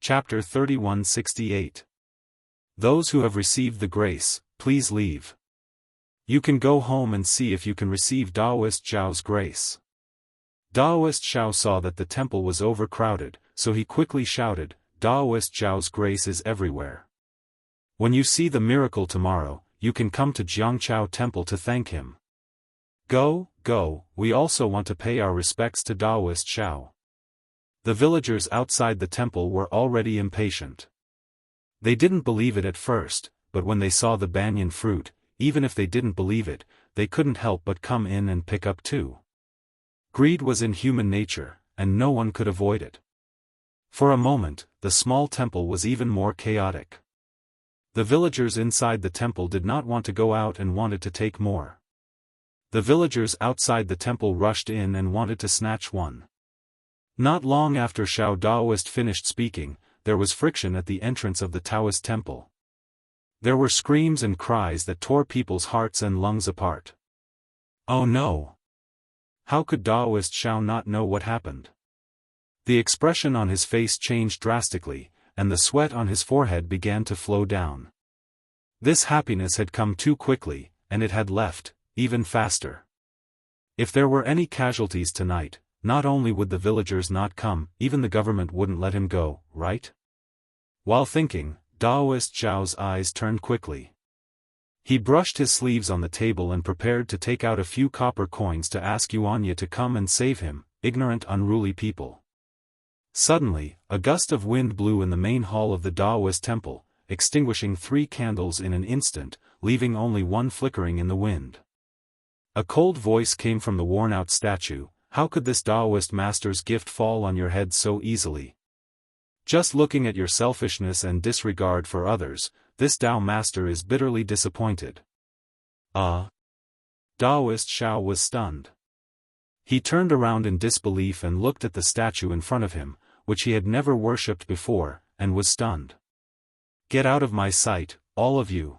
Chapter 3168. Those who have received the grace, please leave. You can go home and see if you can receive Daoist Zhao's grace. Daoist Zhao saw that the temple was overcrowded, so he quickly shouted, Daoist Zhao's grace is everywhere. When you see the miracle tomorrow, you can come to Jiangqiao Temple to thank him. Go, we also want to pay our respects to Daoist Zhao. The villagers outside the temple were already impatient. They didn't believe it at first, but when they saw the banyan fruit, even if they didn't believe it, they couldn't help but come in and pick up too. Greed was in human nature, and no one could avoid it. For a moment, the small temple was even more chaotic. The villagers inside the temple did not want to go out and wanted to take more. The villagers outside the temple rushed in and wanted to snatch one. Not long after Xiao Daoist finished speaking, there was friction at the entrance of the Taoist temple. There were screams and cries that tore people's hearts and lungs apart. Oh no! How could Daoist Xiao not know what happened? The expression on his face changed drastically, and the sweat on his forehead began to flow down. This happiness had come too quickly, and it had left, even faster. If there were any casualties tonight, not only would the villagers not come, even the government wouldn't let him go, right? While thinking, Daoist Zhao's eyes turned quickly. He brushed his sleeves on the table and prepared to take out a few copper coins to ask Yuanya to come and save him, ignorant unruly people. Suddenly, a gust of wind blew in the main hall of the Daoist temple, extinguishing 3 candles in an instant, leaving only one flickering in the wind. A cold voice came from the worn-out statue, how could this Daoist master's gift fall on your head so easily? Just looking at your selfishness and disregard for others, this Dao master is bitterly disappointed. Daoist Xiao was stunned. He turned around in disbelief and looked at the statue in front of him, which he had never worshipped before, and was stunned. Get out of my sight, all of you.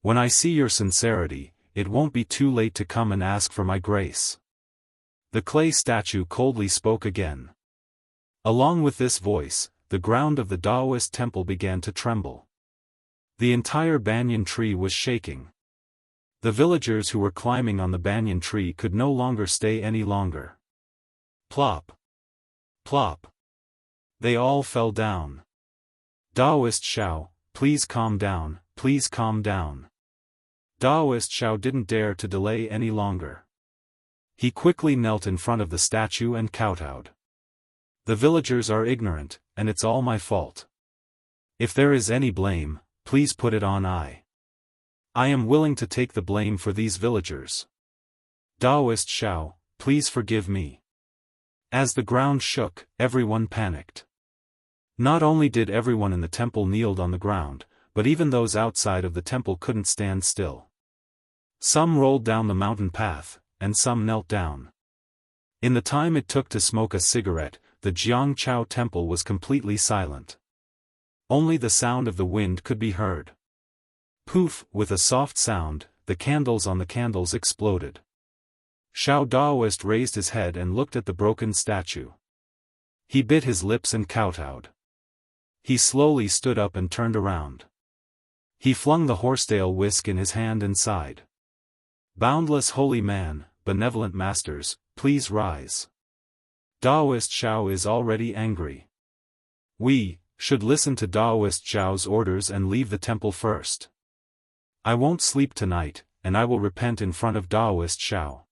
When I see your sincerity, it won't be too late to come and ask for my grace. The clay statue coldly spoke again. Along with this voice, the ground of the Daoist temple began to tremble. The entire banyan tree was shaking. The villagers who were climbing on the banyan tree could no longer stay any longer. Plop! Plop! They all fell down. Daoist Xiao, please calm down, please calm down. Daoist Xiao didn't dare to delay any longer. He quickly knelt in front of the statue and kowtowed. The villagers are ignorant, and it's all my fault. If there is any blame, please put it on I. I am willing to take the blame for these villagers. Daoist Xiao, please forgive me. As the ground shook, everyone panicked. Not only did everyone in the temple kneel on the ground, but even those outside of the temple couldn't stand still. Some rolled down the mountain path, and some knelt down. In the time it took to smoke a cigarette, the Jiangqiao temple was completely silent. Only the sound of the wind could be heard. Poof! With a soft sound, the candles on the candles exploded. Xiao Daoist raised his head and looked at the broken statue. He bit his lips and kowtowed. He slowly stood up and turned around. He flung the horsetail whisk in his hand and sighed. Boundless holy man, benevolent masters, please rise. Daoist Xiao is already angry. We should listen to Daoist Xiao's orders and leave the temple first. I won't sleep tonight, and I will repent in front of Daoist Xiao.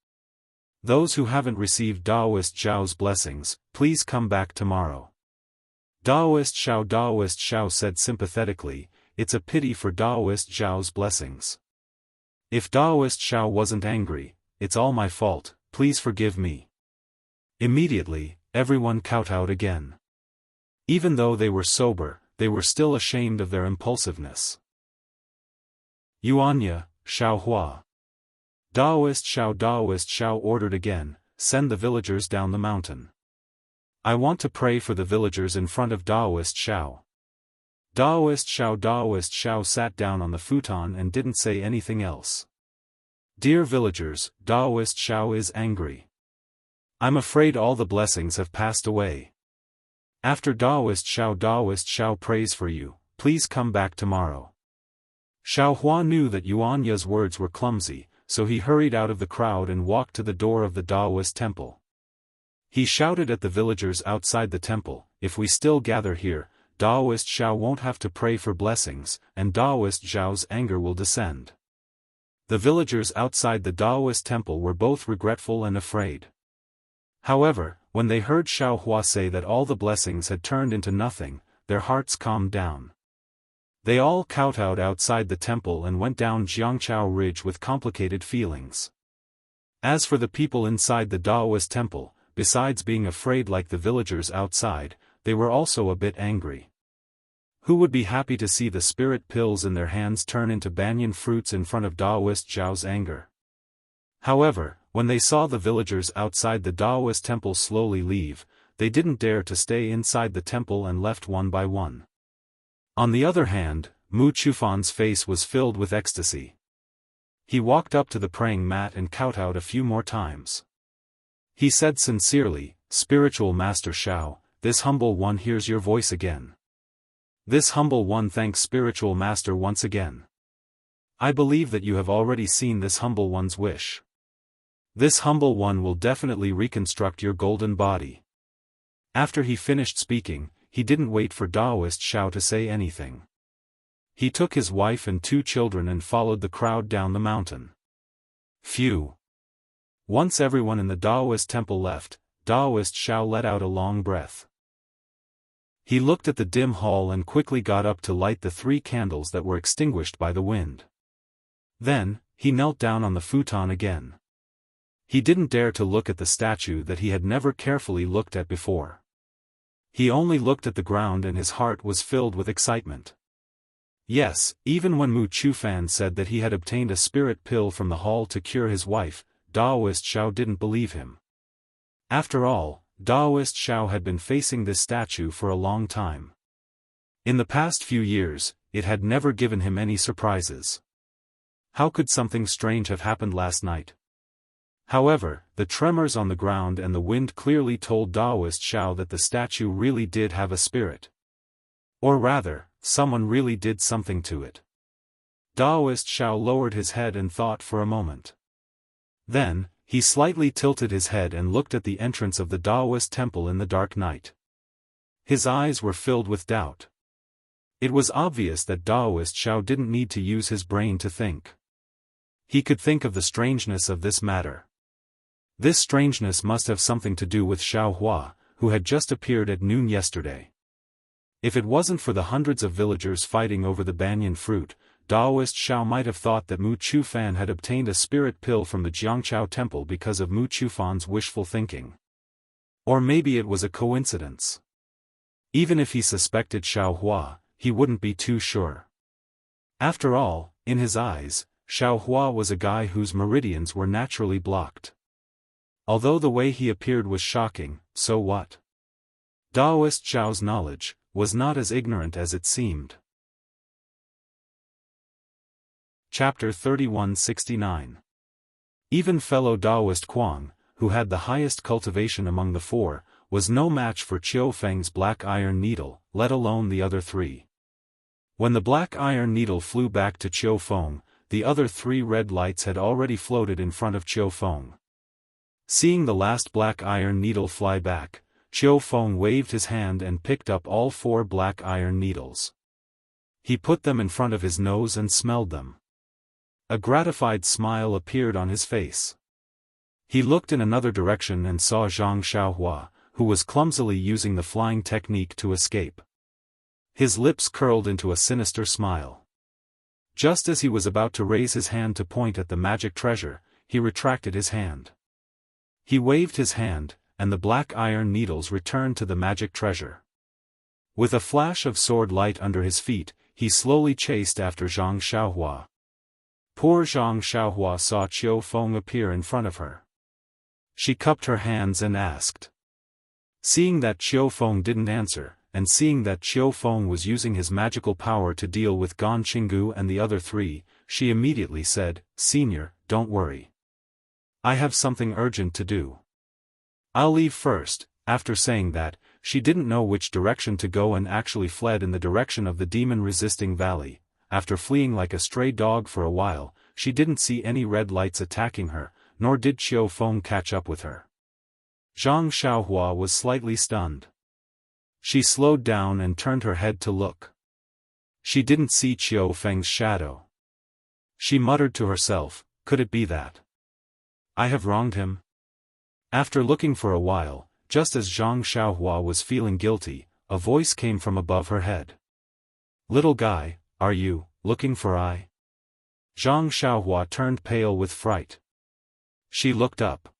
Those who haven't received Daoist Xiao's blessings, please come back tomorrow. Daoist Xiao said sympathetically, it's a pity for Daoist Xiao's blessings. If Daoist Xiao wasn't angry, it's all my fault, please forgive me. Immediately, everyone kowtowed again. Even though they were sober, they were still ashamed of their impulsiveness. Yuanya, Xiao Hua. Daoist Xiao ordered again, send the villagers down the mountain. I want to pray for the villagers in front of Daoist Xiao. Daoist Xiao sat down on the futon and didn't say anything else. Dear villagers, Daoist Xiao is angry. I'm afraid all the blessings have passed away. After Daoist Xiao prays for you, please come back tomorrow. Xiao Hua knew that Yuan Ye's words were clumsy, so he hurried out of the crowd and walked to the door of the Daoist temple. He shouted at the villagers outside the temple, "If we still gather here, Daoist Xiao won't have to pray for blessings, and Daoist Zhao's anger will descend." The villagers outside the Daoist temple were both regretful and afraid. However, when they heard Xiao Hua say that all the blessings had turned into nothing, their hearts calmed down. They all kowtowed outside the temple and went down Jiangchao Ridge with complicated feelings. As for the people inside the Daoist temple, besides being afraid like the villagers outside, they were also a bit angry. Who would be happy to see the spirit pills in their hands turn into banyan fruits in front of Daoist Zhao's anger? However, when they saw the villagers outside the Daoist temple slowly leave, they didn't dare to stay inside the temple and left one by one. On the other hand, Mu Chufan's face was filled with ecstasy. He walked up to the praying mat and kowtowed a few more times. He said sincerely, "Spiritual Master Xiao, this humble one hears your voice again. This humble one thanks Spiritual Master once again. I believe that you have already seen this humble one's wish. This humble one will definitely reconstruct your golden body." After he finished speaking, he didn't wait for Daoist Xiao to say anything. He took his wife and 2 children and followed the crowd down the mountain. Phew! Once everyone in the Daoist temple left, Daoist Xiao let out a long breath. He looked at the dim hall and quickly got up to light the 3 candles that were extinguished by the wind. Then, he knelt down on the futon again. He didn't dare to look at the statue that he had never carefully looked at before. He only looked at the ground and his heart was filled with excitement. Yes, even when Mu Chufan said that he had obtained a spirit pill from the hall to cure his wife, Daoist Xiao didn't believe him. After all, Daoist Xiao had been facing this statue for a long time. In the past few years, it had never given him any surprises. How could something strange have happened last night? However, the tremors on the ground and the wind clearly told Daoist Xiao that the statue really did have a spirit. Or rather, someone really did something to it. Daoist Xiao lowered his head and thought for a moment. Then, he slightly tilted his head and looked at the entrance of the Daoist temple in the dark night. His eyes were filled with doubt. It was obvious that Daoist Xiao didn't need to use his brain to think. He could think of the strangeness of this matter. This strangeness must have something to do with Xiao Hua, who had just appeared at noon yesterday. If it wasn't for the hundreds of villagers fighting over the banyan fruit, Daoist Xiao might have thought that Mu Chufan had obtained a spirit pill from the Jiangchao temple because of Mu Chufan's wishful thinking. Or maybe it was a coincidence. Even if he suspected Xiao Hua, he wouldn't be too sure. After all, in his eyes, Xiao Hua was a guy whose meridians were naturally blocked. Although the way he appeared was shocking, so what? Daoist Xiao's knowledge was not as ignorant as it seemed. Chapter 3169. Even fellow Daoist Kuang, who had the highest cultivation among the 4, was no match for Qiu Feng's black iron needle, let alone the other 3. When the black iron needle flew back to Qiu Feng, the other 3 red lights had already floated in front of Qiu Feng. Seeing the last black iron needle fly back, Qiu Feng waved his hand and picked up all 4 black iron needles. He put them in front of his nose and smelled them. A gratified smile appeared on his face. He looked in another direction and saw Zhang Xiaohua, who was clumsily using the flying technique to escape. His lips curled into a sinister smile. Just as he was about to raise his hand to point at the magic treasure, he retracted his hand. He waved his hand, and the black iron needles returned to the magic treasure. With a flash of sword light under his feet, he slowly chased after Zhang Xiaohua. Poor Zhang Xiaohua saw Qiu Feng appear in front of her. She cupped her hands and asked. Seeing that Qiu Feng didn't answer, and seeing that Qiu Feng was using his magical power to deal with Gan Qinggu and the other 3, she immediately said, "Senior, don't worry. I have something urgent to do. I'll leave first." After saying that, she didn't know which direction to go and actually fled in the direction of the demon-resisting valley. After fleeing like a stray dog for a while, she didn't see any red lights attacking her, nor did Qiu Feng catch up with her. Zhang Xiaohua was slightly stunned. She slowed down and turned her head to look. She didn't see Qiu Feng's shadow. She muttered to herself, could it be that I have wronged him? After looking for a while, just as Zhang Xiaohua was feeling guilty, a voice came from above her head. Little guy, are you looking for I? Zhang Xiaohua turned pale with fright. She looked up.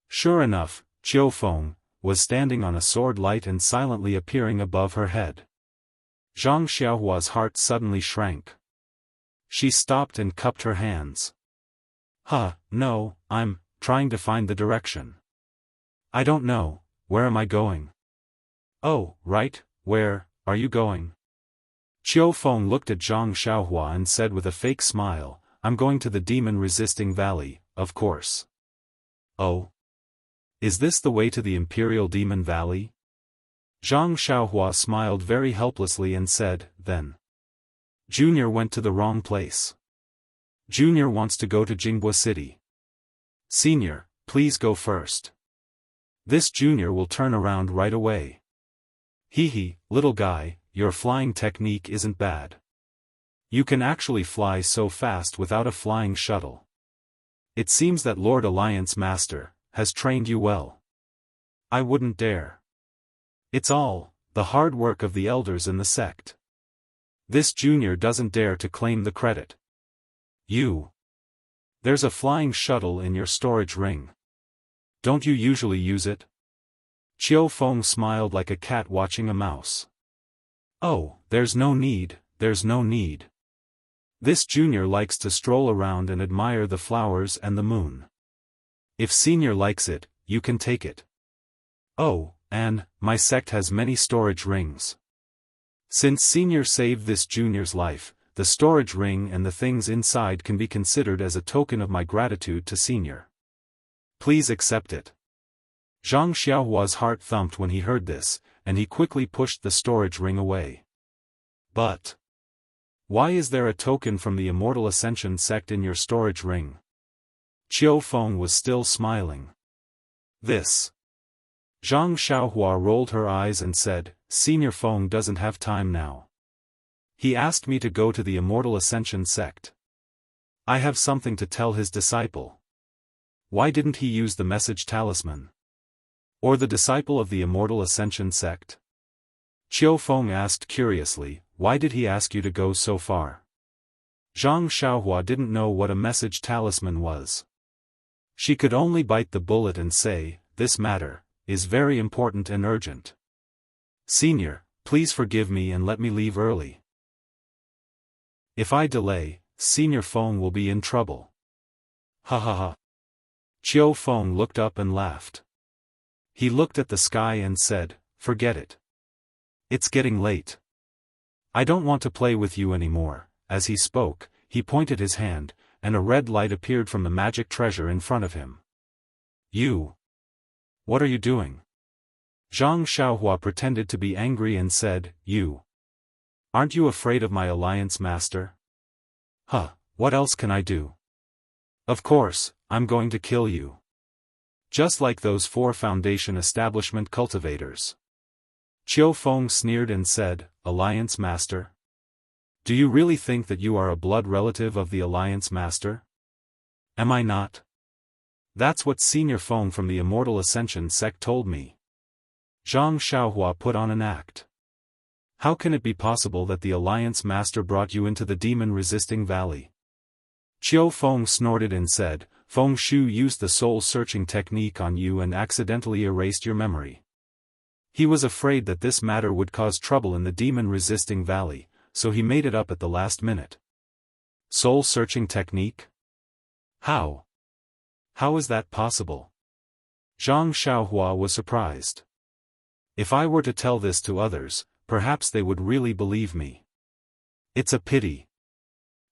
Sure enough, Qiu Feng was standing on a sword light and silently appearing above her head. Zhang Xiaohua's heart suddenly shrank. She stopped and cupped her hands. No, I'm trying to find the direction. I don't know, where am I going? Oh, right, where are you going? Qiu Feng looked at Zhang Xiaohua and said with a fake smile, I'm going to the demon-resisting valley, of course. Oh? Is this the way to the Imperial Demon Valley? Zhang Xiaohua smiled very helplessly and said, then. Junior went to the wrong place. Junior wants to go to Jinghua City. Senior, please go first. This Junior will turn around right away. Hee, little guy, your flying technique isn't bad. You can actually fly so fast without a flying shuttle. It seems that Lord Alliance Master has trained you well. I wouldn't dare. It's all the hard work of the elders in the sect. This Junior doesn't dare to claim the credit. There's a flying shuttle in your storage ring. Don't you usually use it? Qiu Feng smiled like a cat watching a mouse. Oh, there's no need. This Junior likes to stroll around and admire the flowers and the moon. If Senior likes it, you can take it. Oh, and my sect has many storage rings. Since Senior saved this Junior's life, the storage ring and the things inside can be considered as a token of my gratitude to Senior. Please accept it. Zhang Xiaohua's heart thumped when he heard this, and he quickly pushed the storage ring away. But why is there a token from the Immortal Ascension sect in your storage ring? Qiu Feng was still smiling. This. Zhang Xiaohua rolled her eyes and said, Senior Feng doesn't have time now. He asked me to go to the Immortal Ascension sect. I have something to tell his disciple. Why didn't he use the message talisman? Or the disciple of the Immortal Ascension sect? Qiu Feng asked curiously, why did he ask you to go so far? Zhang Xiaohua didn't know what a message talisman was. She could only bite the bullet and say, this matter is very important and urgent. Senior, please forgive me and let me leave early. If I delay, Senior Feng will be in trouble. Ha. Qiu Feng looked up and laughed. He looked at the sky and said, forget it. It's getting late. I don't want to play with you anymore. As he spoke, he pointed his hand, and a red light appeared from the magic treasure in front of him. What are you doing? Zhang Xiaohua pretended to be angry and said, aren't you afraid of my alliance master? What else can I do? Of course, I'm going to kill you. Just like those 4 Foundation establishment cultivators. Qiu Feng sneered and said, Alliance Master? Do you really think that you are a blood relative of the Alliance Master? Am I not? That's what Senior Feng from the Immortal Ascension sect told me. Zhang Xiaohua put on an act. How can it be possible that the Alliance Master brought you into the demon-resisting valley? Qiu Feng snorted and said, Feng Shu used the soul-searching technique on you and accidentally erased your memory. He was afraid that this matter would cause trouble in the demon-resisting valley, so he made it up at the last minute. Soul-searching technique? How? How is that possible? Zhang Xiaohua was surprised. If I were to tell this to others, perhaps they would really believe me. It's a pity.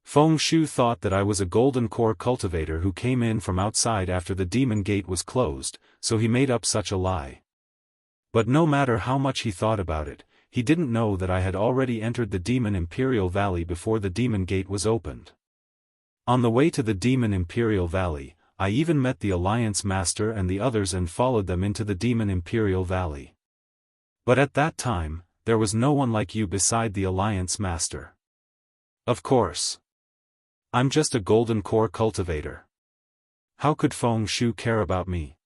Feng Shu thought that I was a golden core cultivator who came in from outside after the demon gate was closed, so he made up such a lie. But no matter how much he thought about it, he didn't know that I had already entered the Demon Imperial Valley before the Demon Gate was opened. On the way to the Demon Imperial Valley, I even met the Alliance Master and the others and followed them into the Demon Imperial Valley. But at that time, there was no one like you beside the Alliance Master. Of course. I'm just a golden core cultivator. How could Feng Shu care about me?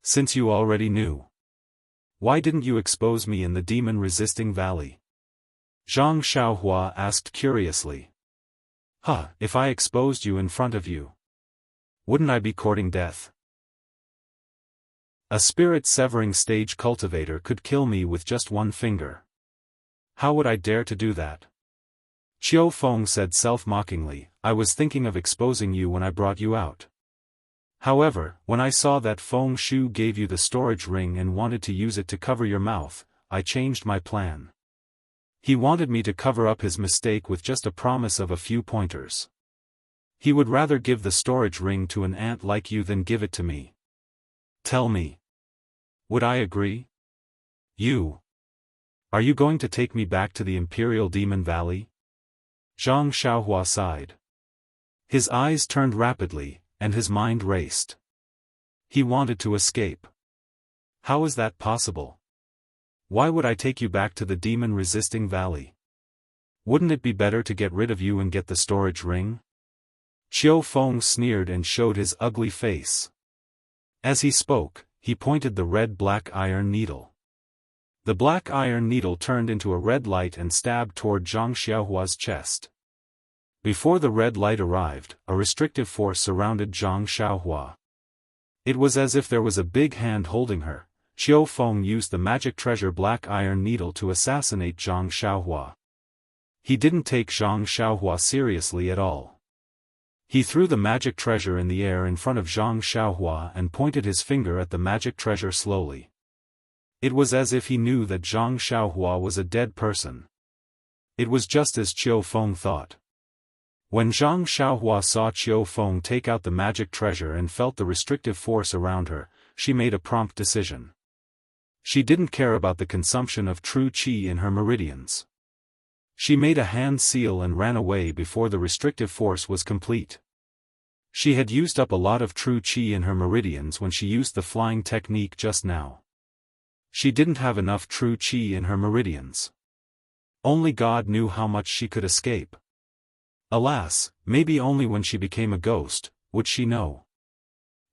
Since you already knew. Why didn't you expose me in the demon-resisting valley? Zhang Xiaohua asked curiously. If I exposed you in front of you, wouldn't I be courting death? A spirit-severing stage cultivator could kill me with just one finger. How would I dare to do that? Qiu Feng said self-mockingly, I was thinking of exposing you when I brought you out. However, when I saw that Feng Shu gave you the storage ring and wanted to use it to cover your mouth, I changed my plan. He wanted me to cover up his mistake with just a promise of a few pointers. He would rather give the storage ring to an ant like you than give it to me. Tell me. Would I agree? You. Are you going to take me back to the Imperial Demon Valley? Zhang Xiaohua sighed. His eyes turned rapidly, and his mind raced. He wanted to escape. How is that possible? Why would I take you back to the demon-resisting valley? Wouldn't it be better to get rid of you and get the storage ring? Qiu Feng sneered and showed his ugly face. As he spoke, he pointed the red-black iron needle. The black iron needle turned into a red light and stabbed toward Zhang Xiaohua's chest. Before the red light arrived, a restrictive force surrounded Zhang Xiaohua. It was as if there was a big hand holding her. Qiu Feng used the magic treasure black iron needle to assassinate Zhang Xiaohua. He didn't take Zhang Xiaohua seriously at all. He threw the magic treasure in the air in front of Zhang Xiaohua and pointed his finger at the magic treasure slowly. It was as if he knew that Zhang Xiaohua was a dead person. It was just as Qiu Feng thought. When Zhang Xiaohua saw Qiu Feng take out the magic treasure and felt the restrictive force around her, she made a prompt decision. She didn't care about the consumption of true qi in her meridians. She made a hand seal and ran away before the restrictive force was complete. She had used up a lot of true qi in her meridians when she used the flying technique just now. She didn't have enough true qi in her meridians. Only God knew how much she could escape. Alas, maybe only when she became a ghost, would she know.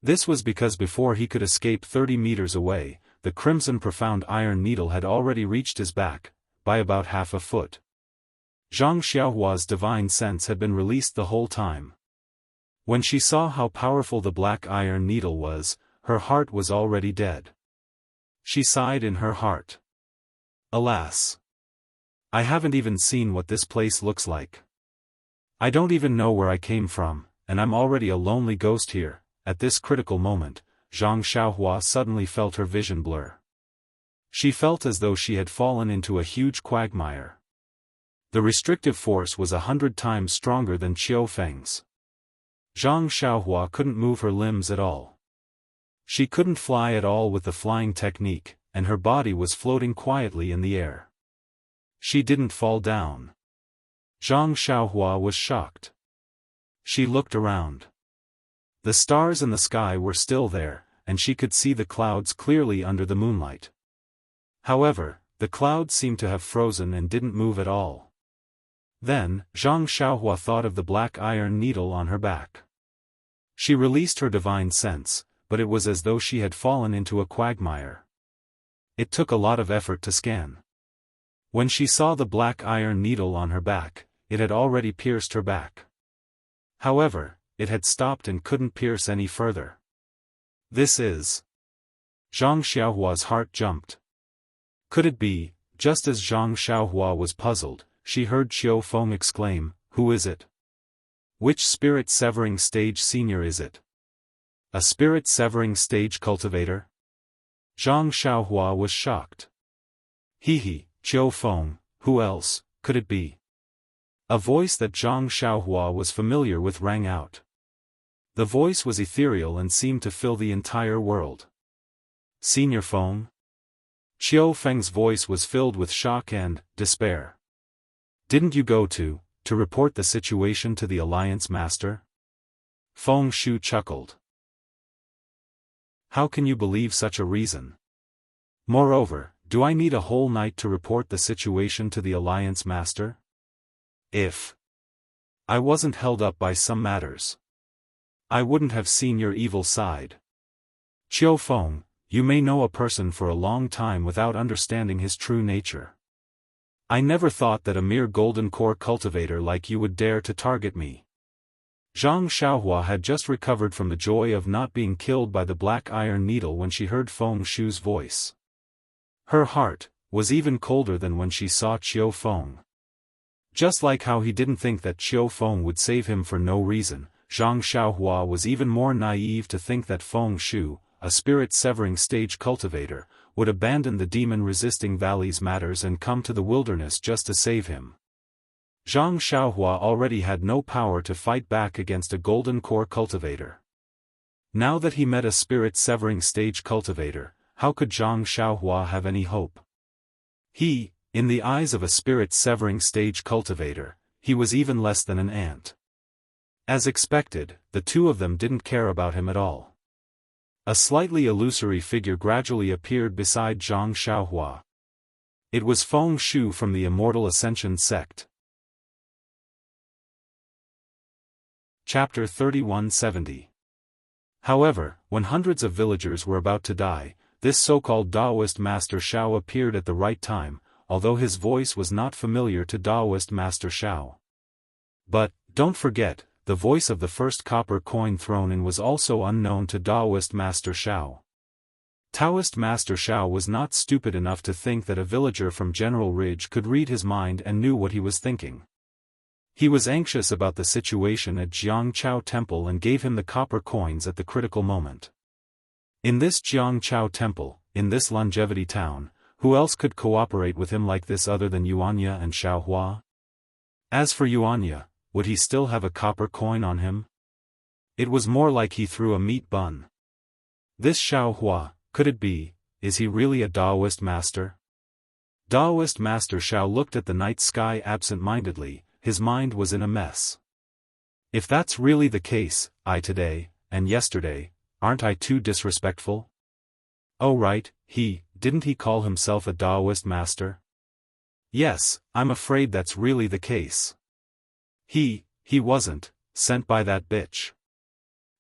This was because before he could escape 30 meters away, the crimson profound iron needle had already reached his back, by about half a foot. Zhang Xiaohua's divine sense had been released the whole time. When she saw how powerful the black iron needle was, her heart was already dead. She sighed in her heart. Alas! I haven't even seen what this place looks like. I don't even know where I came from, and I'm already a lonely ghost here. At this critical moment, Zhang Xiaohua suddenly felt her vision blur. She felt as though she had fallen into a huge quagmire. The restrictive force was 100 times stronger than Qiu Feng's. Zhang Xiaohua couldn't move her limbs at all. She couldn't fly at all with the flying technique, and her body was floating quietly in the air. She didn't fall down. Zhang Xiaohua was shocked. She looked around. The stars in the sky were still there, and she could see the clouds clearly under the moonlight. However, the clouds seemed to have frozen and didn't move at all. Then, Zhang Xiaohua thought of the black iron needle on her back. She released her divine sense, but it was as though she had fallen into a quagmire. It took a lot of effort to scan. When she saw the black iron needle on her back, it had already pierced her back. However, it had stopped and couldn't pierce any further. This is... Zhang Xiaohua's heart jumped. Could it be, just as Zhang Xiaohua was puzzled, she heard Qiu Feng exclaim, "Who is it? Which spirit-severing stage senior is it? A spirit-severing stage cultivator?" Zhang Xiaohua was shocked. He, Qiu Feng, who else could it be? A voice that Zhang Xiaohua was familiar with rang out. The voice was ethereal and seemed to fill the entire world. Senior Feng? Qiu Feng's voice was filled with shock and despair. Didn't you go to report the situation to the Alliance Master? Feng Shu chuckled. How can you believe such a reason? Moreover, do I need a whole night to report the situation to the Alliance Master? If I wasn't held up by some matters, I wouldn't have seen your evil side. Qiu Feng, you may know a person for a long time without understanding his true nature. I never thought that a mere golden core cultivator like you would dare to target me. Zhang Xiaohua had just recovered from the joy of not being killed by the black iron needle when she heard Feng Shu's voice. Her heart was even colder than when she saw Qiu Feng. Just like how he didn't think that Qiu Feng would save him for no reason, Zhang Xiaohua was even more naive to think that Feng Shu, a spirit-severing stage cultivator, would abandon the demon-resisting valleys matters and come to the wilderness just to save him. Zhang Xiaohua already had no power to fight back against a golden core cultivator. Now that he met a spirit-severing stage cultivator, how could Zhang Xiaohua have any hope? In the eyes of a spirit-severing stage cultivator, he was even less than an ant. As expected, the two of them didn't care about him at all. A slightly illusory figure gradually appeared beside Zhang Xiaohua. It was Feng Shu from the Immortal Ascension sect. Chapter 3170. However, when hundreds of villagers were about to die, this so-called Taoist Master Shao appeared at the right time, although his voice was not familiar to Taoist Master Shao. But, don't forget, the voice of the first copper coin thrown in was also unknown to Taoist Master Shao. Taoist Master Shao was not stupid enough to think that a villager from General Ridge could read his mind and knew what he was thinking. He was anxious about the situation at Jiangchao Temple and gave him the copper coins at the critical moment. In this Jiangchao Temple, in this longevity town, who else could cooperate with him like this other than Yuanya and Xiaohua? As for Yuanya, would he still have a copper coin on him? It was more like he threw a meat bun. This Xiaohua, could it be, is he really a Taoist master? Taoist Master Shao looked at the night sky absent-mindedly, his mind was in a mess. If that's really the case, today, and yesterday, aren't I too disrespectful? Oh right, didn't he call himself a Taoist master? Yes, I'm afraid that's really the case. He wasn't sent by that bitch.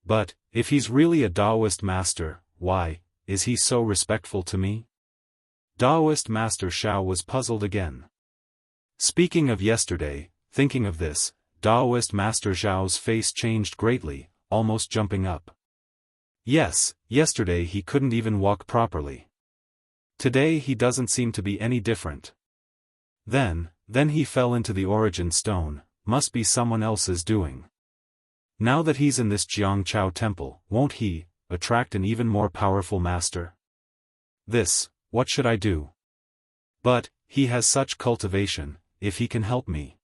But, if he's really a Taoist master, why is he so respectful to me? Taoist Master Shao was puzzled again. Speaking of yesterday, thinking of this, Taoist Master Zhao's face changed greatly, almost jumping up. Yes, yesterday he couldn't even walk properly. Today he doesn't seem to be any different. Then he fell into the origin stone, must be someone else's doing. Now that he's in this Jiangchao temple, won't he attract an even more powerful master? What should I do? But, he has such cultivation, if he can help me.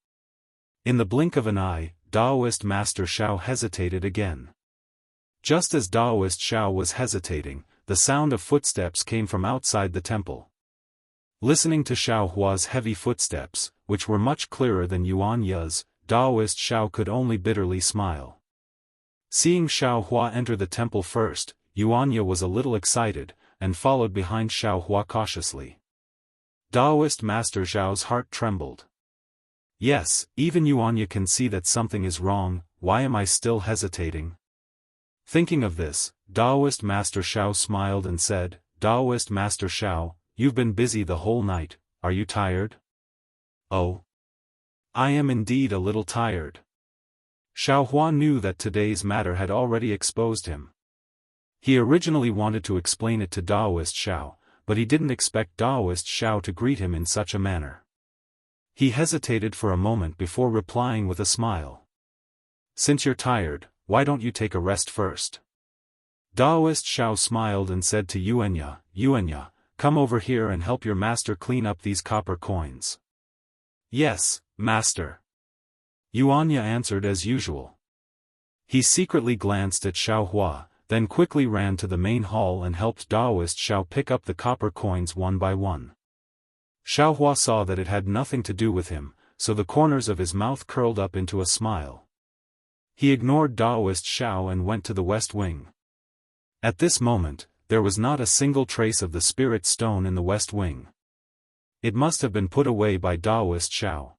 In the blink of an eye, Taoist Master Shao hesitated again. Just as Taoist Shao was hesitating, the sound of footsteps came from outside the temple. Listening to Xiaohua's heavy footsteps, which were much clearer than Yuanya's, Taoist Shao could only bitterly smile. Seeing Xiaohua enter the temple first, Yuanya was a little excited, and followed behind Xiaohua cautiously. Taoist Master Zhao's heart trembled. Yes, even Yuanya can see that something is wrong, why am I still hesitating? Thinking of this, Taoist Master Shao smiled and said, Taoist Master Shao, you've been busy the whole night, are you tired? Oh. I am indeed a little tired. Xiaohua knew that today's matter had already exposed him. He originally wanted to explain it to Taoist Shao, but he didn't expect Taoist Shao to greet him in such a manner. He hesitated for a moment before replying with a smile. Since you're tired, why don't you take a rest first? Taoist Shao smiled and said to Yuanya, come over here and help your master clean up these copper coins. Yes, master. Yuanya answered as usual. He secretly glanced at Xiaohua, then quickly ran to the main hall and helped Daoist Xiao pick up the copper coins one by one. Xiaohua saw that it had nothing to do with him, so the corners of his mouth curled up into a smile. He ignored Daoist Xiao and went to the west wing. At this moment, there was not a single trace of the spirit stone in the west wing. It must have been put away by Daoist Xiao.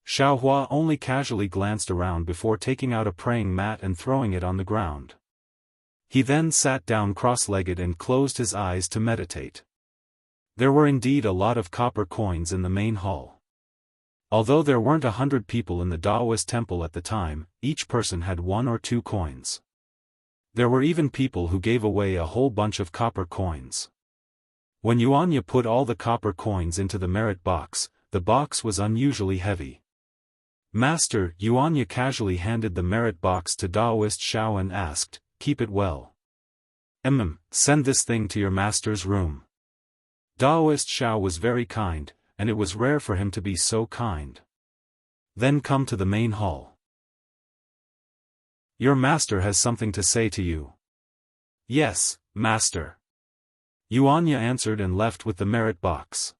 Xiaohua only casually glanced around before taking out a praying mat and throwing it on the ground. He then sat down cross-legged and closed his eyes to meditate. There were indeed a lot of copper coins in the main hall. Although there weren't 100 people in the Daoist temple at the time, each person had 1 or 2 coins. There were even people who gave away a whole bunch of copper coins. When Yuanya put all the copper coins into the merit box, the box was unusually heavy. Master, Yuanya casually handed the merit box to Daoist Xiao and asked, "Keep it well. Send this thing to your master's room." Daoist Xiao was very kind, and it was rare for him to be so kind. Then come to the main hall. Your master has something to say to you. Yes, master. Yuanya answered and left with the merit box.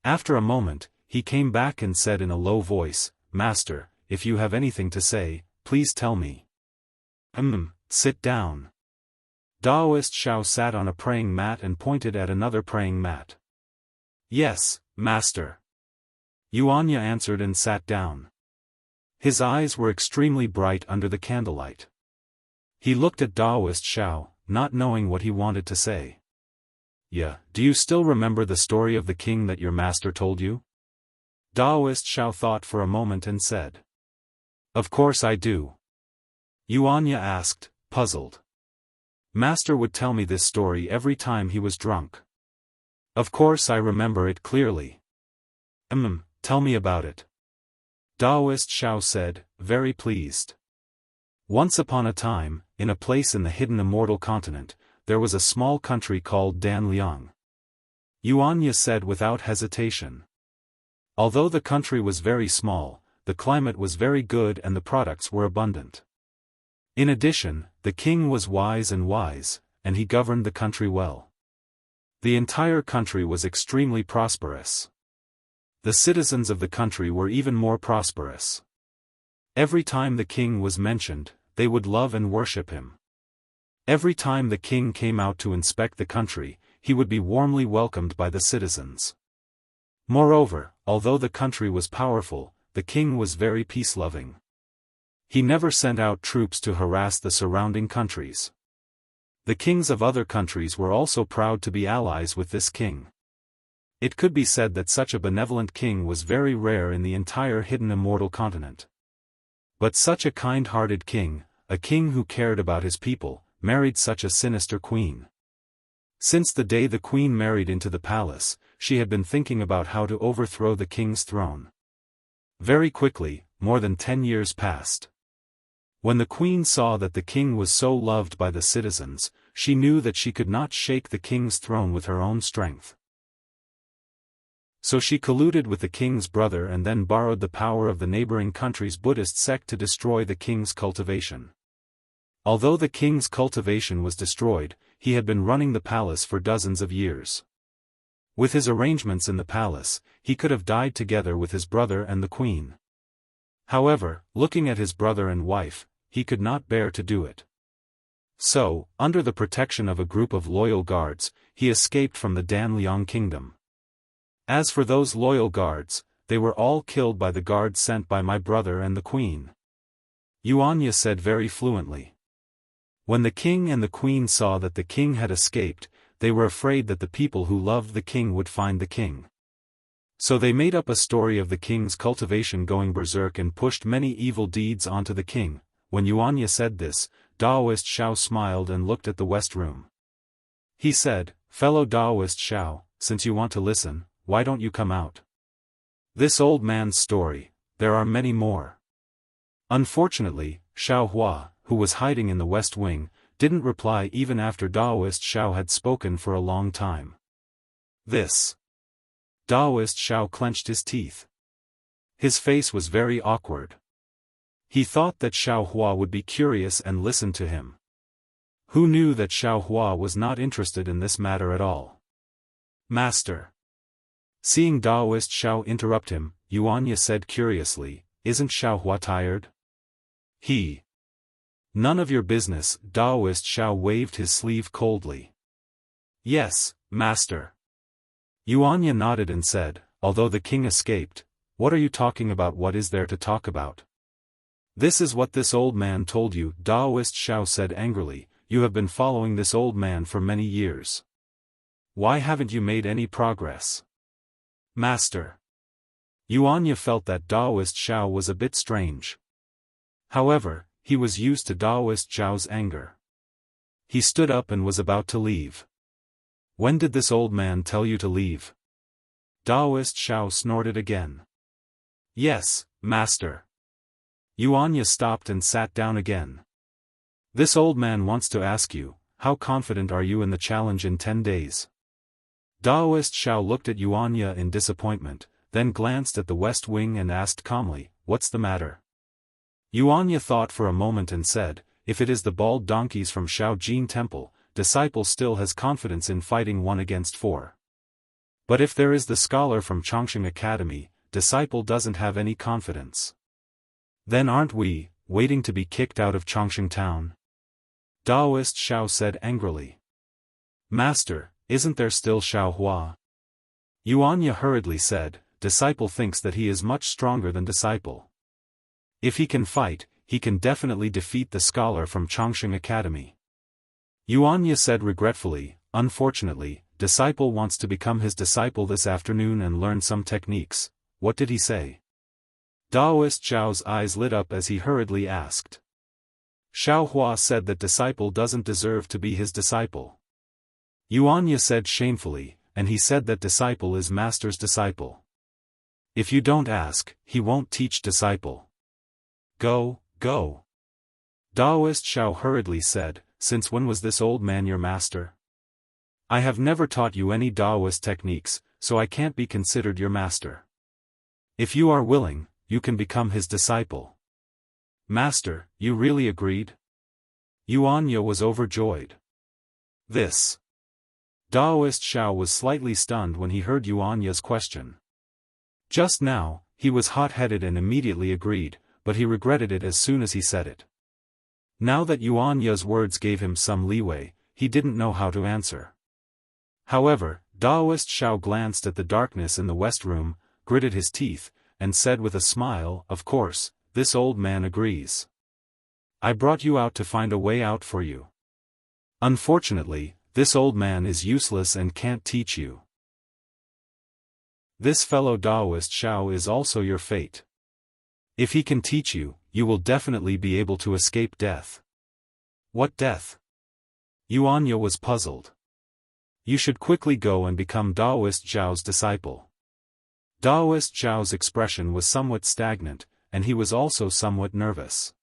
After a moment, he came back and said in a low voice, "Master, if you have anything to say, please tell me." Sit down. Daoist Xiao sat on a praying mat and pointed at another praying mat. Yes, master. Yuanya answered and sat down. His eyes were extremely bright under the candlelight. He looked at Daoist Xiao, not knowing what he wanted to say. Yeah, do you still remember the story of the king that your master told you? Daoist Xiao thought for a moment and said. Of course I do. Yuanya asked, puzzled. Master would tell me this story every time he was drunk. Of course I remember it clearly. Tell me about it. Daoist Xiao said, very pleased. Once upon a time, in a place in the hidden immortal continent, there was a small country called Danliang. Yuanya said without hesitation. Although the country was very small, the climate was very good and the products were abundant. In addition, the king was wise, and he governed the country well. The entire country was extremely prosperous. The citizens of the country were even more prosperous. Every time the king was mentioned, they would love and worship him. Every time the king came out to inspect the country, he would be warmly welcomed by the citizens. Moreover, although the country was powerful, the king was very peace-loving. He never sent out troops to harass the surrounding countries. The kings of other countries were also proud to be allies with this king. It could be said that such a benevolent king was very rare in the entire hidden immortal continent. But such a kind-hearted king, a king who cared about his people, married such a sinister queen. Since the day the queen married into the palace, she had been thinking about how to overthrow the king's throne. Very quickly, more than 10 years passed. When the queen saw that the king was so loved by the citizens, she knew that she could not shake the king's throne with her own strength. So she colluded with the king's brother and then borrowed the power of the neighboring country's Buddhist sect to destroy the king's cultivation. Although the king's cultivation was destroyed, he had been running the palace for dozens of years. With his arrangements in the palace, he could have died together with his brother and the queen. However, looking at his brother and wife, he could not bear to do it. So, under the protection of a group of loyal guards, he escaped from the Danliang kingdom. As for those loyal guards, they were all killed by the guards sent by my brother and the queen. Yuanya said very fluently. When the king and the queen saw that the king had escaped, they were afraid that the people who loved the king would find the king. So they made up a story of the king's cultivation going berserk and pushed many evil deeds onto the king. When Yuanya said this, Daoist Xiao smiled and looked at the west room. He said, "Fellow Daoist Xiao, since you want to listen, why don't you come out? This old man's story, there are many more." Unfortunately, Xiaohua, who was hiding in the west wing, didn't reply even after Daoist Xiao had spoken for a long time. This. Daoist Xiao clenched his teeth. His face was very awkward. He thought that Xiaohua would be curious and listen to him. Who knew that Xiao Hua was not interested in this matter at all? Master. Seeing Daoist Xiao interrupt him, Yuanya said curiously, "Isn't Xiao Hua tired?" He. "None of your business." Daoist Xiao waved his sleeve coldly. "Yes, master." Yuanya nodded and said, "Although the king escaped, what are you talking about? What is there to talk about?" "This is what this old man told you," Daoist Xiao said angrily. "You have been following this old man for many years. Why haven't you made any progress?" "Master." Yuanya felt that Daoist Xiao was a bit strange. However, he was used to Daoist Xiao's anger. He stood up and was about to leave. "When did this old man tell you to leave?" Daoist Xiao snorted again. "Yes, master." Yuanya stopped and sat down again. "This old man wants to ask you, how confident are you in the challenge in 10 days? Daoist Xiao looked at Yuanya in disappointment, then glanced at the west wing and asked calmly, "What's the matter?" Yuanya thought for a moment and said, "If it is the bald donkeys from Shaojin Temple, disciple still has confidence in fighting 1 against 4. But if there is the scholar from Chongqing Academy, disciple doesn't have any confidence. Then aren't we, waiting to be kicked out of Chongqing town?" Daoist Xiao said angrily. "Master, isn't there still Xiao Hua?" Yuanya hurriedly said, "Disciple thinks that he is much stronger than disciple. If he can fight, he can definitely defeat the scholar from Chongqing Academy." Yuanya said regretfully, "Unfortunately, disciple wants to become his disciple this afternoon and learn some techniques." "What did he say?" Daoist Xiao's eyes lit up as he hurriedly asked. "Xiao Hua said that disciple doesn't deserve to be his disciple." Yuanya said shamefully, "And he said that disciple is master's disciple. If you don't ask, he won't teach disciple." Go. Daoist Xiao hurriedly said, "Since when was this old man your master? I have never taught you any Daoist techniques, so I can't be considered your master. If you are willing, you can become his disciple." "Master, you really agreed?" Yuanya was overjoyed. This. Daoist Xiao was slightly stunned when he heard Yuanya's question. Just now, he was hot-headed and immediately agreed, but he regretted it as soon as he said it. Now that Yuanya's words gave him some leeway, he didn't know how to answer. However, Daoist Xiao glanced at the darkness in the west room, gritted his teeth, and said with a smile, "Of course, this old man agrees. I brought you out to find a way out for you. Unfortunately, this old man is useless and can't teach you. This fellow Daoist Xiao is also your fate. If he can teach you, you will definitely be able to escape death." "What death?" Yuanya was puzzled. "You should quickly go and become Daoist Xiao's disciple." Daoist Xiao's expression was somewhat stagnant, and he was also somewhat nervous.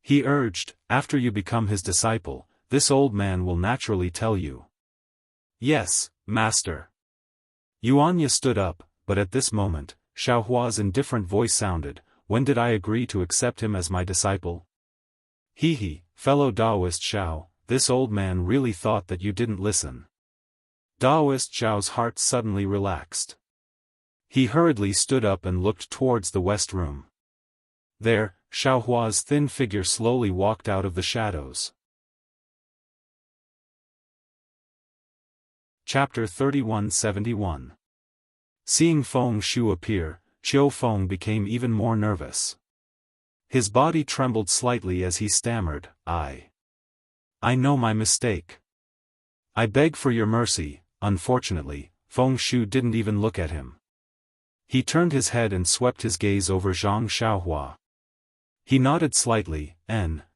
He urged, "After you become his disciple, this old man will naturally tell you." "Yes, master." Yuanya stood up, but at this moment, Xiao Hua's indifferent voice sounded, "When did I agree to accept him as my disciple?" Fellow Daoist Xiao, this old man really thought that you didn't listen." Daoist Xiao's heart suddenly relaxed. He hurriedly stood up and looked towards the west room. There, Xiao Hua's thin figure slowly walked out of the shadows. Chapter 3171. Seeing Feng Shu appear, Qiu Feng became even more nervous. His body trembled slightly as he stammered, I know my mistake. I beg for your mercy." Unfortunately, Feng Shu didn't even look at him. He turned his head and swept his gaze over Zhang Xiaohua. He nodded slightly,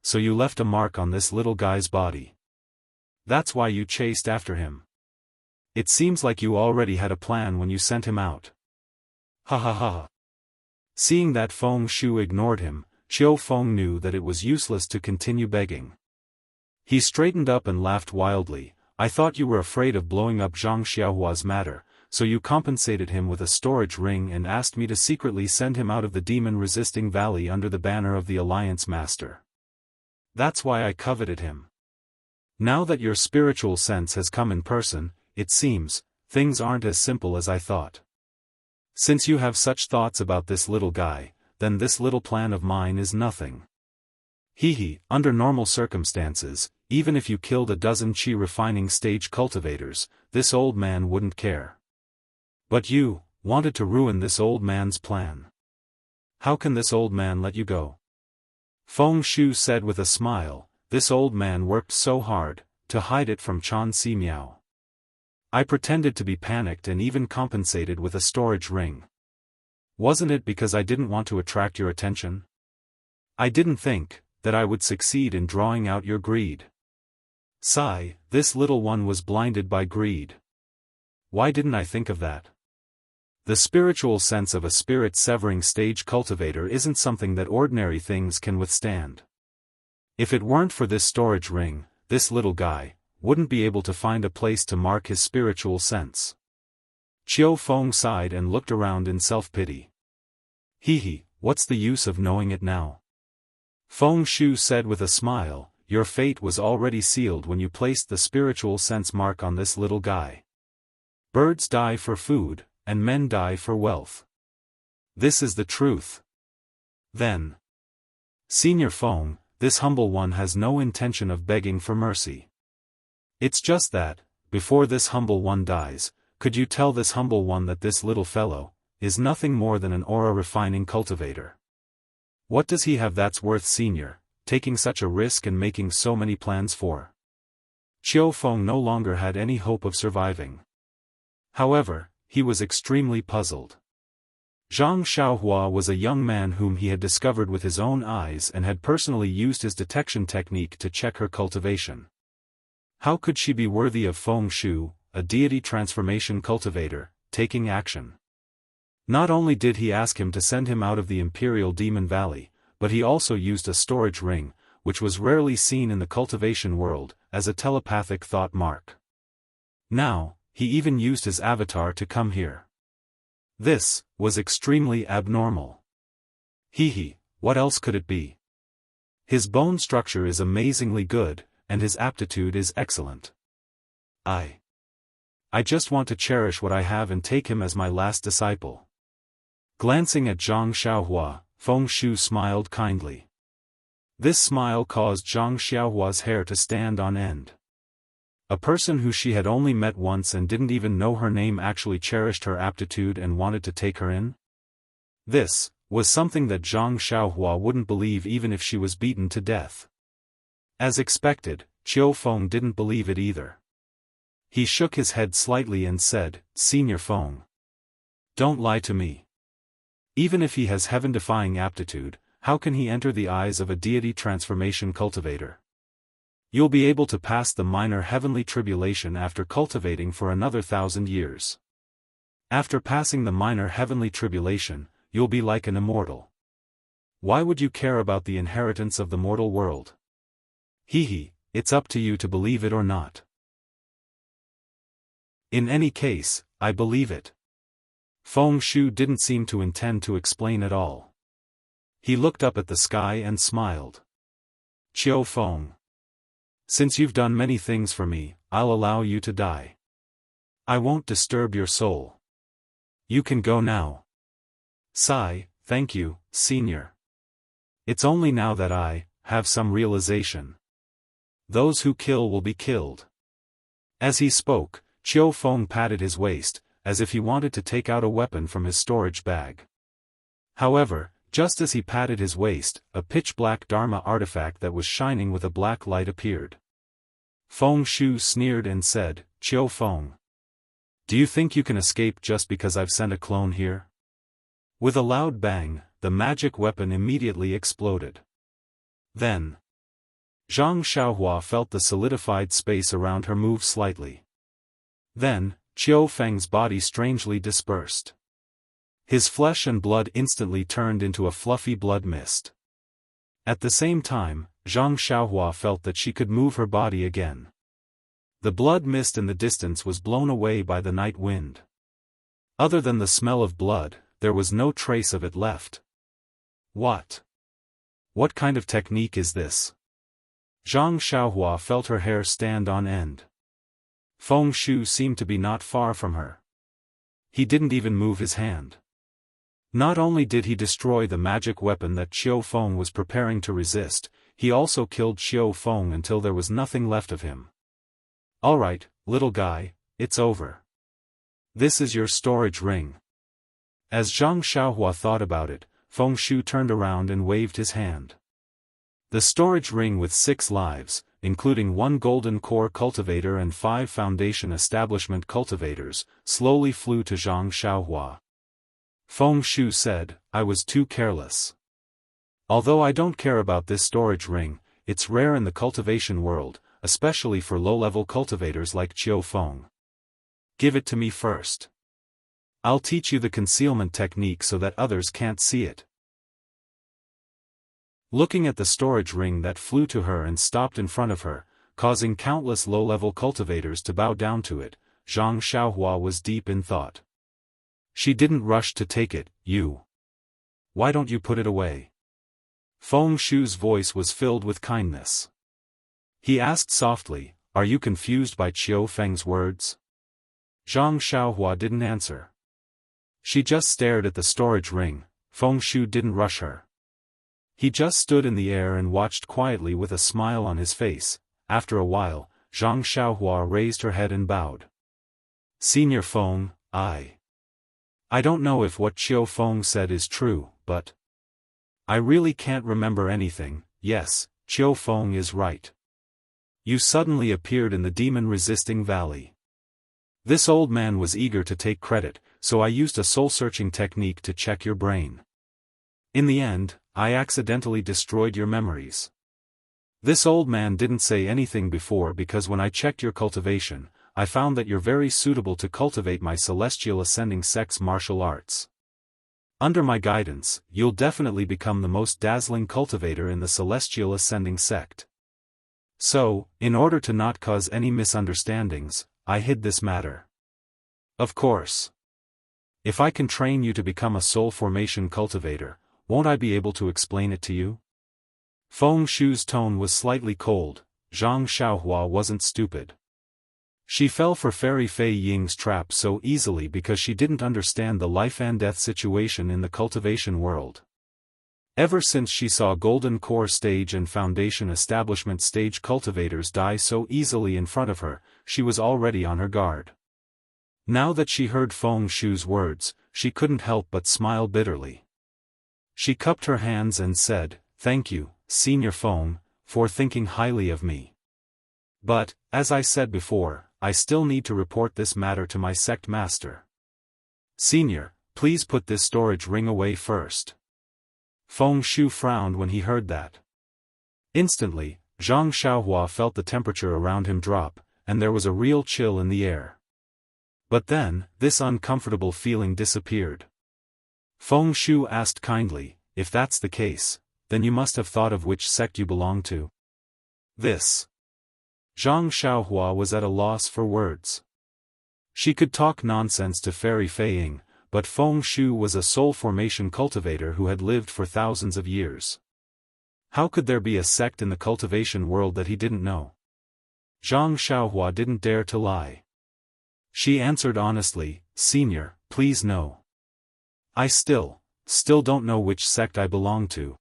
"So you left a mark on this little guy's body. That's why you chased after him. It seems like you already had a plan when you sent him out." Ha ha ha. Seeing that Feng Shu ignored him, Qiu Feng knew that it was useless to continue begging. He straightened up and laughed wildly. "I thought you were afraid of blowing up Zhang Xiaohua's matter, so you compensated him with a storage ring and asked me to secretly send him out of the demon-resisting valley under the banner of the Alliance Master. That's why I coveted him." Now that your spiritual sense has come in person, it seems, things aren't as simple as I thought. Since you have such thoughts about this little guy, then this little plan of mine is nothing. Under normal circumstances, even if you killed a dozen chi refining stage cultivators, this old man wouldn't care. But you wanted to ruin this old man's plan. How can this old man let you go? Feng Shu said with a smile, this old man worked so hard to hide it from Chan Si Miao. I pretended to be panicked and even compensated with a storage ring. Wasn't it because I didn't want to attract your attention? I didn't think that I would succeed in drawing out your greed. Sigh, this little one was blinded by greed. Why didn't I think of that? The spiritual sense of a spirit-severing stage cultivator isn't something that ordinary things can withstand. If it weren't for this storage ring, this little guy wouldn't be able to find a place to mark his spiritual sense. Chiu Feng sighed and looked around in self-pity. What's the use of knowing it now? Feng Shu said with a smile, your fate was already sealed when you placed the spiritual sense mark on this little guy. Birds die for food, and men die for wealth. This is the truth. Then, Senior Feng, this humble one has no intention of begging for mercy. It's just that, before this humble one dies, could you tell this humble one that this little fellow is nothing more than an aura refining cultivator? What does he have that's worth Senior taking such a risk and making so many plans for? Chiu Feng no longer had any hope of surviving. However, he was extremely puzzled. Zhang Xiaohua was a young man whom he had discovered with his own eyes and had personally used his detection technique to check her cultivation. How could she be worthy of Feng Shu, a deity transformation cultivator, taking action? Not only did he ask him to send him out of the Imperial Demon Valley, but he also used a storage ring, which was rarely seen in the cultivation world, as a telepathic thought mark. Now, he even used his avatar to come here. This was extremely abnormal. What else could it be? His bone structure is amazingly good, and his aptitude is excellent. I just want to cherish what I have and take him as my last disciple. Glancing at Zhang Xiaohua, Feng Shu smiled kindly. This smile caused Zhang Xiaohua's hair to stand on end. A person who she had only met once and didn't even know her name actually cherished her aptitude and wanted to take her in? This was something that Zhang Xiaohua wouldn't believe even if she was beaten to death. As expected, Chiu Feng didn't believe it either. He shook his head slightly and said, Senior Feng, don't lie to me. Even if he has heaven-defying aptitude, how can he enter the eyes of a deity transformation cultivator? You'll be able to pass the minor heavenly tribulation after cultivating for another 1,000 years. After passing the minor heavenly tribulation, you'll be like an immortal. Why would you care about the inheritance of the mortal world? It's up to you to believe it or not. In any case, I believe it. Feng Shu didn't seem to intend to explain at all. He looked up at the sky and smiled. Chiu Feng, since you've done many things for me, I'll allow you to die. I won't disturb your soul. You can go now. Sigh, thank you, Senior. It's only now that I have some realization. Those who kill will be killed. As he spoke, Chiu Feng patted his waist, as if he wanted to take out a weapon from his storage bag. However, just as he patted his waist, a pitch-black Dharma artifact that was shining with a black light appeared. Feng Shu sneered and said, Chiu Feng, do you think you can escape just because I've sent a clone here? With a loud bang, the magic weapon immediately exploded. Then, Zhang Xiaohua felt the solidified space around her move slightly. Then, Chiu Feng's body strangely dispersed. His flesh and blood instantly turned into a fluffy blood mist. At the same time, Zhang Xiaohua felt that she could move her body again. The blood mist in the distance was blown away by the night wind. Other than the smell of blood, there was no trace of it left. What kind of technique is this? Zhang Xiaohua felt her hair stand on end. Feng Shu seemed to be not far from her. He didn't even move his hand. Not only did he destroy the magic weapon that Qiu Feng was preparing to resist, he also killed Qiu Feng until there was nothing left of him. Alright, little guy, it's over. This is your storage ring. As Zhang Xiaohua thought about it, Feng Shu turned around and waved his hand. The storage ring with 6 lives, including 1 golden core cultivator and 5 foundation establishment cultivators, slowly flew to Zhang Xiaohua. Feng Shu said, I was too careless. Although I don't care about this storage ring, it's rare in the cultivation world, especially for low-level cultivators like Qiu Feng. Give it to me first. I'll teach you the concealment technique so that others can't see it. Looking at the storage ring that flew to her and stopped in front of her, causing countless low-level cultivators to bow down to it, Zhang Xiaohua was deep in thought. She didn't rush to take it. Why don't you put it away? Feng Shu's voice was filled with kindness. He asked softly, are you confused by Qiu Feng's words? Zhang Xiaohua didn't answer. She just stared at the storage ring. Feng Shu didn't rush her. He just stood in the air and watched quietly with a smile on his face. After a while, Zhang Xiaohua raised her head and bowed. Senior Feng, I don't know if what Qiu Feng said is true, but I really can't remember anything. Yes, Qiu Feng is right. You suddenly appeared in the demon-resisting valley. This old man was eager to take credit, so I used a soul-searching technique to check your brain. In the end, I accidentally destroyed your memories. This old man didn't say anything before because when I checked your cultivation, I found that you're very suitable to cultivate my Celestial Ascending Sect's martial arts. Under my guidance, you'll definitely become the most dazzling cultivator in the Celestial Ascending Sect. So, in order to not cause any misunderstandings, I hid this matter. Of course. If I can train you to become a soul formation cultivator, won't I be able to explain it to you? Feng Shu's tone was slightly cold. Zhang Xiaohua wasn't stupid. She fell for Fairy Fei Ying's trap so easily because she didn't understand the life and death situation in the cultivation world. Ever since she saw Golden Core Stage and Foundation Establishment Stage cultivators die so easily in front of her, she was already on her guard. Now that she heard Feng Shu's words, she couldn't help but smile bitterly. She cupped her hands and said, Thank you, Senior Feng, for thinking highly of me. But, as I said before, I still need to report this matter to my sect master. Senior, please put this storage ring away first. Feng Shu frowned when he heard that. Instantly, Zhang Xiaohua felt the temperature around him drop, and there was a real chill in the air. But then, this uncomfortable feeling disappeared. Feng Shu asked kindly, if that's the case, then you must have thought of which sect you belong to. This. Zhang Xiaohua was at a loss for words. She could talk nonsense to Fairy Fei Ying, but Feng Shu was a soul formation cultivator who had lived for thousands of years. How could there be a sect in the cultivation world that he didn't know? Zhang Xiaohua didn't dare to lie. She answered honestly, Senior, please no. I still don't know which sect I belong to.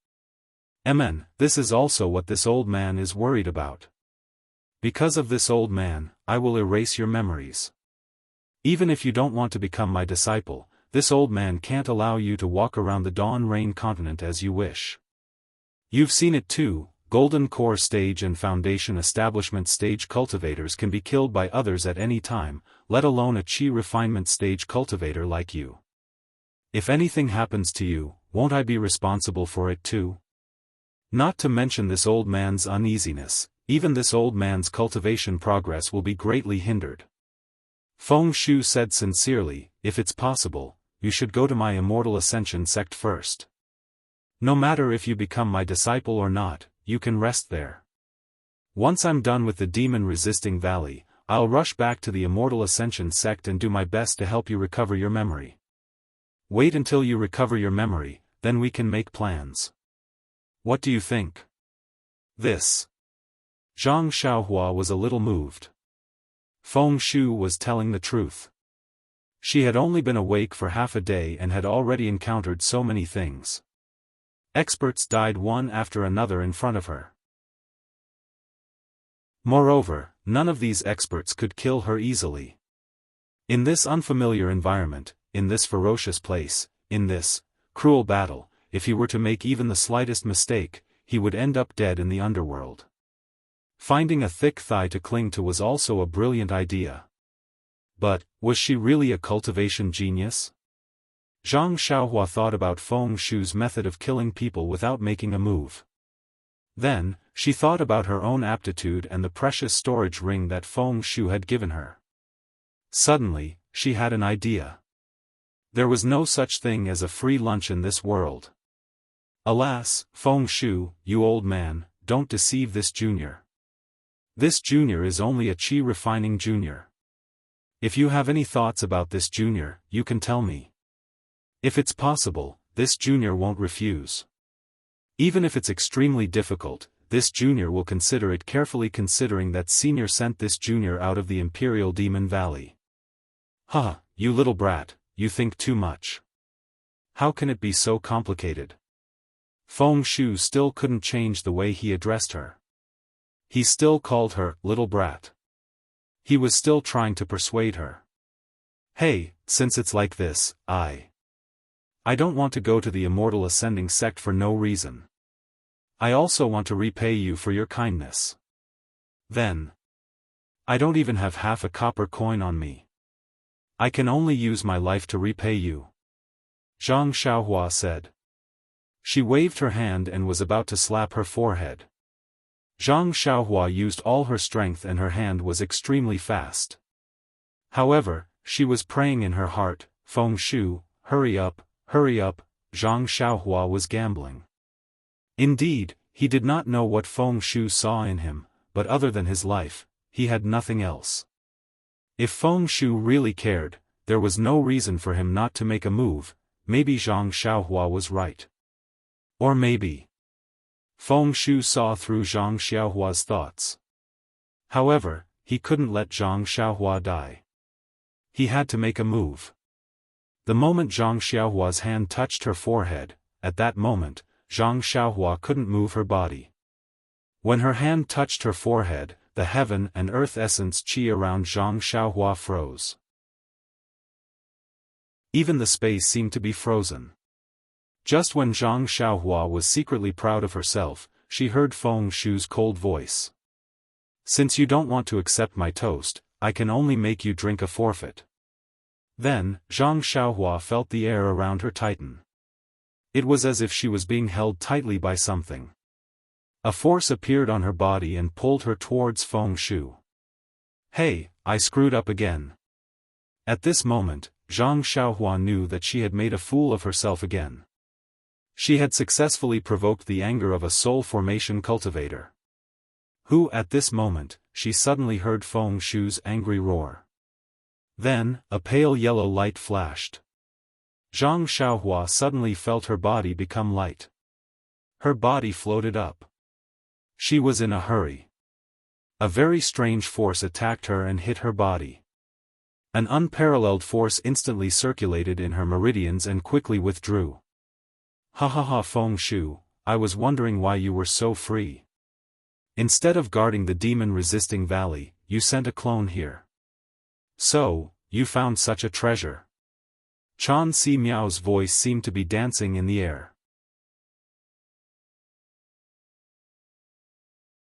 This is also what this old man is worried about. Because of this old man, I will erase your memories. Even if you don't want to become my disciple, this old man can't allow you to walk around the Dawn Rain continent as you wish. You've seen it too, Golden Core Stage and Foundation Establishment Stage cultivators can be killed by others at any time, let alone a Qi Refinement Stage cultivator like you. If anything happens to you, won't I be responsible for it too? Not to mention this old man's uneasiness, even this old man's cultivation progress will be greatly hindered. Feng Shu said sincerely, if it's possible, you should go to my Immortal Ascension sect first. No matter if you become my disciple or not, you can rest there. Once I'm done with the demon-resisting valley, I'll rush back to the Immortal Ascension sect and do my best to help you recover your memory. Wait until you recover your memory, then we can make plans. What do you think? This. Zhang Xiaohua was a little moved. Feng Shu was telling the truth. She had only been awake for half a day and had already encountered so many things. Experts died one after another in front of her. Moreover, none of these experts could kill her easily. In this unfamiliar environment, in this ferocious place, in this cruel battle, if he were to make even the slightest mistake, he would end up dead in the underworld. Finding a thick thigh to cling to was also a brilliant idea. But, was she really a cultivation genius? Zhang Xiaohua thought about Feng Shu's method of killing people without making a move. Then, she thought about her own aptitude and the precious storage ring that Feng Shu had given her. Suddenly, she had an idea. There was no such thing as a free lunch in this world. Alas, Feng Shu, you old man, don't deceive this junior. This junior is only a chi refining junior. If you have any thoughts about this junior, you can tell me. If it's possible, this junior won't refuse. Even if it's extremely difficult, this junior will consider it carefully, considering that senior sent this junior out of the Imperial Demon Valley. Ha, you little brat, you think too much. How can it be so complicated? Feng Shu still couldn't change the way he addressed her. He still called her little brat. He was still trying to persuade her. Hey, since it's like this, I don't want to go to the Immortal Ascending sect for no reason. I also want to repay you for your kindness. Then, I don't even have half a copper coin on me. I can only use my life to repay you. Zhang Xiaohua said. She waved her hand and was about to slap her forehead. Zhang Xiaohua used all her strength and her hand was extremely fast. However, she was praying in her heart, Feng Shu, hurry up, Zhang Xiaohua was gambling. Indeed, he did not know what Feng Shu saw in him, but other than his life, he had nothing else. If Feng Shu really cared, there was no reason for him not to make a move. Maybe Zhang Xiaohua was right. Or maybe Feng Shu saw through Zhang Xiaohua's thoughts. However, he couldn't let Zhang Xiaohua die. He had to make a move. The moment Zhang Xiaohua's hand touched her forehead, at that moment, Zhang Xiaohua couldn't move her body. When her hand touched her forehead, the heaven and earth essence chi around Zhang Xiaohua froze. Even the space seemed to be frozen. Just when Zhang Xiaohua was secretly proud of herself, she heard Feng Shu's cold voice. Since you don't want to accept my toast, I can only make you drink a forfeit. Then, Zhang Xiaohua felt the air around her tighten. It was as if she was being held tightly by something. A force appeared on her body and pulled her towards Feng Shu. Hey, I screwed up again. At this moment, Zhang Xiaohua knew that she had made a fool of herself again. She had successfully provoked the anger of a soul formation cultivator. Who at this moment, she suddenly heard Feng Shu's angry roar. Then, a pale yellow light flashed. Zhang Xiaohua suddenly felt her body become light. Her body floated up. She was in a hurry. A very strange force attacked her and hit her body. An unparalleled force instantly circulated in her meridians and quickly withdrew. Ha ha ha, Feng Shu, I was wondering why you were so free. Instead of guarding the demon-resisting valley, you sent a clone here. So, you found such a treasure. Chan Si Miao's voice seemed to be dancing in the air.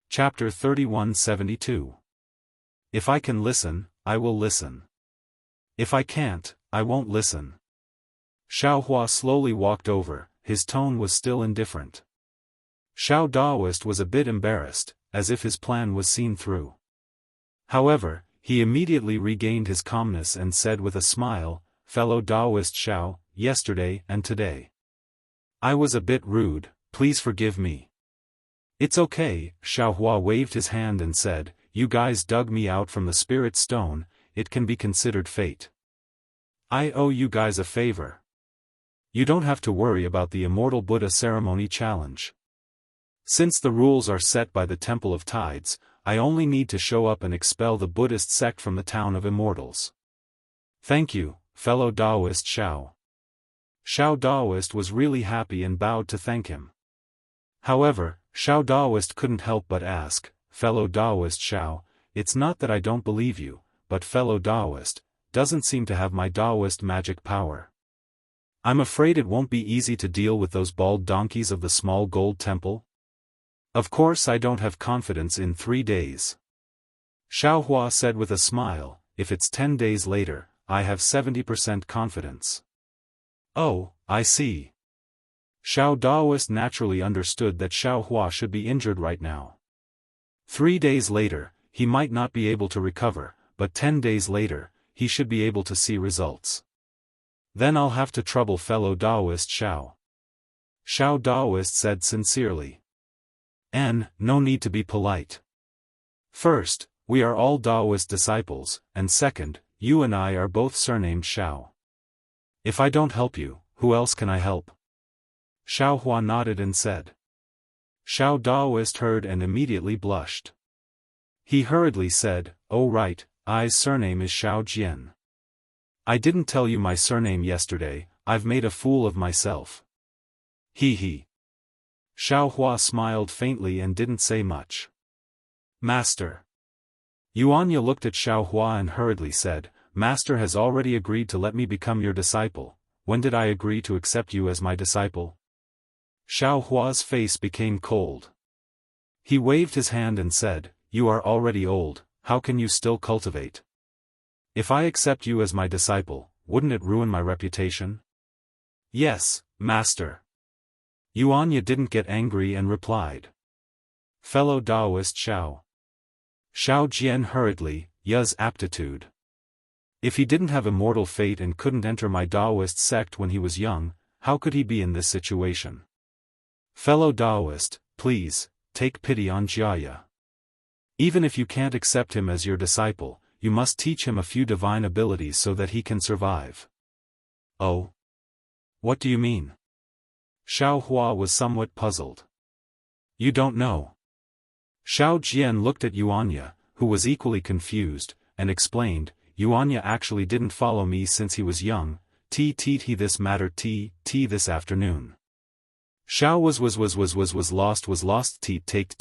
Chapter 3172. If I can listen, I will listen. If I can't, I won't listen. Xiaohua slowly walked over, his tone was still indifferent. Xiao Daoist was a bit embarrassed, as if his plan was seen through. However, he immediately regained his calmness and said with a smile, fellow Daoist Xiao, yesterday and today. I was a bit rude, please forgive me. It's okay, Xiaohua waved his hand and said, you guys dug me out from the spirit stone, it can be considered fate. I owe you guys a favor. You don't have to worry about the Immortal Buddha Ceremony challenge. Since the rules are set by the Temple of Tides, I only need to show up and expel the Buddhist sect from the town of immortals. Thank you, fellow Taoist Xiao. Xiao Daoist was really happy and bowed to thank him. However, Xiao Daoist couldn't help but ask, fellow Daoist Xiao, it's not that I don't believe you, but fellow Daoist, doesn't seem to have my Daoist magic power. I'm afraid it won't be easy to deal with those bald donkeys of the small gold temple. Of course I don't have confidence in 3 days. Xiao Hua said with a smile, if it's 10 days later, I have 70% confidence. Oh, I see. Xiao Daoist naturally understood that Xiao Hua should be injured right now. 3 days later, he might not be able to recover, but 10 days later, he should be able to see results. Then I'll have to trouble fellow Daoist Xiao. Xiao Daoist said sincerely. No need to be polite. First, we are all Daoist disciples, and second, you and I are both surnamed Xiao. If I don't help you, who else can I help? Xiao Hua nodded and said. Xiao Daoist heard and immediately blushed. He hurriedly said, oh right, I's surname is Xiao Jian. I didn't tell you my surname yesterday, I've made a fool of myself. He. Xiao Hua smiled faintly and didn't say much. Master. Yuanya looked at Xiao Hua and hurriedly said, Master has already agreed to let me become your disciple. When did I agree to accept you as my disciple? Xiao Hua's face became cold. He waved his hand and said, you are already old, how can you still cultivate? If I accept you as my disciple, wouldn't it ruin my reputation? Yes, Master. Yuanya didn't get angry and replied. Fellow Daoist Xiao. Xiao Jian hurriedly, Ya's aptitude. If he didn't have immortal fate and couldn't enter my Daoist sect when he was young, how could he be in this situation? Fellow Daoist, please, take pity on Jiaya. Even if you can't accept him as your disciple, you must teach him a few divine abilities so that he can survive. Oh? What do you mean? Xiao Hua was somewhat puzzled. You don't know. Xiao Jian looked at Yuanya, who was equally confused, and explained, Yuanya actually didn't follow me since he was young, he this mattered this afternoon. Xiao was lost take take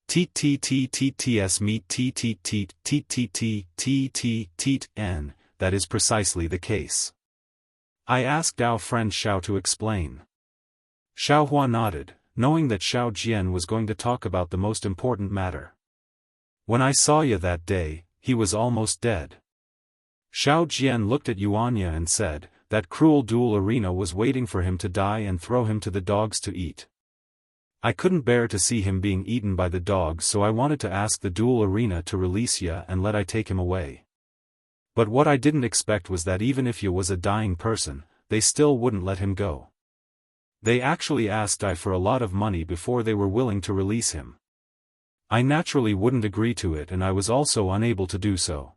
TTTTS me TTTTTN, that is precisely the case. I asked our friend Xiao to explain. Xiao Hua nodded, knowing that Xiao Jian was going to talk about the most important matter. When I saw you that day, he was almost dead. Xiao Jian looked at Yuanya and said, that cruel duel arena was waiting for him to die and throw him to the dogs to eat. I couldn't bear to see him being eaten by the dogs, so I wanted to ask the duel arena to release Ya and let I take him away. But what I didn't expect was that even if Ya was a dying person, they still wouldn't let him go. They actually asked I for a lot of money before they were willing to release him. I naturally wouldn't agree to it, and I was also unable to do so.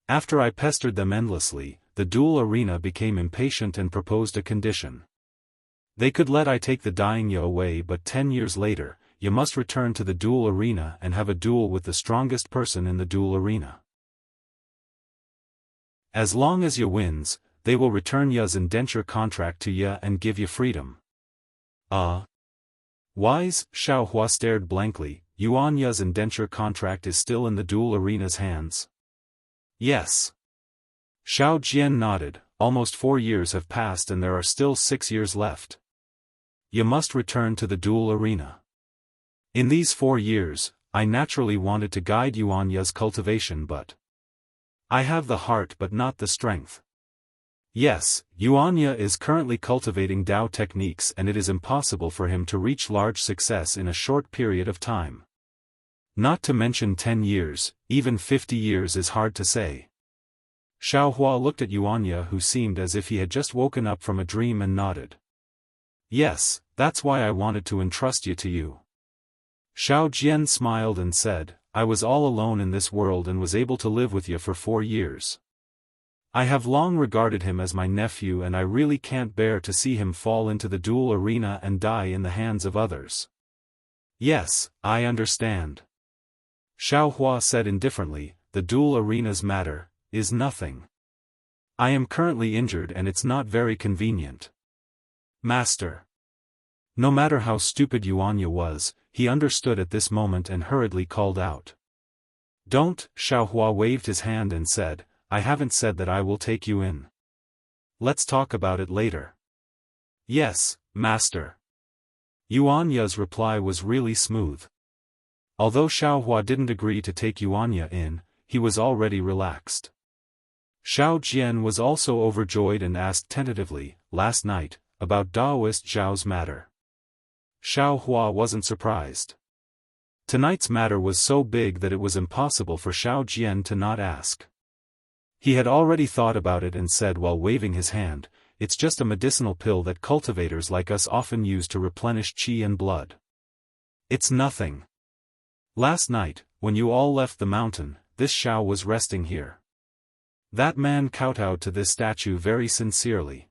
After I pestered them endlessly, the duel arena became impatient and proposed a condition. They could let I take the dying Ya away, but 10 years later, Ya must return to the duel arena and have a duel with the strongest person in the duel arena. As long as Ya wins, they will return Ya's indenture contract to Ya and give Ya freedom. Wise? Xiao Hua stared blankly. Yuan Ya's indenture contract is still in the duel arena's hands? Yes. Xiao Jian nodded. Almost 4 years have passed and there are still 6 years left. Ya must return to the duel arena. In these 4 years, I naturally wanted to guide Yuan Ya's cultivation, but I have the heart but not the strength. Yes, Yuanya is currently cultivating Dao techniques and it is impossible for him to reach large success in a short period of time. Not to mention 10 years, even 50 years is hard to say. Xiao Hua looked at Yuanya, who seemed as if he had just woken up from a dream, and nodded. Yes, that's why I wanted to entrust you to you. Xiao Jian smiled and said, I was all alone in this world and was able to live with you for 4 years. I have long regarded him as my nephew and I really can't bear to see him fall into the duel arena and die in the hands of others. Yes, I understand. Xiao Hua said indifferently, the duel arena's matter is nothing. I am currently injured and it's not very convenient. Master. No matter how stupid Yuanya was, he understood at this moment and hurriedly called out. Don't, Xiao Hua waved his hand and said, I haven't said that I will take you in. Let's talk about it later. Yes, Master. Yuanya's reply was really smooth. Although Xiao Hua didn't agree to take Yuanya in, he was already relaxed. Xiao Jian was also overjoyed and asked tentatively, last night, about Daoist Zhao's matter. Xiao Hua wasn't surprised. Tonight's matter was so big that it was impossible for Xiao Jian to not ask. He had already thought about it and said while waving his hand, it's just a medicinal pill that cultivators like us often use to replenish qi and blood. It's nothing. Last night, when you all left the mountain, this Xiao was resting here. That man kowtowed to this statue very sincerely.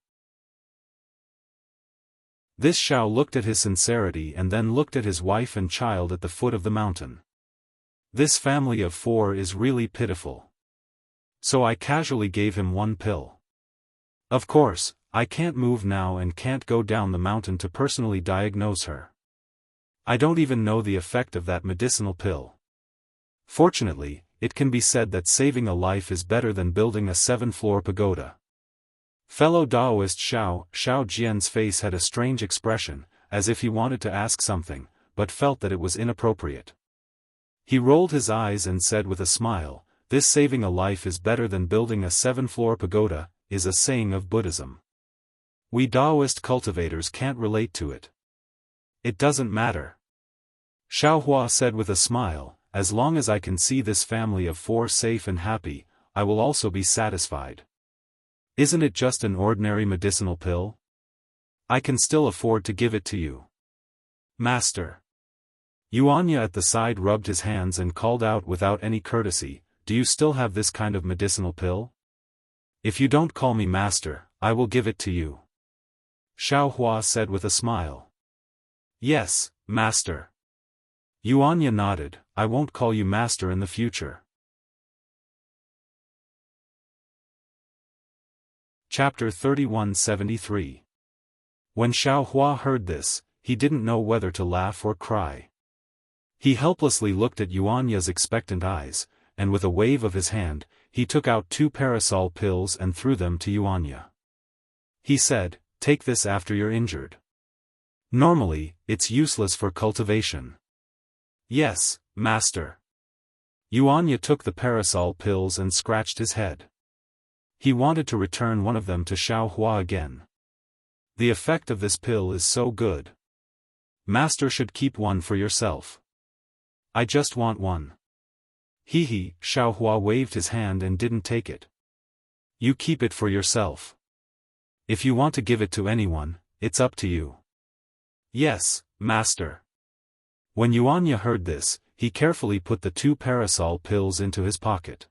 This Xiao looked at his sincerity and then looked at his wife and child at the foot of the mountain. This family of 4 is really pitiful. So I casually gave him 1 pill. Of course, I can't move now and can't go down the mountain to personally diagnose her. I don't even know the effect of that medicinal pill. Fortunately, it can be said that saving a life is better than building a 7-floor pagoda. Fellow Daoist Xiao Jian's face had a strange expression, as if he wanted to ask something, but felt that it was inappropriate. He rolled his eyes and said with a smile, this saving a life is better than building a 7-floor pagoda, is a saying of Buddhism. We Daoist cultivators can't relate to it. It doesn't matter. Xiao Hua said with a smile, as long as I can see this family of 4 safe and happy, I will also be satisfied. Isn't it just an ordinary medicinal pill? I can still afford to give it to you. Master. Yuanya at the side rubbed his hands and called out without any courtesy, do you still have this kind of medicinal pill? If you don't call me master, I will give it to you. Xiao Hua said with a smile. Yes, master. Yuanya nodded, I won't call you master in the future. Chapter 3173. When Xiao Hua heard this, he didn't know whether to laugh or cry. He helplessly looked at Yuanya's expectant eyes, and with a wave of his hand, he took out 2 parasol pills and threw them to Yuanya. He said, take this after you're injured. Normally, it's useless for cultivation. Yes, master. Yuanya took the parasol pills and scratched his head. He wanted to return one of them to Xiao Hua again. The effect of this pill is so good. Master should keep one for yourself. I just want one. Hee, Xiao Hua waved his hand and didn't take it. You keep it for yourself. If you want to give it to anyone, it's up to you. Yes, master. When Yuanya heard this, he carefully put the 2 parasol pills into his pocket.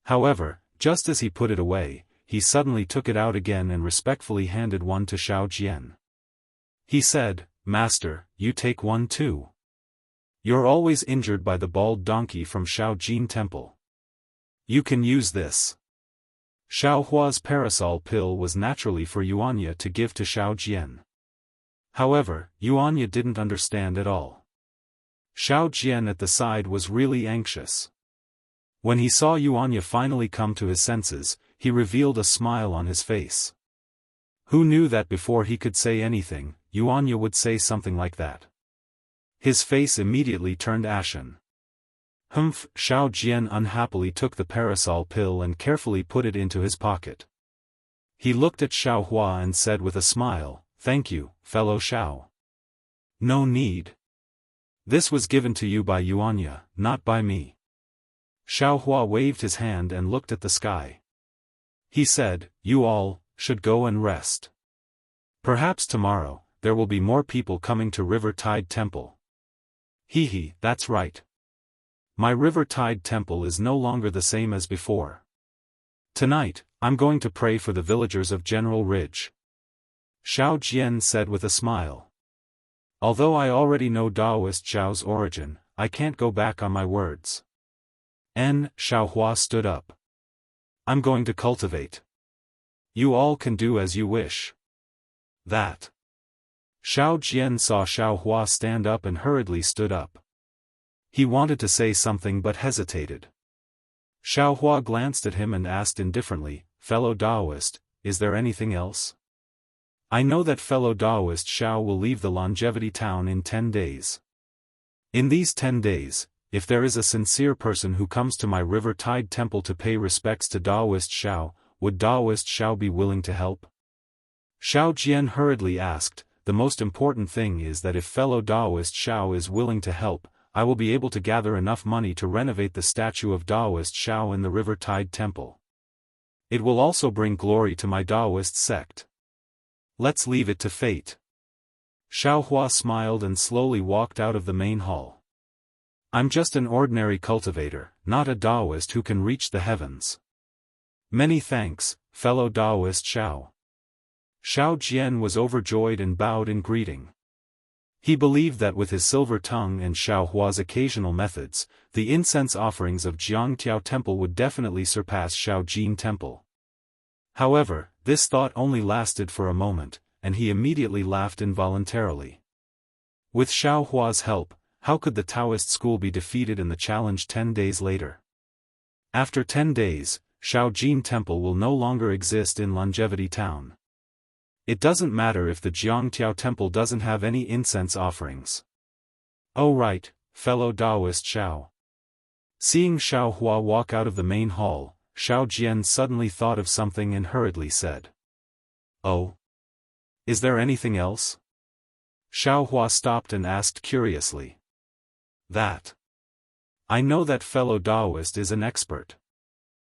However, just as he put it away, he suddenly took it out again and respectfully handed one to Xiao Jian. He said, Master, you take one too. You're always injured by the bald donkey from Xiao Jin Temple. You can use this. Xiao Hua's parasol pill was naturally for Yuanya to give to Xiao Jian. However, Yuanya didn't understand at all. Xiao Jian at the side was really anxious. When he saw Yuanya finally come to his senses, he revealed a smile on his face. Who knew that before he could say anything, Yuanya would say something like that? His face immediately turned ashen. Humph! Xiao Jian unhappily took the parasol pill and carefully put it into his pocket. He looked at Xiao Hua and said with a smile, Thank you, fellow Xiao. No need. This was given to you by Yuanya, not by me. Xiao Hua waved his hand and looked at the sky. He said, You all should go and rest. Perhaps tomorrow, there will be more people coming to River Tide Temple. Hee, that's right. My River Tide Temple is no longer the same as before. Tonight, I'm going to pray for the villagers of General Ridge. Xiao Jian said with a smile. Although I already know Daoist Zhao's origin, I can't go back on my words. Xiaohua stood up. I'm going to cultivate. You all can do as you wish. That. Xiao Jian saw Xiaohua stand up and hurriedly stood up. He wanted to say something but hesitated. Xiaohua glanced at him and asked indifferently, "Fellow Daoist, is there anything else? I know that fellow Daoist Xiao will leave the Longevity Town in 10 days. In these 10 days, if there is a sincere person who comes to my River Tide Temple to pay respects to Daoist Xiao, would Daoist Xiao be willing to help?" Xiao Jian hurriedly asked, "The most important thing is that if fellow Daoist Xiao is willing to help, I will be able to gather enough money to renovate the statue of Daoist Xiao in the River Tide Temple. It will also bring glory to my Daoist sect. Let's leave it to fate." Xiaohua smiled and slowly walked out of the main hall. "I'm just an ordinary cultivator, not a Daoist who can reach the heavens. Many thanks, fellow Daoist Xiao." Xiao Jian was overjoyed and bowed in greeting. He believed that with his silver tongue and Xiaohua's occasional methods, the incense offerings of Jiangtiao Temple would definitely surpass Shaojin Temple. However, this thought only lasted for a moment, and he immediately laughed involuntarily. With Xiaohua's help, how could the Taoist school be defeated in the challenge 10 days later? After 10 days, Shaojin Temple will no longer exist in Longevity Town. It doesn't matter if the Jiangtiao Temple doesn't have any incense offerings. "Oh right, fellow Daoist Xiao." Seeing Xiaohua walk out of the main hall, Xiao Jian suddenly thought of something and hurriedly said, "Oh? Is there anything else?" Xiaohua stopped and asked curiously. "That. I know that fellow Daoist is an expert."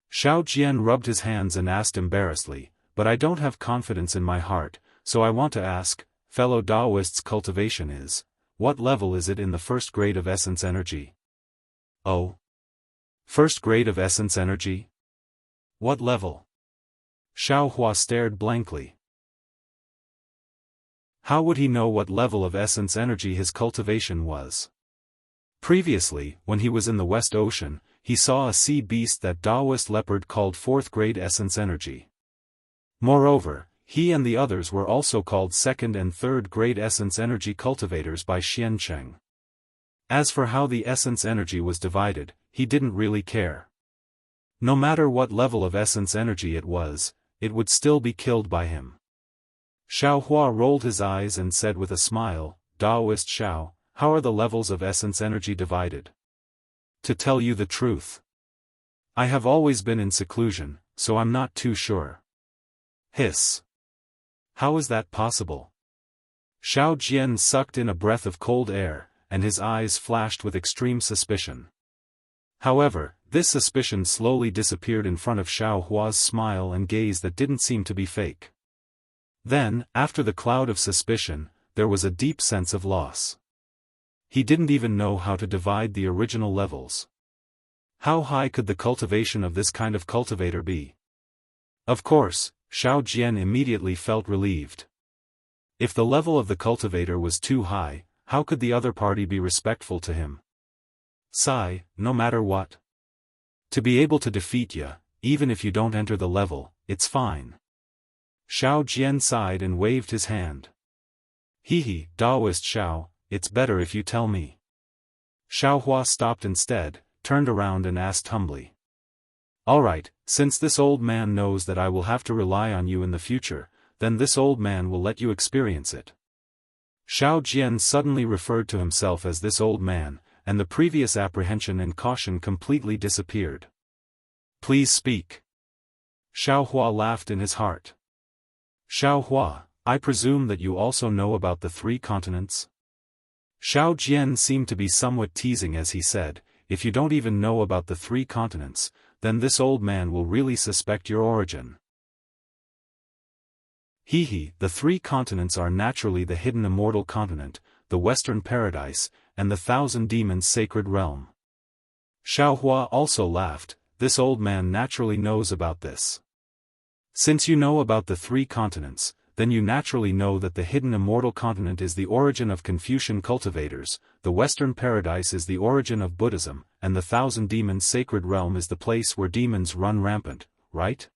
Xiao Jian rubbed his hands and asked embarrassedly, "But I don't have confidence in my heart, so I want to ask, fellow Daoist's cultivation is, what level is it in the first grade of essence energy?" "Oh? First grade of essence energy? What level?" Xiaohua stared blankly. How would he know what level of essence energy his cultivation was? Previously, when he was in the West Ocean, he saw a sea beast that Daoist leopard called fourth grade essence energy. Moreover, he and the others were also called second and third grade essence energy cultivators by Xiancheng. As for how the essence energy was divided, he didn't really care. No matter what level of essence energy it was, it would still be killed by him. Xiaohua rolled his eyes and said with a smile, "Daoist Xiao, how are the levels of essence energy divided? To tell you the truth, I have always been in seclusion, so I'm not too sure." Hiss. How is that possible? Xiao Jian sucked in a breath of cold air, and his eyes flashed with extreme suspicion. However, this suspicion slowly disappeared in front of Xiaohua's smile and gaze that didn't seem to be fake. Then, after the cloud of suspicion, there was a deep sense of loss. He didn't even know how to divide the original levels. How high could the cultivation of this kind of cultivator be? Of course, Xiao Jian immediately felt relieved. If the level of the cultivator was too high, how could the other party be respectful to him? Sigh, no matter what. To be able to defeat ya, even if you don't enter the level, it's fine. Xiao Jian sighed and waved his hand. Hehe, Daoist Xiao, it's better if you tell me. Xiaohua stopped instead, turned around and asked humbly. Alright, since this old man knows that I will have to rely on you in the future, then this old man will let you experience it. Xiao Jian suddenly referred to himself as this old man, and the previous apprehension and caution completely disappeared. Please speak. Xiaohua laughed in his heart. Xiaohua, I presume that you also know about the 3 continents? Xiao Jian seemed to be somewhat teasing as he said, if you don't even know about the 3 continents, then this old man will really suspect your origin. Hehe, the 3 continents are naturally the hidden immortal continent, the Western Paradise, and the Thousand Demons Sacred Realm. Xiaohua also laughed, this old man naturally knows about this. Since you know about the 3 continents, then you naturally know that the hidden immortal continent is the origin of Confucian cultivators, the Western paradise is the origin of Buddhism, and the 1,000 demons sacred realm is the place where demons run rampant, right?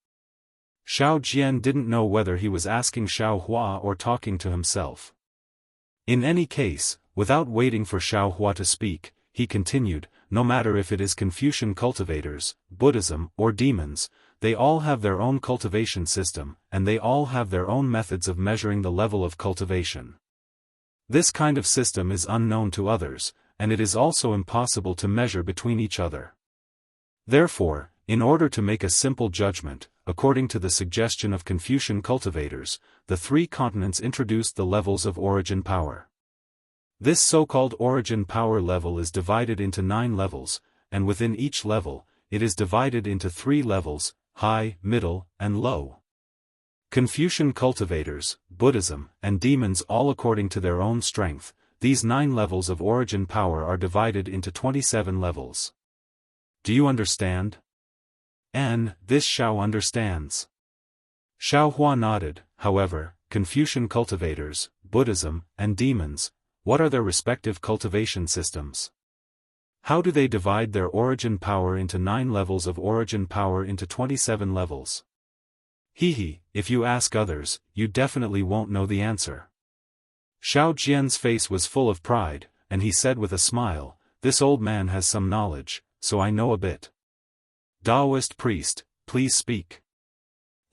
Xiao Jian didn't know whether he was asking Xiao Hua or talking to himself. In any case, without waiting for Xiao Hua to speak, he continued, no matter if it is Confucian cultivators, Buddhism, or demons, they all have their own cultivation system, and they all have their own methods of measuring the level of cultivation. This kind of system is unknown to others, and it is also impossible to measure between each other. Therefore, in order to make a simple judgment, according to the suggestion of Confucian cultivators, the 3 continents introduced the levels of origin power. This so-called origin power level is divided into 9 levels, and within each level, it is divided into 3 levels, high, middle, and low. Confucian cultivators, Buddhism, and demons all according to their own strength, these 9 levels of origin power are divided into 27 levels. Do you understand? This Xiao understands. Xiao Hua nodded. However, Confucian cultivators, Buddhism, and demons, what are their respective cultivation systems? How do they divide their origin power into 9 levels of origin power into 27 levels? If you ask others, you definitely won't know the answer. Xiao Jian's face was full of pride, and he said with a smile, this old man has some knowledge, so I know a bit. Taoist priest, please speak.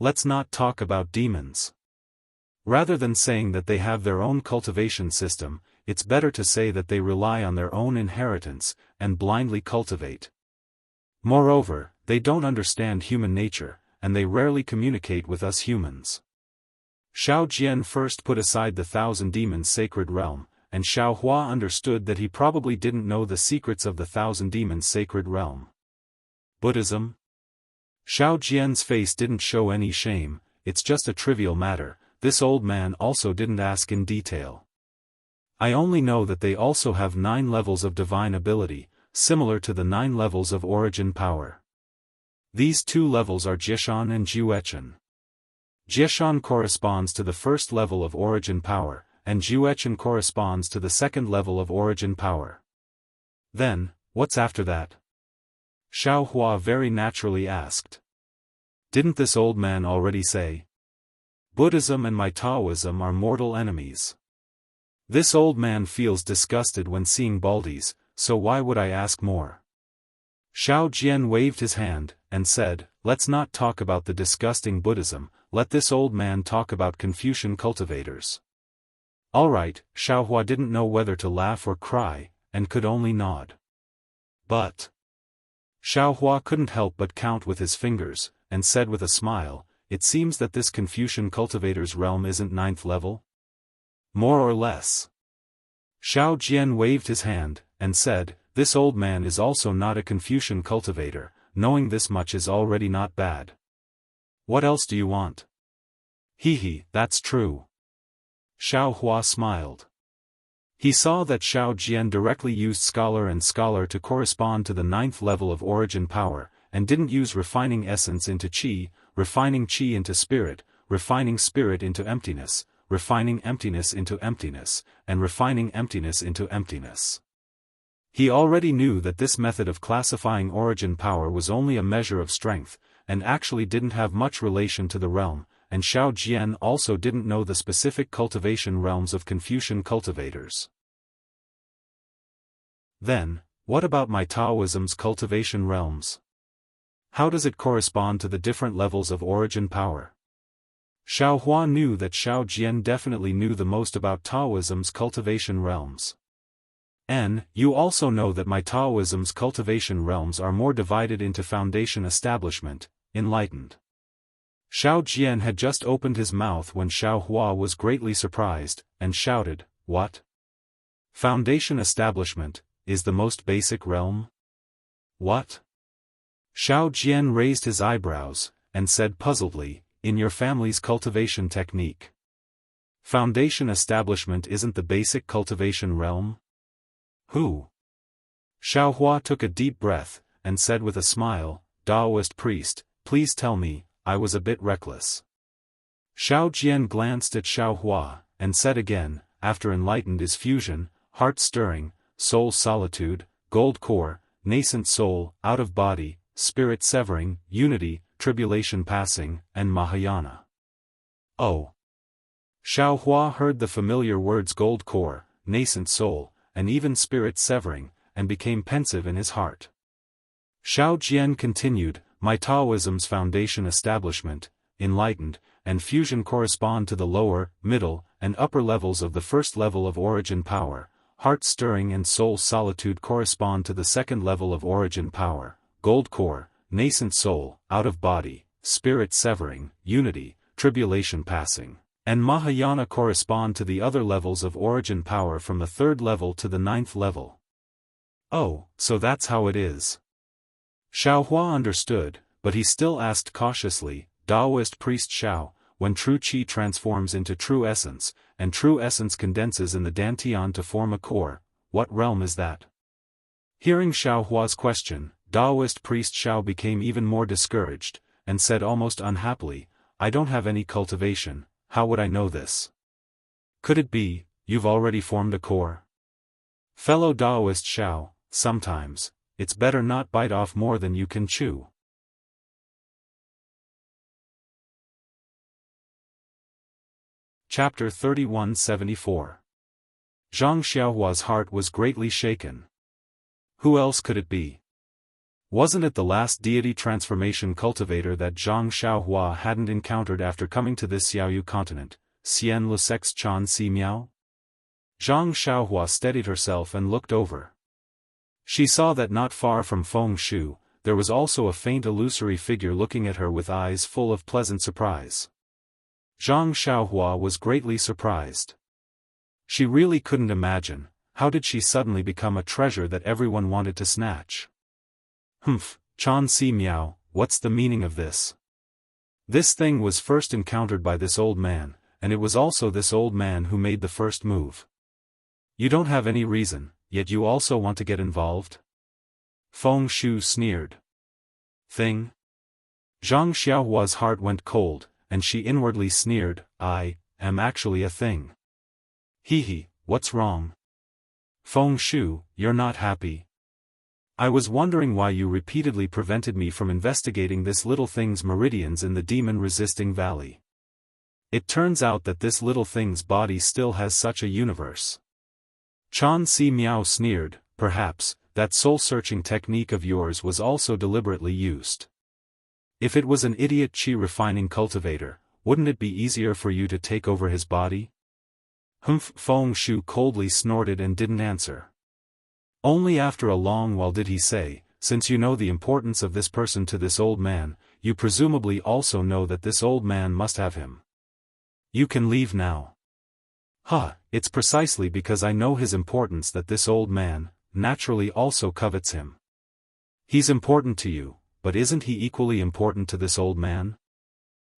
Let's not talk about demons. Rather than saying that they have their own cultivation system, it's better to say that they rely on their own inheritance, and blindly cultivate. Moreover, they don't understand human nature, and they rarely communicate with us humans. Xiao Jian first put aside the 1,000 demons sacred realm, and Xiao Hua understood that he probably didn't know the secrets of the 1,000 demons sacred realm. Buddhism? Xiao Jian's face didn't show any shame, it's just a trivial matter, this old man also didn't ask in detail. I only know that they also have 9 levels of divine ability, similar to the 9 levels of origin power. These 2 levels are Jieshan and Juechen. Jieshan corresponds to the first level of origin power, and Juechen corresponds to the second level of origin power. Then, what's after that? Xiao Hua very naturally asked. Didn't this old man already say? Buddhism and my Taoism are mortal enemies. This old man feels disgusted when seeing Baldies, so why would I ask more? Xiao Jian waved his hand, and said, let's not talk about the disgusting Buddhism, let this old man talk about Confucian cultivators. Alright, Xiao Hua didn't know whether to laugh or cry, and could only nod. But Xiao Hua couldn't help but count with his fingers, and said with a smile, it seems that this Confucian cultivator's realm isn't 9th level? More or less. Xiao Jian waved his hand, and said, this old man is also not a Confucian cultivator, knowing this much is already not bad. What else do you want? That's true. Xiao Hua smiled. He saw that Xiao Jian directly used scholar and scholar to correspond to the 9th level of origin power, and didn't use refining essence into qi, refining qi into spirit, refining spirit into emptiness, refining emptiness into emptiness, and refining emptiness into emptiness. He already knew that this method of classifying origin power was only a measure of strength, and actually didn't have much relation to the realm, and Xiao Jian also didn't know the specific cultivation realms of Confucian cultivators. Then, what about my Taoism's cultivation realms? How does it correspond to the different levels of origin power? Xiao Hua knew that Xiao Jian definitely knew the most about Taoism's cultivation realms. You also know that my Taoism's cultivation realms are more divided into foundation establishment, enlightened. Xiao Jian had just opened his mouth when Xiao Hua was greatly surprised, and shouted, what? Foundation establishment, is the most basic realm? What? Xiao Jian raised his eyebrows, and said puzzledly, in your family's cultivation technique. Foundation establishment isn't the basic cultivation realm? Who? Xiao Hua took a deep breath, and said with a smile, Taoist priest, please tell me, I was a bit reckless. Xiao Jian glanced at Xiao Hua, and said again, after enlightened is fusion, heart stirring, soul solitude, gold core, nascent soul, out of body, spirit severing, unity, tribulation passing, and Mahayana. Oh! Xiao Hua heard the familiar words gold core, nascent soul, and even spirit severing, and became pensive in his heart. Xiao Jian continued, my Taoism's foundation establishment, enlightened, and fusion correspond to the lower, middle, and upper levels of the first level of origin power, heart-stirring and soul solitude correspond to the second level of origin power, gold core, nascent soul, out of body, spirit severing, unity, tribulation passing, and Mahayana correspond to the other levels of origin power from the third level to the ninth level. Oh, so that's how it is. Xiao Hua understood, but he still asked cautiously, Taoist priest Xiao, when true qi transforms into true essence, and true essence condenses in the dantian to form a core, what realm is that? Hearing Xiao Hua's question, Taoist priest Xiao became even more discouraged, and said almost unhappily, I don't have any cultivation, how would I know this? Could it be, you've already formed a core? Fellow Taoist Xiao, sometimes, it's better not bite off more than you can chew. Chapter 3174. Zhang Xiaohua's heart was greatly shaken. Who else could it be? Wasn't it the last deity transformation cultivator that Zhang Xiaohua hadn't encountered after coming to this Xiaoyu continent, Xian Lusex Chan Si Miao? Zhang Xiaohua steadied herself and looked over. She saw that not far from Feng Shu, there was also a faint illusory figure looking at her with eyes full of pleasant surprise. Zhang Xiaohua was greatly surprised. She really couldn't imagine, how did she suddenly become a treasure that everyone wanted to snatch? Humph, Chan Si Miao, what's the meaning of this? This thing was first encountered by this old man, and it was also this old man who made the first move. You don't have any reason, yet you also want to get involved? Feng Shu sneered. Thing? Zhang Xiaohua's heart went cold, and she inwardly sneered, I am actually a thing. Hee, what's wrong? Feng Shu, you're not happy? I was wondering why you repeatedly prevented me from investigating this little thing's meridians in the demon-resisting valley. It turns out that this little thing's body still has such a universe. Chan Si Miao sneered, perhaps, that soul-searching technique of yours was also deliberately used. If it was an idiot qi-refining cultivator, wouldn't it be easier for you to take over his body? Humph, Feng Shu coldly snorted and didn't answer. Only after a long while did he say, since you know the importance of this person to this old man, you presumably also know that this old man must have him. You can leave now. It's precisely because I know his importance that this old man, naturally also covets him. He's important to you, but isn't he equally important to this old man?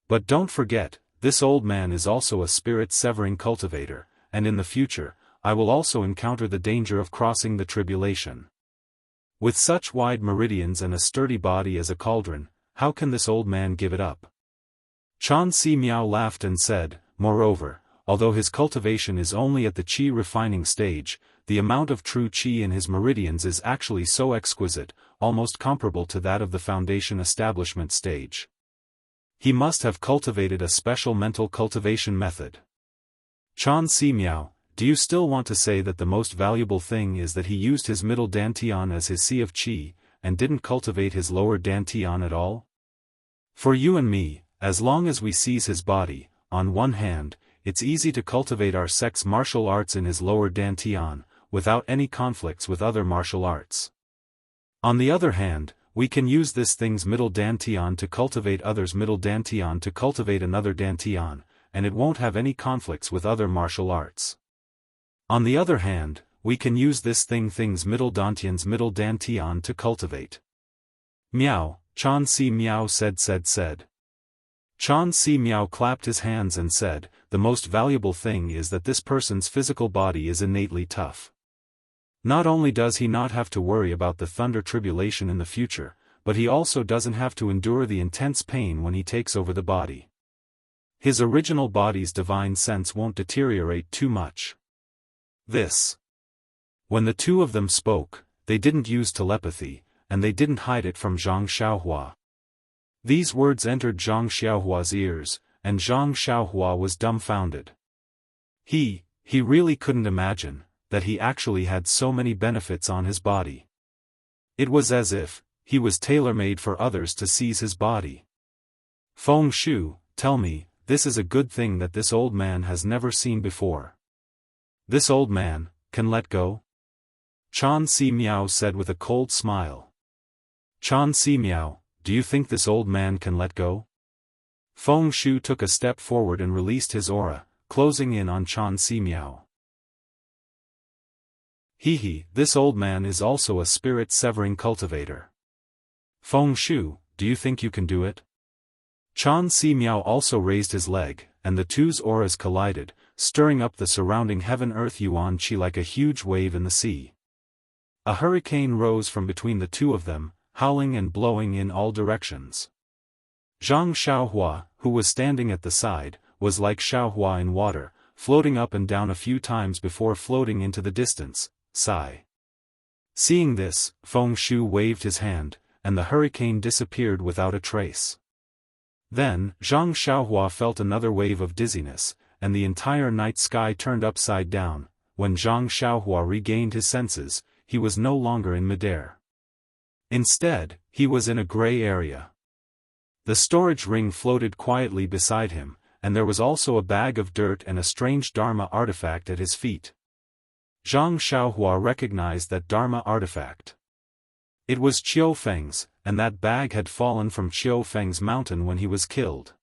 But don't forget, this old man is also a spirit-severing cultivator, and in the future, I will also encounter the danger of crossing the tribulation. With such wide meridians and a sturdy body as a cauldron, how can this old man give it up? Chan Si Miao laughed and said, moreover, although his cultivation is only at the qi refining stage, the amount of true qi in his meridians is actually so exquisite, almost comparable to that of the foundation establishment stage. He must have cultivated a special mental cultivation method. Chan Si Miao, do you still want to say that the most valuable thing is that he used his middle dantian as his sea of qi, and didn't cultivate his lower dantian at all? For you and me, as long as we seize his body, on one hand, it's easy to cultivate our sex martial arts in his lower dantian, without any conflicts with other martial arts. On the other hand, we can use this thing's middle dantian to cultivate others' middle dantian to cultivate another dantian, and it won't have any conflicts with other martial arts. On the other hand, we can use this thing's middle dantian's middle dantian to cultivate. Miao, Chan Si Miao said. Chan Si Miao clapped his hands and said, the most valuable thing is that this person's physical body is innately tough. Not only does he not have to worry about the thunder tribulation in the future, but he also doesn't have to endure the intense pain when he takes over the body. His original body's divine sense won't deteriorate too much. When the two of them spoke, they didn't use telepathy, and they didn't hide it from Zhang Xiaohua. These words entered Zhang Xiaohua's ears, and Zhang Xiaohua was dumbfounded. He really couldn't imagine that he actually had so many benefits on his body. It was as if he was tailor-made for others to seize his body. Feng Shu, tell me, this is a good thing that this old man has never seen before. This old man can let go? Chan Si Miao said with a cold smile. Chan Si Miao, do you think this old man can let go? Feng Shu took a step forward and released his aura, closing in on Chan Si Miao. This old man is also a spirit-severing cultivator. Feng Shu, do you think you can do it? Chan Si Miao also raised his leg, and the two's auras collided, stirring up the surrounding heaven-earth yuan qi like a huge wave in the sea. A hurricane rose from between the two of them, howling and blowing in all directions. Zhang Xiaohua, who was standing at the side, was like Xiaohua in water, floating up and down a few times before floating into the distance. Sigh. Seeing this, Feng Shu waved his hand, and the hurricane disappeared without a trace. Then, Zhang Xiaohua felt another wave of dizziness, and the entire night sky turned upside down. When Zhang Xiaohua regained his senses, he was no longer in midair. Instead, he was in a gray area. The storage ring floated quietly beside him, and there was also a bag of dirt and a strange Dharma artifact at his feet. Zhang Xiaohua recognized that Dharma artifact. It was Qiu Feng's, and that bag had fallen from Qiu Feng's mountain when he was killed.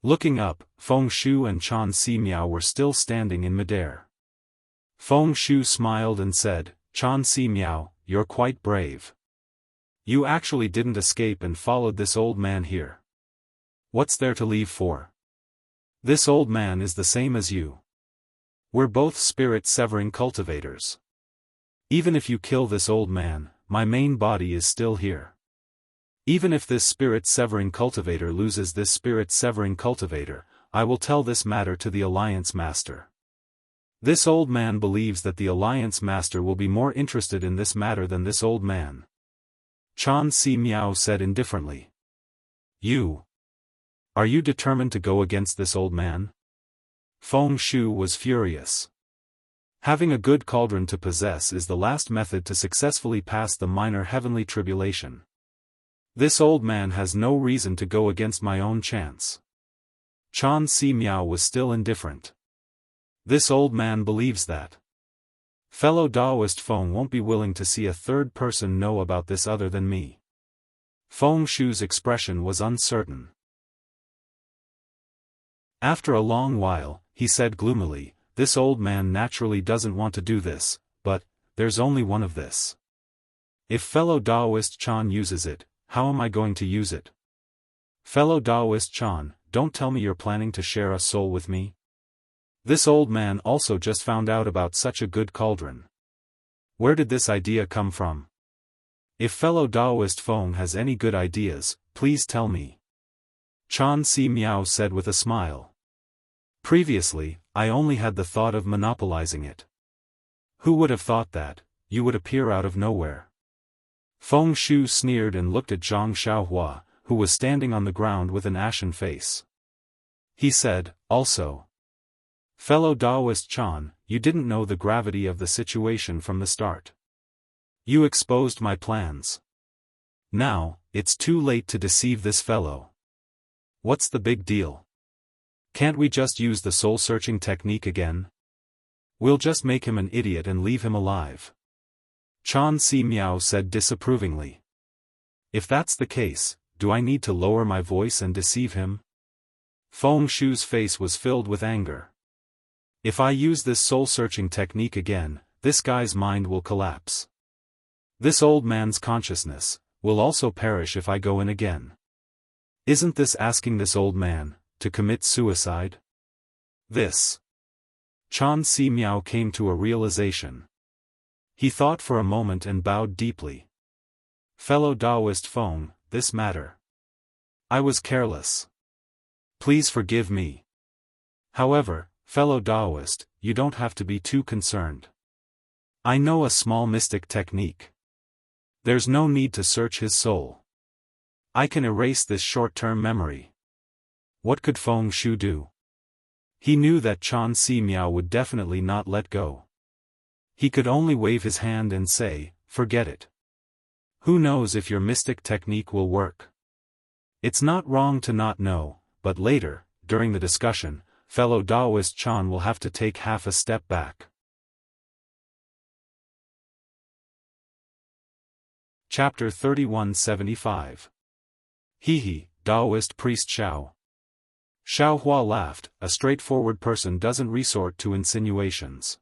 Looking up, Feng Shu and Chan Si Miao were still standing in midair. Feng Shu smiled and said, Chan Si Miao, you're quite brave. You actually didn't escape and followed this old man here. What's there to leave for? This old man is the same as you. We're both spirit-severing cultivators. Even if you kill this old man, my main body is still here. Even if this spirit-severing cultivator loses this spirit-severing cultivator, I will tell this matter to the Alliance Master. This old man believes that the Alliance Master will be more interested in this matter than this old man. Chan Si Miao said indifferently. Are you determined to go against this old man? Feng Shu was furious. Having a good cauldron to possess is the last method to successfully pass the minor heavenly tribulation. This old man has no reason to go against my own chance. Chan Si Miao was still indifferent. This old man believes that. Fellow Taoist Feng won't be willing to see a third person know about this other than me. Feng Shu's expression was uncertain. After a long while, he said gloomily, this old man naturally doesn't want to do this, but there's only one of this. If fellow Taoist Chan uses it, how am I going to use it? Fellow Taoist Chan, don't tell me you're planning to share a soul with me. This old man also just found out about such a good cauldron. Where did this idea come from? If fellow Taoist Feng has any good ideas, please tell me. Chan Si Miao said with a smile. Previously, I only had the thought of monopolizing it. Who would have thought that you would appear out of nowhere? Feng Shu sneered and looked at Zhang Xiaohua, who was standing on the ground with an ashen face. He said, also. Fellow Taoist Chan, you didn't know the gravity of the situation from the start. You exposed my plans. Now, it's too late to deceive this fellow. What's the big deal? Can't we just use the soul-searching technique again? We'll just make him an idiot and leave him alive. Chan Si Miao said disapprovingly. If that's the case, do I need to lower my voice and deceive him? Feng Shu's face was filled with anger. If I use this soul-searching technique again, this guy's mind will collapse. This old man's consciousness will also perish if I go in again. Isn't this asking this old man to commit suicide? Chan Si Miao came to a realization. He thought for a moment and bowed deeply. fellow Taoist Feng, this matter. I was careless. Please forgive me. However, fellow Taoist, you don't have to be too concerned. I know a small mystic technique. There's no need to search his soul. I can erase this short-term memory. What could Feng Shu do? He knew that Chan Si Miao would definitely not let go. He could only wave his hand and say, forget it. Who knows if your mystic technique will work? It's not wrong to not know, but later, during the discussion, fellow Taoist Chan will have to take half a step back. Chapter 3175. He, Taoist priest Xiao. Xiao Hua laughed. A straightforward person doesn't resort to insinuations.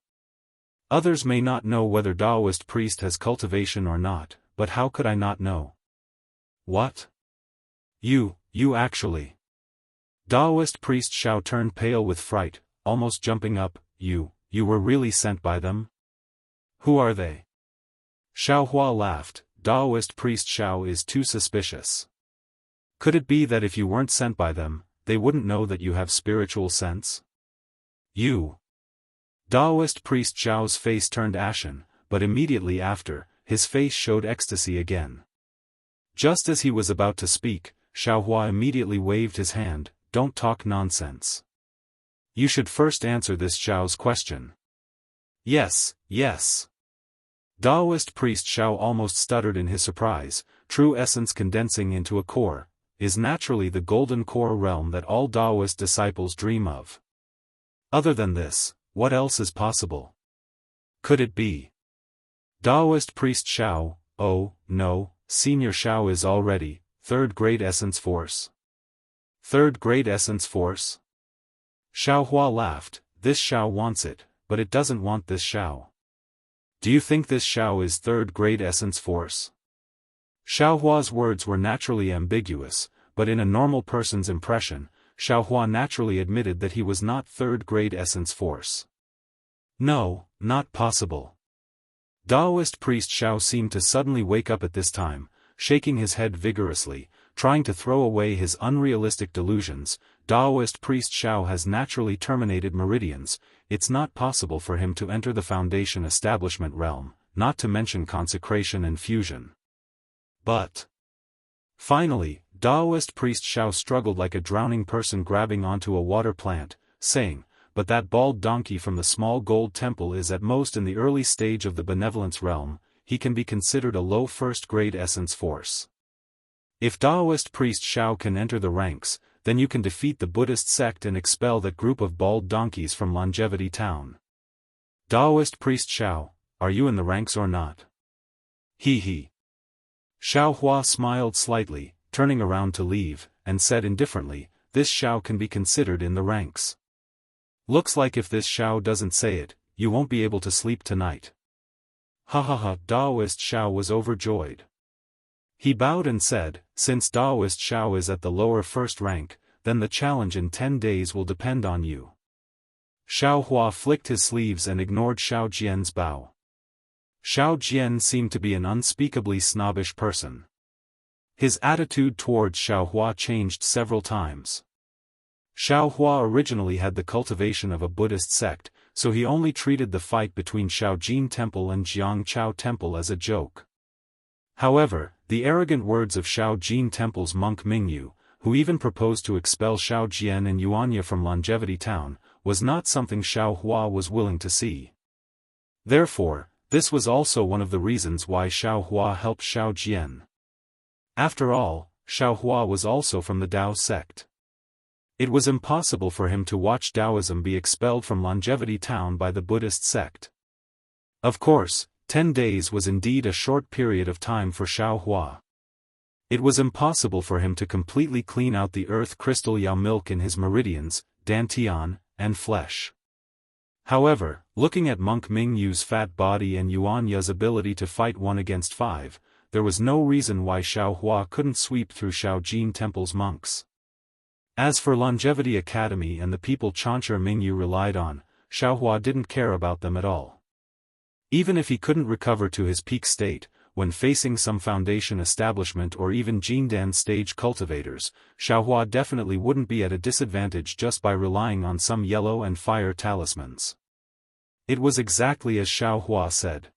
Others may not know whether Taoist priest has cultivation or not, but how could I not know? What? You actually. Taoist priest Xiao turned pale with fright, almost jumping up. You were really sent by them? Who are they? Xiao Hua laughed. Taoist priest Xiao is too suspicious. Could it be that if you weren't sent by them, they wouldn't know that you have spiritual sense? You. Taoist priest Xiao's face turned ashen, but immediately after, his face showed ecstasy again. Just as he was about to speak, Xiao Hua immediately waved his hand. Don't talk nonsense. You should first answer this Xiao's question. Yes. Taoist priest Xiao almost stuttered in his surprise. True essence condensing into a core is naturally the golden core realm that all Taoist disciples dream of. Other than this, what else is possible? Could it be? Taoist priest Xiao, oh, no, senior Xiao is already, third grade essence force. Third grade essence force? Xiao Hua laughed. This Xiao wants it, but it doesn't want this Xiao. Do you think this Xiao is third grade essence force? Xiao Hua's words were naturally ambiguous, but in a normal person's impression, Xiao Hua naturally admitted that he was not third grade essence force. No, not possible. Taoist priest Xiao seemed to suddenly wake up at this time, shaking his head vigorously, trying to throw away his unrealistic delusions. Taoist priest Xiao has naturally terminated meridians. It's not possible for him to enter the foundation establishment realm, not to mention consecration and fusion. But finally, Taoist priest Xiao struggled like a drowning person grabbing onto a water plant, saying, but that bald donkey from the small gold temple is at most in the early stage of the benevolence realm. He can be considered a low first-grade essence force. If Taoist priest Xiao can enter the ranks, then you can defeat the Buddhist sect and expel that group of bald donkeys from Longevity Town. Taoist priest Xiao, are you in the ranks or not? He. Xiao Hua smiled slightly, turning around to leave, and said indifferently, this Xiao can be considered in the ranks. Looks like if this Xiao doesn't say it, you won't be able to sleep tonight. Ha. Taoist Xiao was overjoyed. He bowed and said, since Taoist Xiao is at the lower first rank, then the challenge in 10 days will depend on you. Xiao Hua flicked his sleeves and ignored Xiao Jian's bow. Xiao Jian seemed to be an unspeakably snobbish person. His attitude towards Xiao Hua changed several times. Xiao Hua originally had the cultivation of a Buddhist sect, so he only treated the fight between Shaojin Temple and Jiangchao Temple as a joke. However, the arrogant words of Shaojin Temple's monk Mingyu, who even proposed to expel Xiao Jian and Yuanya from Longevity Town, was not something Xiao Hua was willing to see. Therefore, this was also one of the reasons why Xiao Hua helped Xiao Jian. After all, Xiao Hua was also from the Tao sect. It was impossible for him to watch Taoism be expelled from Longevity Town by the Buddhist sect. Of course, 10 days was indeed a short period of time for Xiao Hua. It was impossible for him to completely clean out the earth crystal Yao milk in his meridians, dantian, and flesh. However, looking at monk Mingyu's fat body and Yuanya's ability to fight 1 against 5, there was no reason why Xiao Hua couldn't sweep through Shaojin Temple's monks. As for Longevity Academy and the people Chancher Mingyu relied on, Xiao Hua didn't care about them at all. Even if he couldn't recover to his peak state, when facing some foundation establishment or even Jindan stage cultivators, Xiaohua definitely wouldn't be at a disadvantage just by relying on some yellow and fire talismans. It was exactly as Xiaohua said.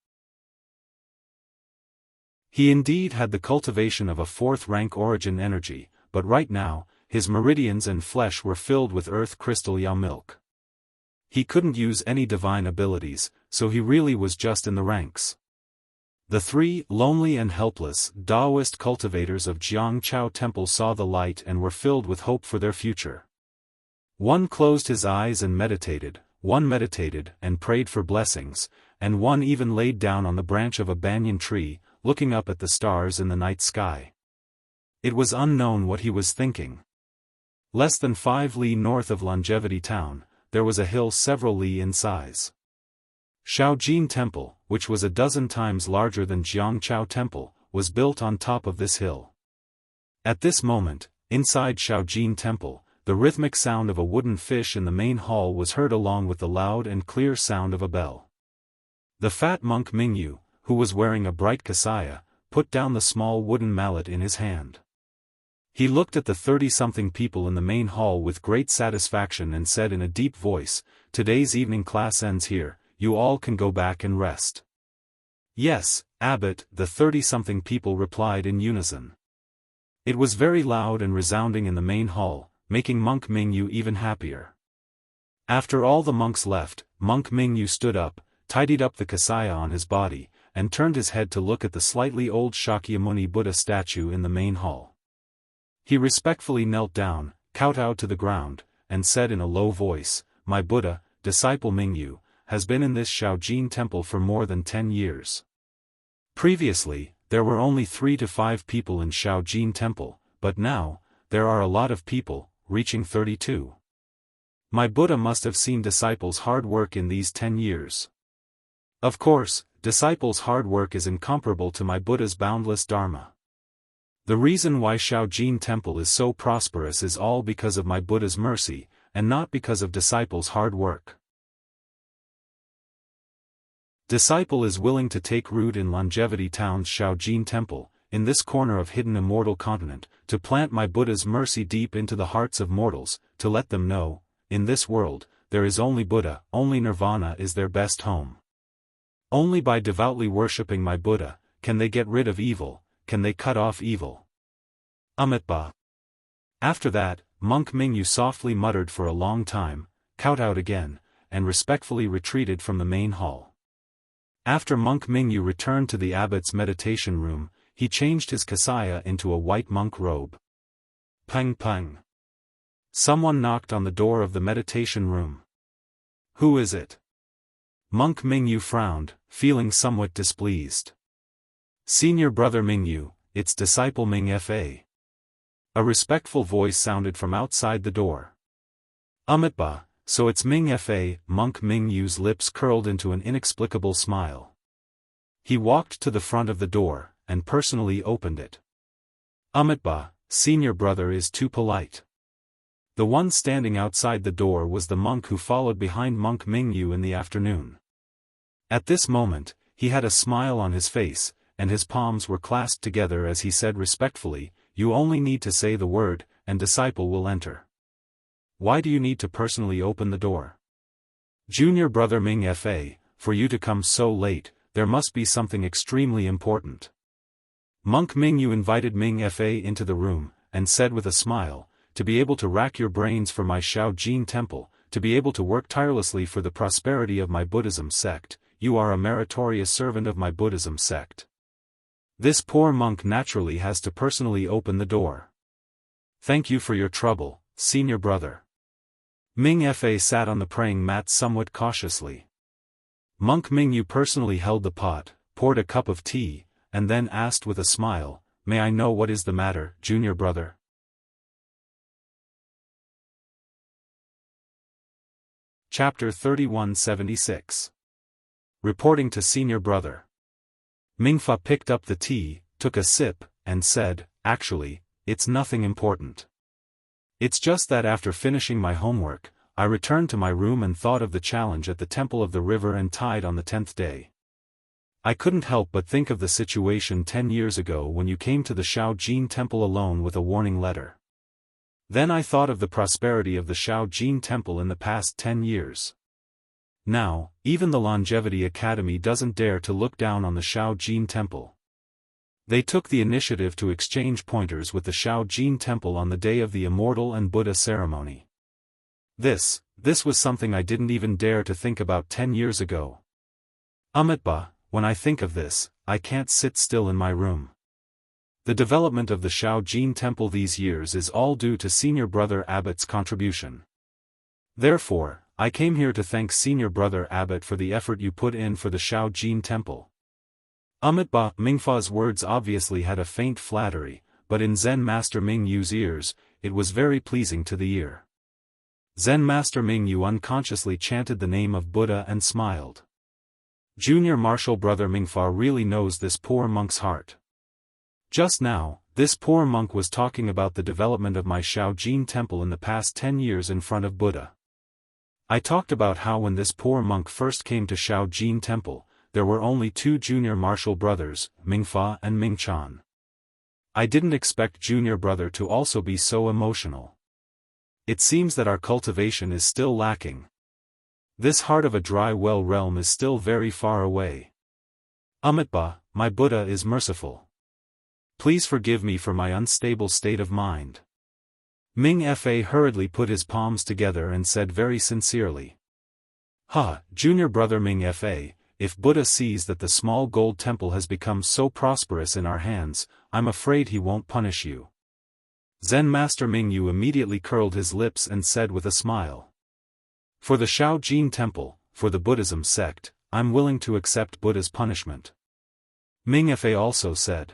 He indeed had the cultivation of a fourth-rank origin energy, but right now, his meridians and flesh were filled with earth crystal Yao milk. He couldn't use any divine abilities, so he really was just in the ranks. The three, lonely and helpless, Taoist cultivators of Jiangchao Temple saw the light and were filled with hope for their future. One closed his eyes and meditated, one meditated and prayed for blessings, and one even laid down on the branch of a banyan tree, looking up at the stars in the night sky. It was unknown what he was thinking. Less than 5 li north of Longevity Town, there was a hill several li in size. Shaojin Temple, which was a dozen times larger than Jiangchao Temple, was built on top of this hill. At this moment, inside Shaojin Temple, the rhythmic sound of a wooden fish in the main hall was heard along with the loud and clear sound of a bell. The fat monk Mingyu, who was wearing a bright kasaya, put down the small wooden mallet in his hand. He looked at the 30-something people in the main hall with great satisfaction and said in a deep voice, "Today's evening class ends here, you all can go back and rest." "Yes, Abbot," the 30-something people replied in unison. It was very loud and resounding in the main hall, making Monk Mingyu even happier. After all the monks left, Monk Mingyu stood up, tidied up the kasaya on his body, and turned his head to look at the slightly old Shakyamuni Buddha statue in the main hall. He respectfully knelt down, kowtowed to the ground, and said in a low voice, "My Buddha, disciple Mingyu, has been in this Shaojin temple for more than 10 years. Previously, there were only 3 to 5 people in Shaojin temple, but now, there are a lot of people, reaching 32. My Buddha must have seen disciples' hard work in these 10 years. Of course, disciples' hard work is incomparable to my Buddha's boundless dharma. The reason why Shaojin Temple is so prosperous is all because of my Buddha's mercy, and not because of disciples' hard work. Disciple is willing to take root in Longevity Town's Shaojin Temple, in this corner of hidden immortal continent, to plant my Buddha's mercy deep into the hearts of mortals, to let them know, in this world, there is only Buddha, only Nirvana is their best home. Only by devoutly worshipping my Buddha, can they get rid of evil, can they cut off evil. Amitba. After that, Monk Mingyu softly muttered for a long time, kowtowed again, and respectfully retreated from the main hall. After Monk Mingyu returned to the abbot's meditation room, he changed his kasaya into a white monk robe. Pang pang. Someone knocked on the door of the meditation room. Who is it? Monk Mingyu frowned, feeling somewhat displeased. Senior brother Mingyu, it's disciple Ming Fa. A respectful voice sounded from outside the door. Amitba, so it's Ming Fa. Monk Mingyu's lips curled into an inexplicable smile. He walked to the front of the door, and personally opened it. Amitba, senior brother is too polite. The one standing outside the door was the monk who followed behind Monk Mingyu in the afternoon. At this moment, he had a smile on his face, and his palms were clasped together as he said respectfully, "You only need to say the word, and disciple will enter." Why do you need to personally open the door? Junior brother Ming Fa, for you to come so late, there must be something extremely important. Monk Mingyu invited Ming Fa into the room, and said with a smile, "To be able to rack your brains for my Shaojin temple, to be able to work tirelessly for the prosperity of my Buddhism sect, you are a meritorious servant of my Buddhism sect." This poor monk naturally has to personally open the door. "Thank you for your trouble, senior brother." Ming Fa sat on the praying mat somewhat cautiously. Monk Mingyu personally held the pot, poured a cup of tea, and then asked with a smile, "May I know what is the matter, junior brother?" Chapter 3176. Reporting to Senior Brother. Mingfa picked up the tea, took a sip, and said, "Actually, it's nothing important. It's just that after finishing my homework, I returned to my room and thought of the challenge at the Temple of the River and Tide on the 10th day. I couldn't help but think of the situation 10 years ago when you came to the Shaojin Temple alone with a warning letter. Then I thought of the prosperity of the Shaojin Temple in the past 10 years. Now, even the Longevity Academy doesn't dare to look down on the Shaojin Temple. They took the initiative to exchange pointers with the Shaojin Temple on the day of the Immortal and Buddha ceremony. This was something I didn't even dare to think about 10 years ago. Amitabha, when I think of this, I can't sit still in my room. The development of the Shaojin Temple these years is all due to Senior Brother Abbott's contribution. Therefore, I came here to thank Senior Brother Abbott for the effort you put in for the Shaojin Temple. Amitabha Mingfa's words obviously had a faint flattery, but in Zen Master Ming Yu's ears, it was very pleasing to the ear. Zen Master Ming Yu unconsciously chanted the name of Buddha and smiled. Junior Martial Brother Mingfa really knows this poor monk's heart. Just now, this poor monk was talking about the development of my Shaojin Temple in the past 10 years in front of Buddha. I talked about how when this poor monk first came to Shaojin Temple, there were only 2 junior martial brothers, Mingfa and Mingchan. I didn't expect Junior Brother to also be so emotional. It seems that our cultivation is still lacking. This heart of a dry well realm is still very far away. Amitabha, my Buddha is merciful. Please forgive me for my unstable state of mind. Ming Fa hurriedly put his palms together and said very sincerely. Junior Brother Ming Fa, if Buddha sees that the small gold temple has become so prosperous in our hands, I'm afraid he won't punish you. Zen Master Ming Yu immediately curled his lips and said with a smile. For the Shaojin Temple, for the Buddhism sect, I'm willing to accept Buddha's punishment. Ming Fa also said.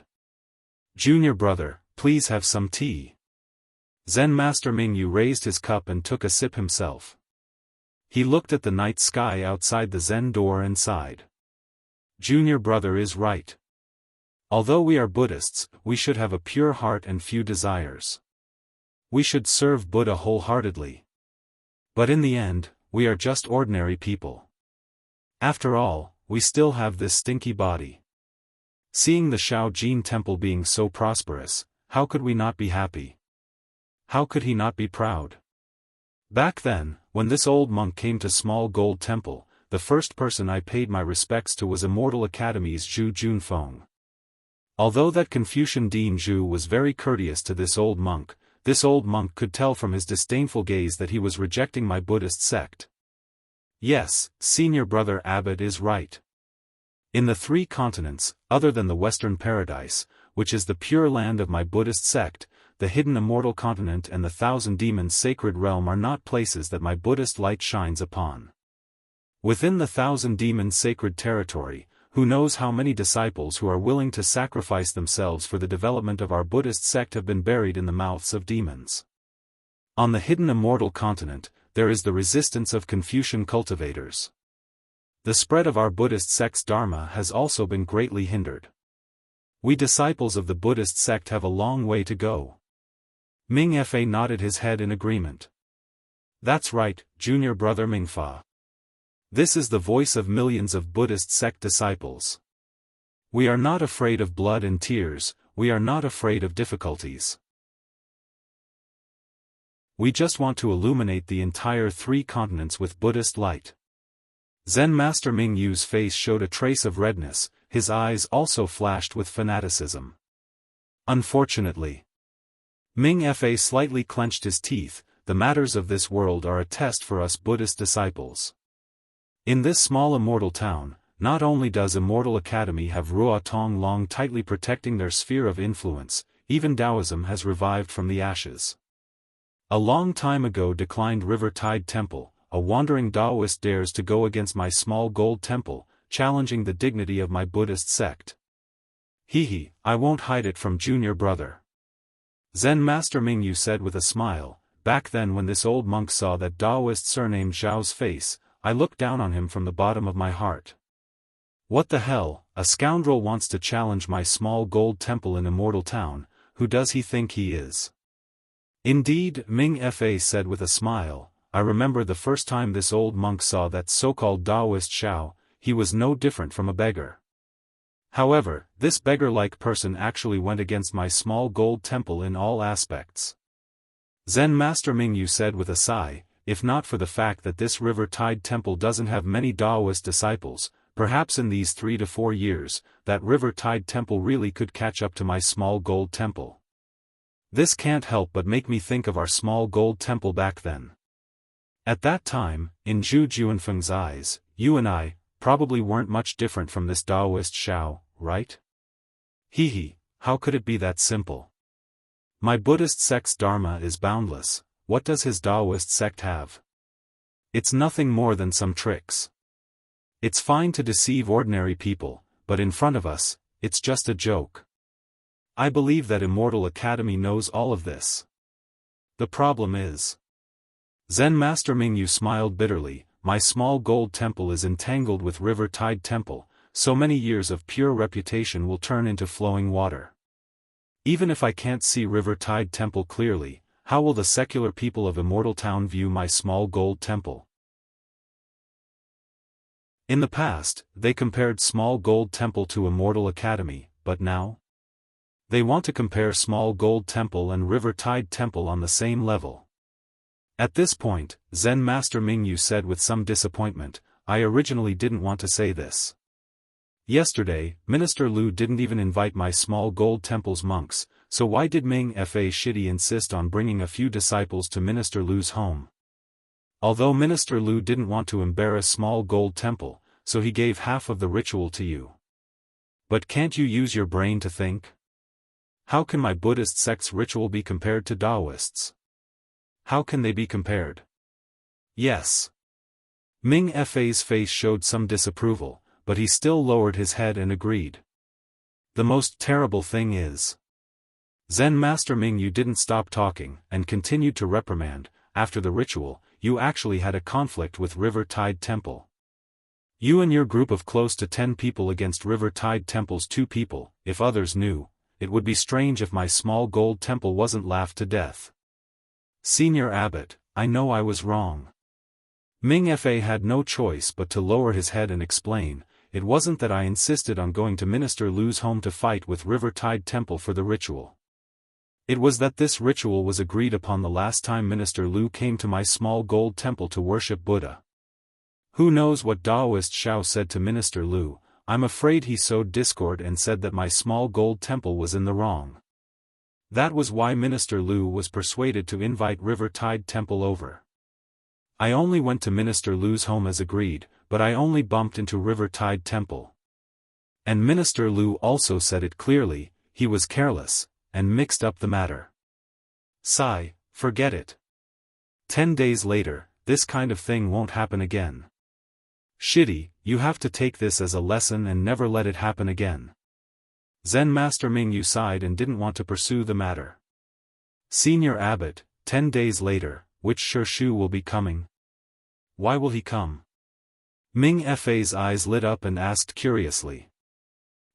Junior Brother, please have some tea. Zen Master Ming Yu raised his cup and took a sip himself. He looked at the night sky outside the Zen door and sighed. Junior Brother is right. Although we are Buddhists, we should have a pure heart and few desires. We should serve Buddha wholeheartedly. But in the end, we are just ordinary people. After all, we still have this stinky body. Seeing the Shaojin Temple being so prosperous, how could we not be happy? How could he not be proud? Back then, when this old monk came to Small Gold Temple, the first person I paid my respects to was Immortal Academy's Zhu Junfeng. Although that Confucian Dean Zhu was very courteous to this old monk could tell from his disdainful gaze that he was rejecting my Buddhist sect. Yes, Senior Brother Abbot is right. In the 3 continents, other than the Western Paradise, which is the pure land of my Buddhist sect, the hidden Immortal Continent and the Thousand Demons Sacred Realm are not places that my Buddhist light shines upon. Within the Thousand Demons Sacred Territory, who knows how many disciples who are willing to sacrifice themselves for the development of our Buddhist sect have been buried in the mouths of demons. On the hidden Immortal Continent, there is the resistance of Confucian cultivators. The spread of our Buddhist sect's Dharma has also been greatly hindered. We disciples of the Buddhist sect have a long way to go. Ming Fa nodded his head in agreement. That's right, Junior Brother Mingfa. This is the voice of millions of Buddhist sect disciples. We are not afraid of blood and tears, we are not afraid of difficulties. We just want to illuminate the entire 3 continents with Buddhist light. Zen Master Ming Yu's face showed a trace of redness, his eyes also flashed with fanaticism. Unfortunately. Ming Fa slightly clenched his teeth. The matters of this world are a test for us Buddhist disciples. In this small immortal town, not only does Immortal Academy have Ruo Tong Long tightly protecting their sphere of influence, even Taoism has revived from the ashes. A long time ago declined River Tide Temple, a wandering Taoist dares to go against my Small Gold Temple, challenging the dignity of my Buddhist sect. I won't hide it from Junior Brother. Zen Master Ming Yu said with a smile. Back then when this old monk saw that Taoist surnamed Zhao's face, I looked down on him from the bottom of my heart. What the hell, a scoundrel wants to challenge my Small Gold Temple in Immortal Town, who does he think he is? Indeed, Ming Fa said with a smile, I remember the first time this old monk saw that so-called Taoist Zhao, he was no different from a beggar. However, this beggar-like person actually went against my small gold temple in all aspects. Zen Master Mingyu said with a sigh, if not for the fact that this river tide temple doesn't have many Taoist disciples, perhaps in these 3 to 4 years, that river tide temple really could catch up to my small gold temple. This can't help but make me think of our small gold temple back then. At that time, in Zhu Juanfeng's eyes, you and I probably weren't much different from this Taoist Shao, right? Hee, how could it be that simple? My Buddhist sect's Dharma is boundless. What does his Taoist sect have? It's nothing more than some tricks. It's fine to deceive ordinary people, but in front of us, it's just a joke. I believe that Immortal Academy knows all of this. The problem is. Zen Master Mingyu smiled bitterly, my small gold temple is entangled with river tide temple, so many years of pure reputation will turn into flowing water. Even if I can't see river tide temple clearly, how will the secular people of Immortal Town view my small gold temple? In the past, they compared small gold temple to Immortal Academy, but now? They want to compare small gold temple and river tide temple on the same level. At this point, Zen Master Mingyu said with some disappointment, I originally didn't want to say this. Yesterday, Minister Lu didn't even invite my small gold temple's monks, so why did Ming Fa Shidi insist on bringing a few disciples to Minister Lu's home? Although Minister Lu didn't want to embarrass small gold temple, so he gave half of the ritual to you. But can't you use your brain to think? How can my Buddhist sect's ritual be compared to Taoists? How can they be compared? Yes. Ming Fa's face showed some disapproval, but he still lowered his head and agreed. The most terrible thing is. Zen Master Mingyu didn't stop talking, and continued to reprimand, after the ritual, you actually had a conflict with River Tide Temple. You and your group of close to 10 people against River Tide Temple's 2 people, if others knew, it would be strange if my small gold temple wasn't laughed to death. Senior Abbot, I know I was wrong. Ming Fa had no choice but to lower his head and explain, it wasn't that I insisted on going to Minister Lu's home to fight with River Tide Temple for the ritual. It was that this ritual was agreed upon the last time Minister Lu came to my small gold temple to worship Buddha. Who knows what Taoist Shao said to Minister Lu, I'm afraid he sowed discord and said that my small gold temple was in the wrong. That was why Minister Lu was persuaded to invite River Tide Temple over. I only went to Minister Lu's home as agreed, but I only bumped into River Tide Temple. And Minister Lu also said it clearly, he was careless, and mixed up the matter. Sigh, forget it. 10 days later, this kind of thing won't happen again. Shitty, you have to take this as a lesson and never let it happen again. Zen Master Mingyu sighed and didn't want to pursue the matter. Senior Abbot, 10 days later, which Shu will be coming? Why will he come? Ming Fa's eyes lit up and asked curiously.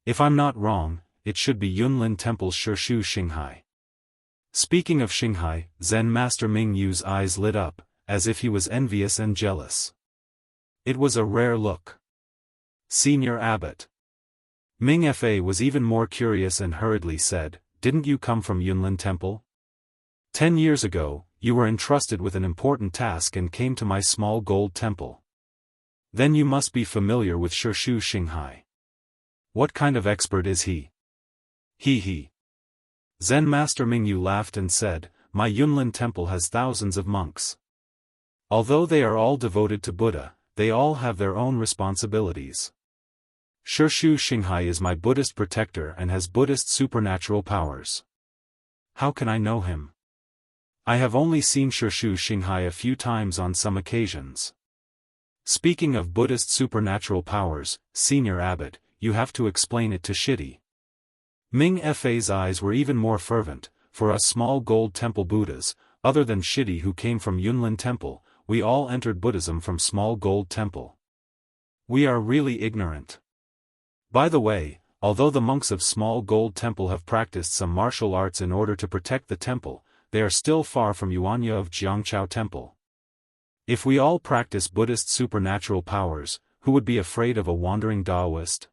If I'm not wrong, it should be Yunlin Temple's Shu Xinghai. Speaking of Xinghai, Zen Master Mingyu's eyes lit up, as if he was envious and jealous. It was a rare look. Senior Abbot. Ming Fa was even more curious and hurriedly said, didn't you come from Yunlin Temple? 10 years ago, you were entrusted with an important task and came to my small gold temple. Then you must be familiar with Shu Xinghai. What kind of expert is he? He. Zen Master Mingyu laughed and said, my Yunlin temple has thousands of monks. Although they are all devoted to Buddha, they all have their own responsibilities. Shu Xinghai is my Buddhist protector and has Buddhist supernatural powers. How can I know him? I have only seen Shu Xinghai a few times on some occasions. Speaking of Buddhist supernatural powers, Senior Abbot, you have to explain it to Shitty. Ming Fa's eyes were even more fervent, for us small gold temple Buddhas, other than Shitty who came from Yunlin Temple, we all entered Buddhism from small gold temple. We are really ignorant. By the way, although the monks of small gold temple have practiced some martial arts in order to protect the temple, they are still far from Yuanya of Jiangchao Temple. If we all practice Buddhist supernatural powers, who would be afraid of a wandering Taoist?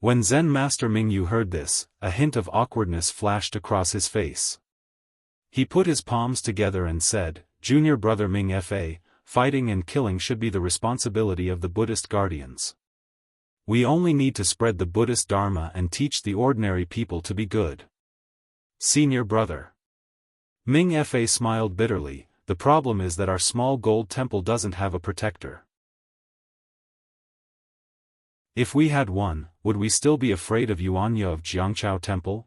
When Zen Master Mingyu heard this, a hint of awkwardness flashed across his face. He put his palms together and said, "Junior brother Ming Fa, fighting and killing should be the responsibility of the Buddhist guardians. We only need to spread the Buddhist Dharma and teach the ordinary people to be good." Senior brother Ming Fa smiled bitterly. "The problem is that our small gold temple doesn't have a protector. If we had one, would we still be afraid of Yuanya of Jiangchao Temple?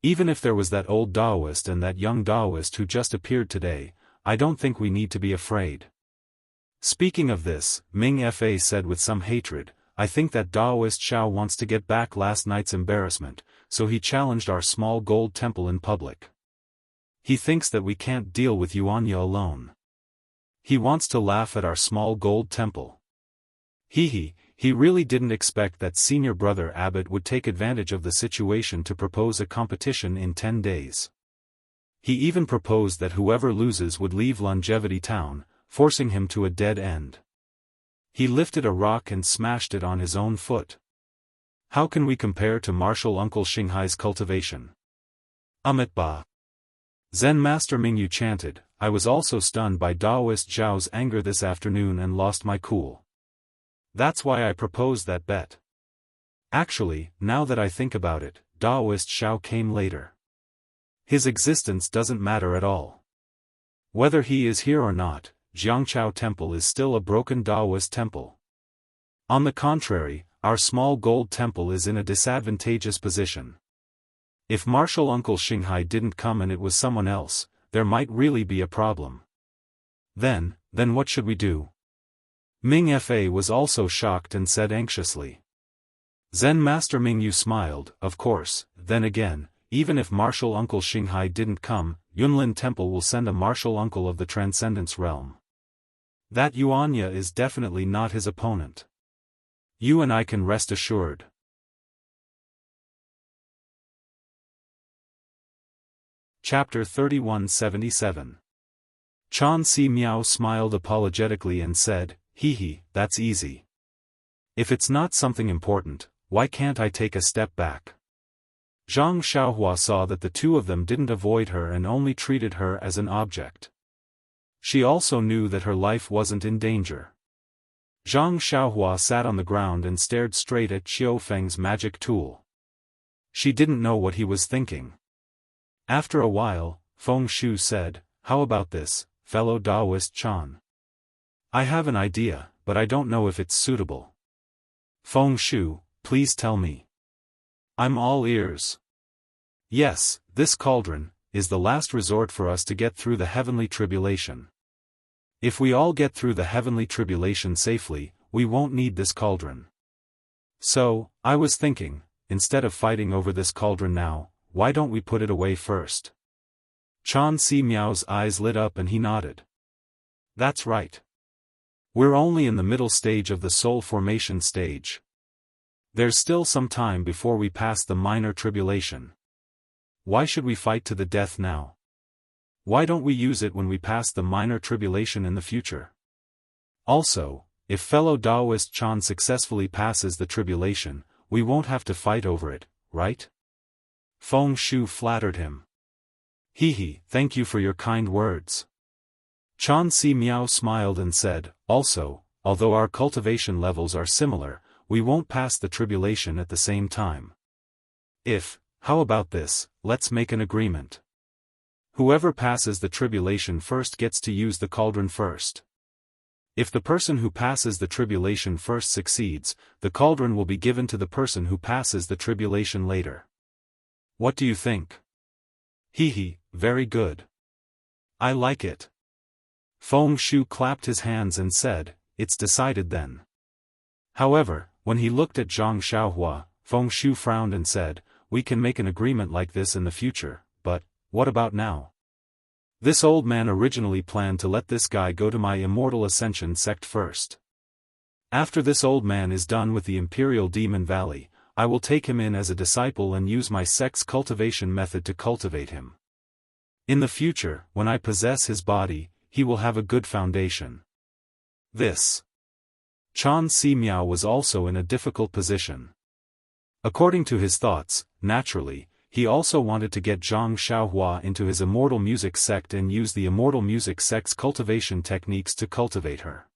Even if there was that old Taoist and that young Taoist who just appeared today, I don't think we need to be afraid." Speaking of this, Ming Fa said with some hatred, "I think that Taoist Xiao wants to get back last night's embarrassment, so he challenged our small gold temple in public. He thinks that we can't deal with Yuanya alone. He wants to laugh at our small gold temple. He really didn't expect that senior brother Abbot would take advantage of the situation to propose a competition in 10 days. He even proposed that whoever loses would leave Longevity Town, forcing him to a dead end. He lifted a rock and smashed it on his own foot. How can we compare to Martial Uncle Xinghai's cultivation? Ba. Zen Master Mingyu chanted, "I was also stunned by Taoist Zhao's anger this afternoon and lost my cool. That's why I proposed that bet. Actually, now that I think about it, Taoist Xiao came later. His existence doesn't matter at all. Whether he is here or not, Jiangchao Temple is still a broken Taoist temple. On the contrary, our small gold temple is in a disadvantageous position. If Martial Uncle Xinghai didn't come and it was someone else, there might really be a problem. Then what should we do?" Ming Fa was also shocked and said anxiously. Zen Master Mingyu smiled, "Of course, then again, even if Martial Uncle Xinghai didn't come, Yunlin Temple will send a Martial Uncle of the Transcendence Realm. That Yuanya is definitely not his opponent. You and I can rest assured." Chapter 3177. Chan Si Miao smiled apologetically and said, That's easy. If it's not something important, why can't I take a step back?" Zhang Xiaohua saw that the two of them didn't avoid her and only treated her as an object. She also knew that her life wasn't in danger. Zhang Xiaohua sat on the ground and stared straight at Qiu Feng's magic tool. She didn't know what he was thinking. After a while, Feng Shu said, "How about this, fellow Taoist Chan? I have an idea, but I don't know if it's suitable." "Feng Shu, please tell me. I'm all ears." "Yes, this cauldron is the last resort for us to get through the heavenly tribulation. If we all get through the heavenly tribulation safely, we won't need this cauldron. So, I was thinking, instead of fighting over this cauldron now, why don't we put it away first?" Chan Si Miao's eyes lit up and he nodded. "That's right. We're only in the middle stage of the soul formation stage. There's still some time before we pass the minor tribulation. Why should we fight to the death now? Why don't we use it when we pass the minor tribulation in the future? Also, if fellow Taoist Chan successfully passes the tribulation, we won't have to fight over it, right?" Feng Shu flattered him. Thank you for your kind words." Chan Si Miao smiled and said, "Also, although our cultivation levels are similar, we won't pass the tribulation at the same time. How about this, let's make an agreement. Whoever passes the tribulation first gets to use the cauldron first. If the person who passes the tribulation first succeeds, the cauldron will be given to the person who passes the tribulation later. What do you think?" Very good. I like it." Feng Shu clapped his hands and said, "It's decided then." However, when he looked at Zhang Xiaohua, Feng Shu frowned and said, "We can make an agreement like this in the future, but, what about now? This old man originally planned to let this guy go to my Immortal Ascension sect first. After this old man is done with the Imperial Demon Valley, I will take him in as a disciple and use my sect's cultivation method to cultivate him. In the future, when I possess his body, he will have a good foundation." Chan Si Miao was also in a difficult position. According to his thoughts, naturally, he also wanted to get Zhang Xiaohua into his immortal music sect and use the immortal music sect's cultivation techniques to cultivate her.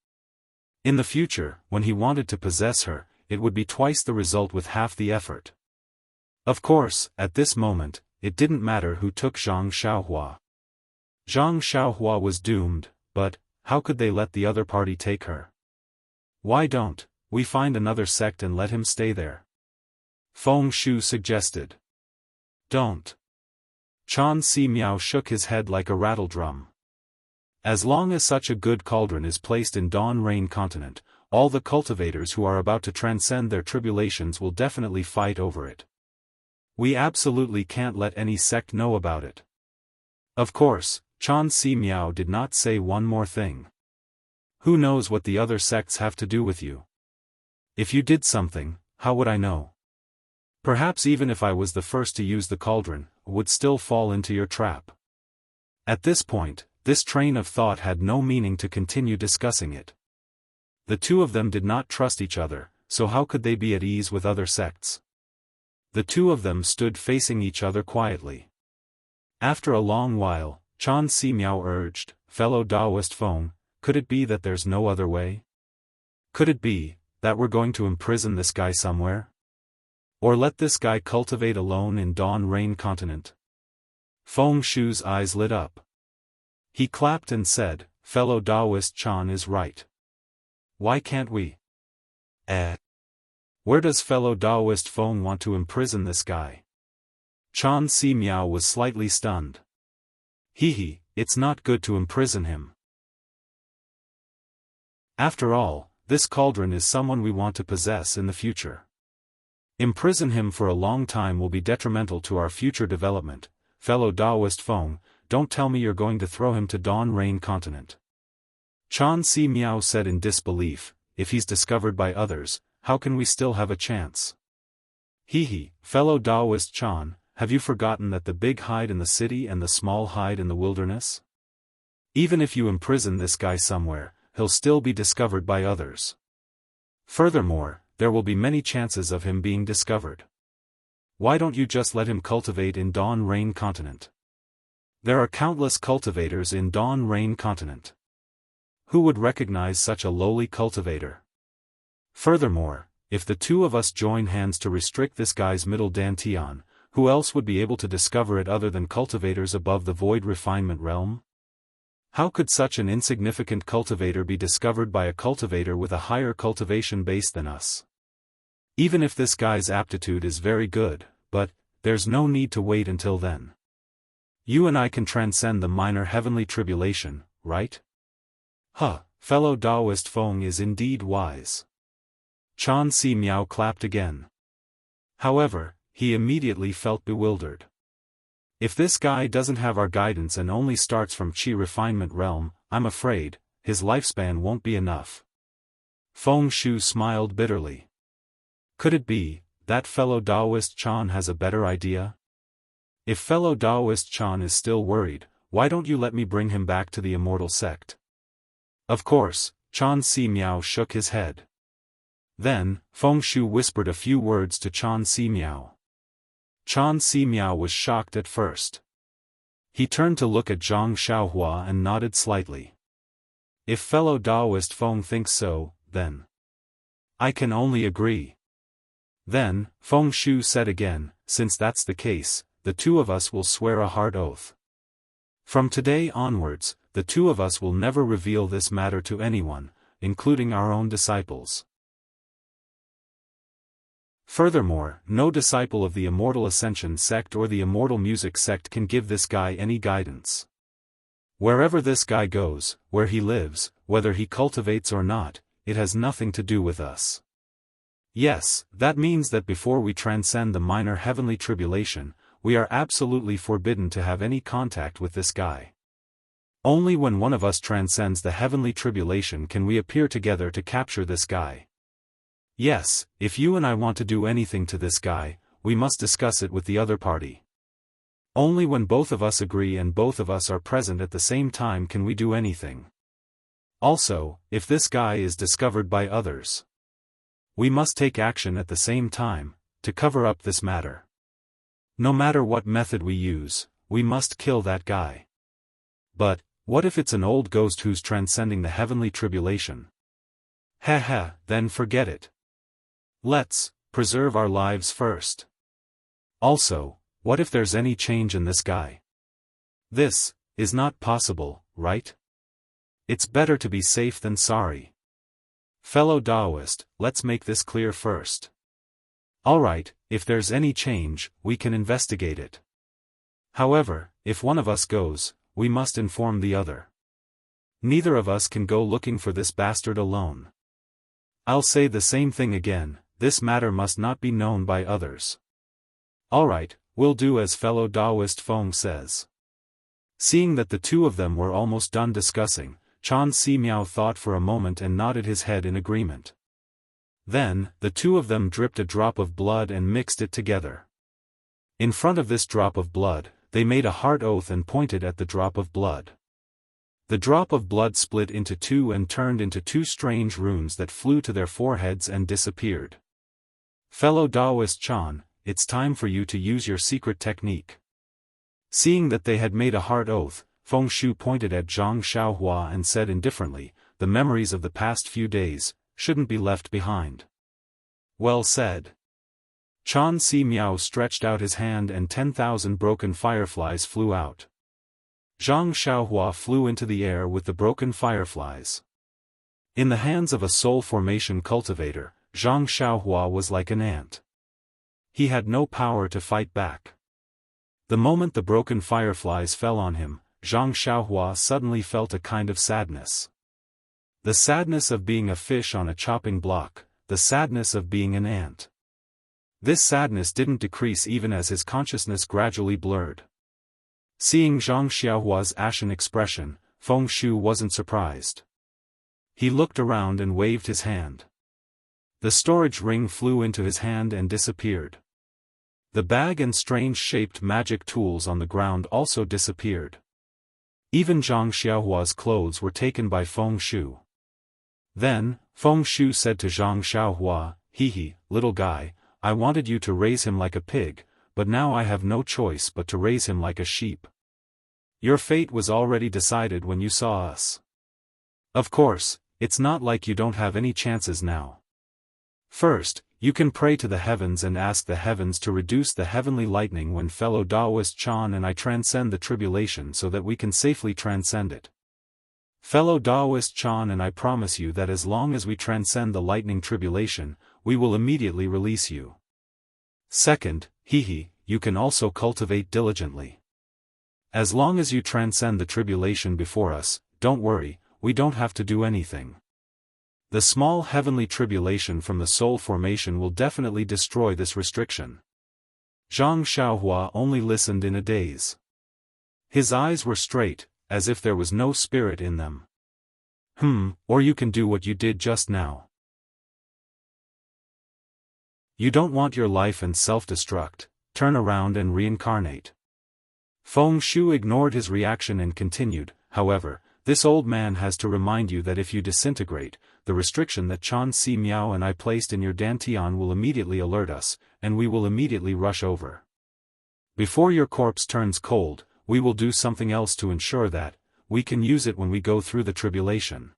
In the future, when he wanted to possess her, it would be twice the result with half the effort. Of course, at this moment, it didn't matter who took Zhang Xiaohua. Zhang Xiaohua was doomed, but how could they let the other party take her? Why don't we find another sect and let him stay there? Feng Shu suggested. Don't. Chan Si Miao shook his head like a rattledrum. As long as such a good cauldron is placed in Dawn Rain Continent, all the cultivators who are about to transcend their tribulations will definitely fight over it. We absolutely can't let any sect know about it. Of course, Chan Si Miao did not say one more thing. Who knows what the other sects have to do with you? If you did something, how would I know? Perhaps even if I was the first to use the cauldron, I would still fall into your trap. At this point, this train of thought had no meaning to continue discussing it. The two of them did not trust each other, so how could they be at ease with other sects? The two of them stood facing each other quietly. After a long while, Chan Si Miao urged, "Fellow Taoist Feng, could it be that there's no other way? Could it be that we're going to imprison this guy somewhere? Or let this guy cultivate alone in Dawn Rain Continent?" Feng Shu's eyes lit up. He clapped and said, "Fellow Taoist Chan is right. Why can't we? Where does fellow Taoist Feng want to imprison this guy?" Chan Si Miao was slightly stunned. It's not good to imprison him. After all, this cauldron is someone we want to possess in the future. Imprison him for a long time will be detrimental to our future development. Fellow Taoist Feng, don't tell me you're going to throw him to Dawn Rain Continent. Chan Si Miao said in disbelief, "If he's discovered by others, how can we still have a chance?" Fellow Taoist Chan, have you forgotten that the big hide in the city and the small hide in the wilderness? Even if you imprison this guy somewhere, he'll still be discovered by others. Furthermore, there will be many chances of him being discovered. Why don't you just let him cultivate in Dawn Rain Continent? There are countless cultivators in Dawn Rain Continent. Who would recognize such a lowly cultivator? Furthermore, if the two of us join hands to restrict this guy's middle dantian, who else would be able to discover it other than cultivators above the void refinement realm? How could such an insignificant cultivator be discovered by a cultivator with a higher cultivation base than us? Even if this guy's aptitude is very good, but there's no need to wait until then. You and I can transcend the minor heavenly tribulation, right? Fellow Taoist Feng is indeed wise. Chan Si Miao clapped again. However, he immediately felt bewildered. If this guy doesn't have our guidance and only starts from Qi refinement realm, I'm afraid his lifespan won't be enough. Feng Shu smiled bitterly. Could it be that fellow Taoist Chan has a better idea? If fellow Taoist Chan is still worried, why don't you let me bring him back to the immortal sect? Of course, Chan Si Miao shook his head. Then, Feng Shu whispered a few words to Chan Si Miao. Chan Si Miao was shocked at first. He turned to look at Zhang Xiaohua and nodded slightly. If fellow Taoist Feng thinks so, then I can only agree. Then, Feng Shu said again, since that's the case, the two of us will swear a hard oath. From today onwards, the two of us will never reveal this matter to anyone, including our own disciples. Furthermore, no disciple of the Immortal Ascension sect or the Immortal Music sect can give this guy any guidance. Wherever this guy goes, where he lives, whether he cultivates or not, it has nothing to do with us. Yes, that means that before we transcend the minor heavenly tribulation, we are absolutely forbidden to have any contact with this guy. Only when one of us transcends the heavenly tribulation can we appear together to capture this guy. Yes, if you and I want to do anything to this guy, we must discuss it with the other party. Only when both of us agree and both of us are present at the same time can we do anything. Also, if this guy is discovered by others, we must take action at the same time, to cover up this matter. No matter what method we use, we must kill that guy. But, what if it's an old ghost who's transcending the heavenly tribulation? Then forget it. Let's preserve our lives first. Also, what if there's any change in this guy? This is not possible, right? It's better to be safe than sorry. Fellow Taoist, let's make this clear first. Alright, if there's any change, we can investigate it. However, if one of us goes, we must inform the other. Neither of us can go looking for this bastard alone. I'll say the same thing again, this matter must not be known by others. Alright, we'll do as fellow Taoist Feng says. Seeing that the two of them were almost done discussing, Chan Si Miao thought for a moment and nodded his head in agreement. Then, the two of them dripped a drop of blood and mixed it together. In front of this drop of blood, they made a heart oath and pointed at the drop of blood. The drop of blood split into two and turned into two strange runes that flew to their foreheads and disappeared. Fellow Taoist Chan, it's time for you to use your secret technique. Seeing that they had made a heart oath, Feng Shu pointed at Zhang Xiaohua and said indifferently, the memories of the past few days shouldn't be left behind. Well said. Chan Si Miao stretched out his hand and 10,000 broken fireflies flew out. Zhang Xiaohua flew into the air with the broken fireflies. In the hands of a soul formation cultivator, Zhang Xiaohua was like an ant. He had no power to fight back. The moment the broken fireflies fell on him, Zhang Xiaohua suddenly felt a kind of sadness. The sadness of being a fish on a chopping block, the sadness of being an ant. This sadness didn't decrease even as his consciousness gradually blurred. Seeing Zhang Xiaohua's ashen expression, Feng Shu wasn't surprised. He looked around and waved his hand. The storage ring flew into his hand and disappeared. The bag and strange-shaped magic tools on the ground also disappeared. Even Zhang Xiaohua's clothes were taken by Feng Shu. Then, Feng Shu said to Zhang Xiaohua, little guy, I wanted you to raise him like a pig, but now I have no choice but to raise him like a sheep. Your fate was already decided when you saw us. Of course, it's not like you don't have any chances now. First, you can pray to the heavens and ask the heavens to reduce the heavenly lightning when fellow Taoist Chan and I transcend the tribulation so that we can safely transcend it. Fellow Taoist Chan and I promise you that as long as we transcend the lightning tribulation, we will immediately release you. Second, you can also cultivate diligently. As long as you transcend the tribulation before us, don't worry, we don't have to do anything. The small heavenly tribulation from the soul formation will definitely destroy this restriction. Zhang Xiaohua only listened in a daze. His eyes were straight, as if there was no spirit in them. Or you can do what you did just now. You don't want your life and self-destruct, turn around and reincarnate. Feng Shu ignored his reaction and continued, however, this old man has to remind you that if you disintegrate, the restriction that Chan Si Miao and I placed in your dantian will immediately alert us, and we will immediately rush over. Before your corpse turns cold, we will do something else to ensure that we can use it when we go through the tribulation.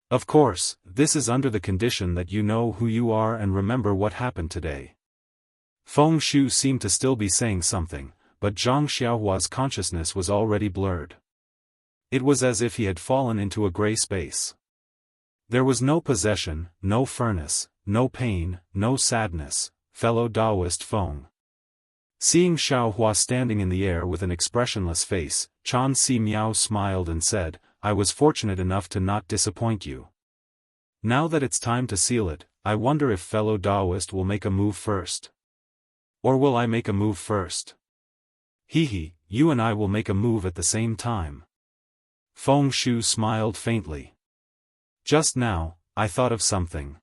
Of course, this is under the condition that you know who you are and remember what happened today. Feng Shu seemed to still be saying something, but Zhang Xiaohua's consciousness was already blurred. It was as if he had fallen into a gray space. There was no possession, no furnace, no pain, no sadness, fellow Taoist Feng. Seeing Xiaohua standing in the air with an expressionless face, Chan Si Miao smiled and said, I was fortunate enough to not disappoint you. Now that it's time to seal it, I wonder if fellow Taoist will make a move first. Or will I make a move first? You and I will make a move at the same time. Feng Shu smiled faintly. Just now, I thought of something.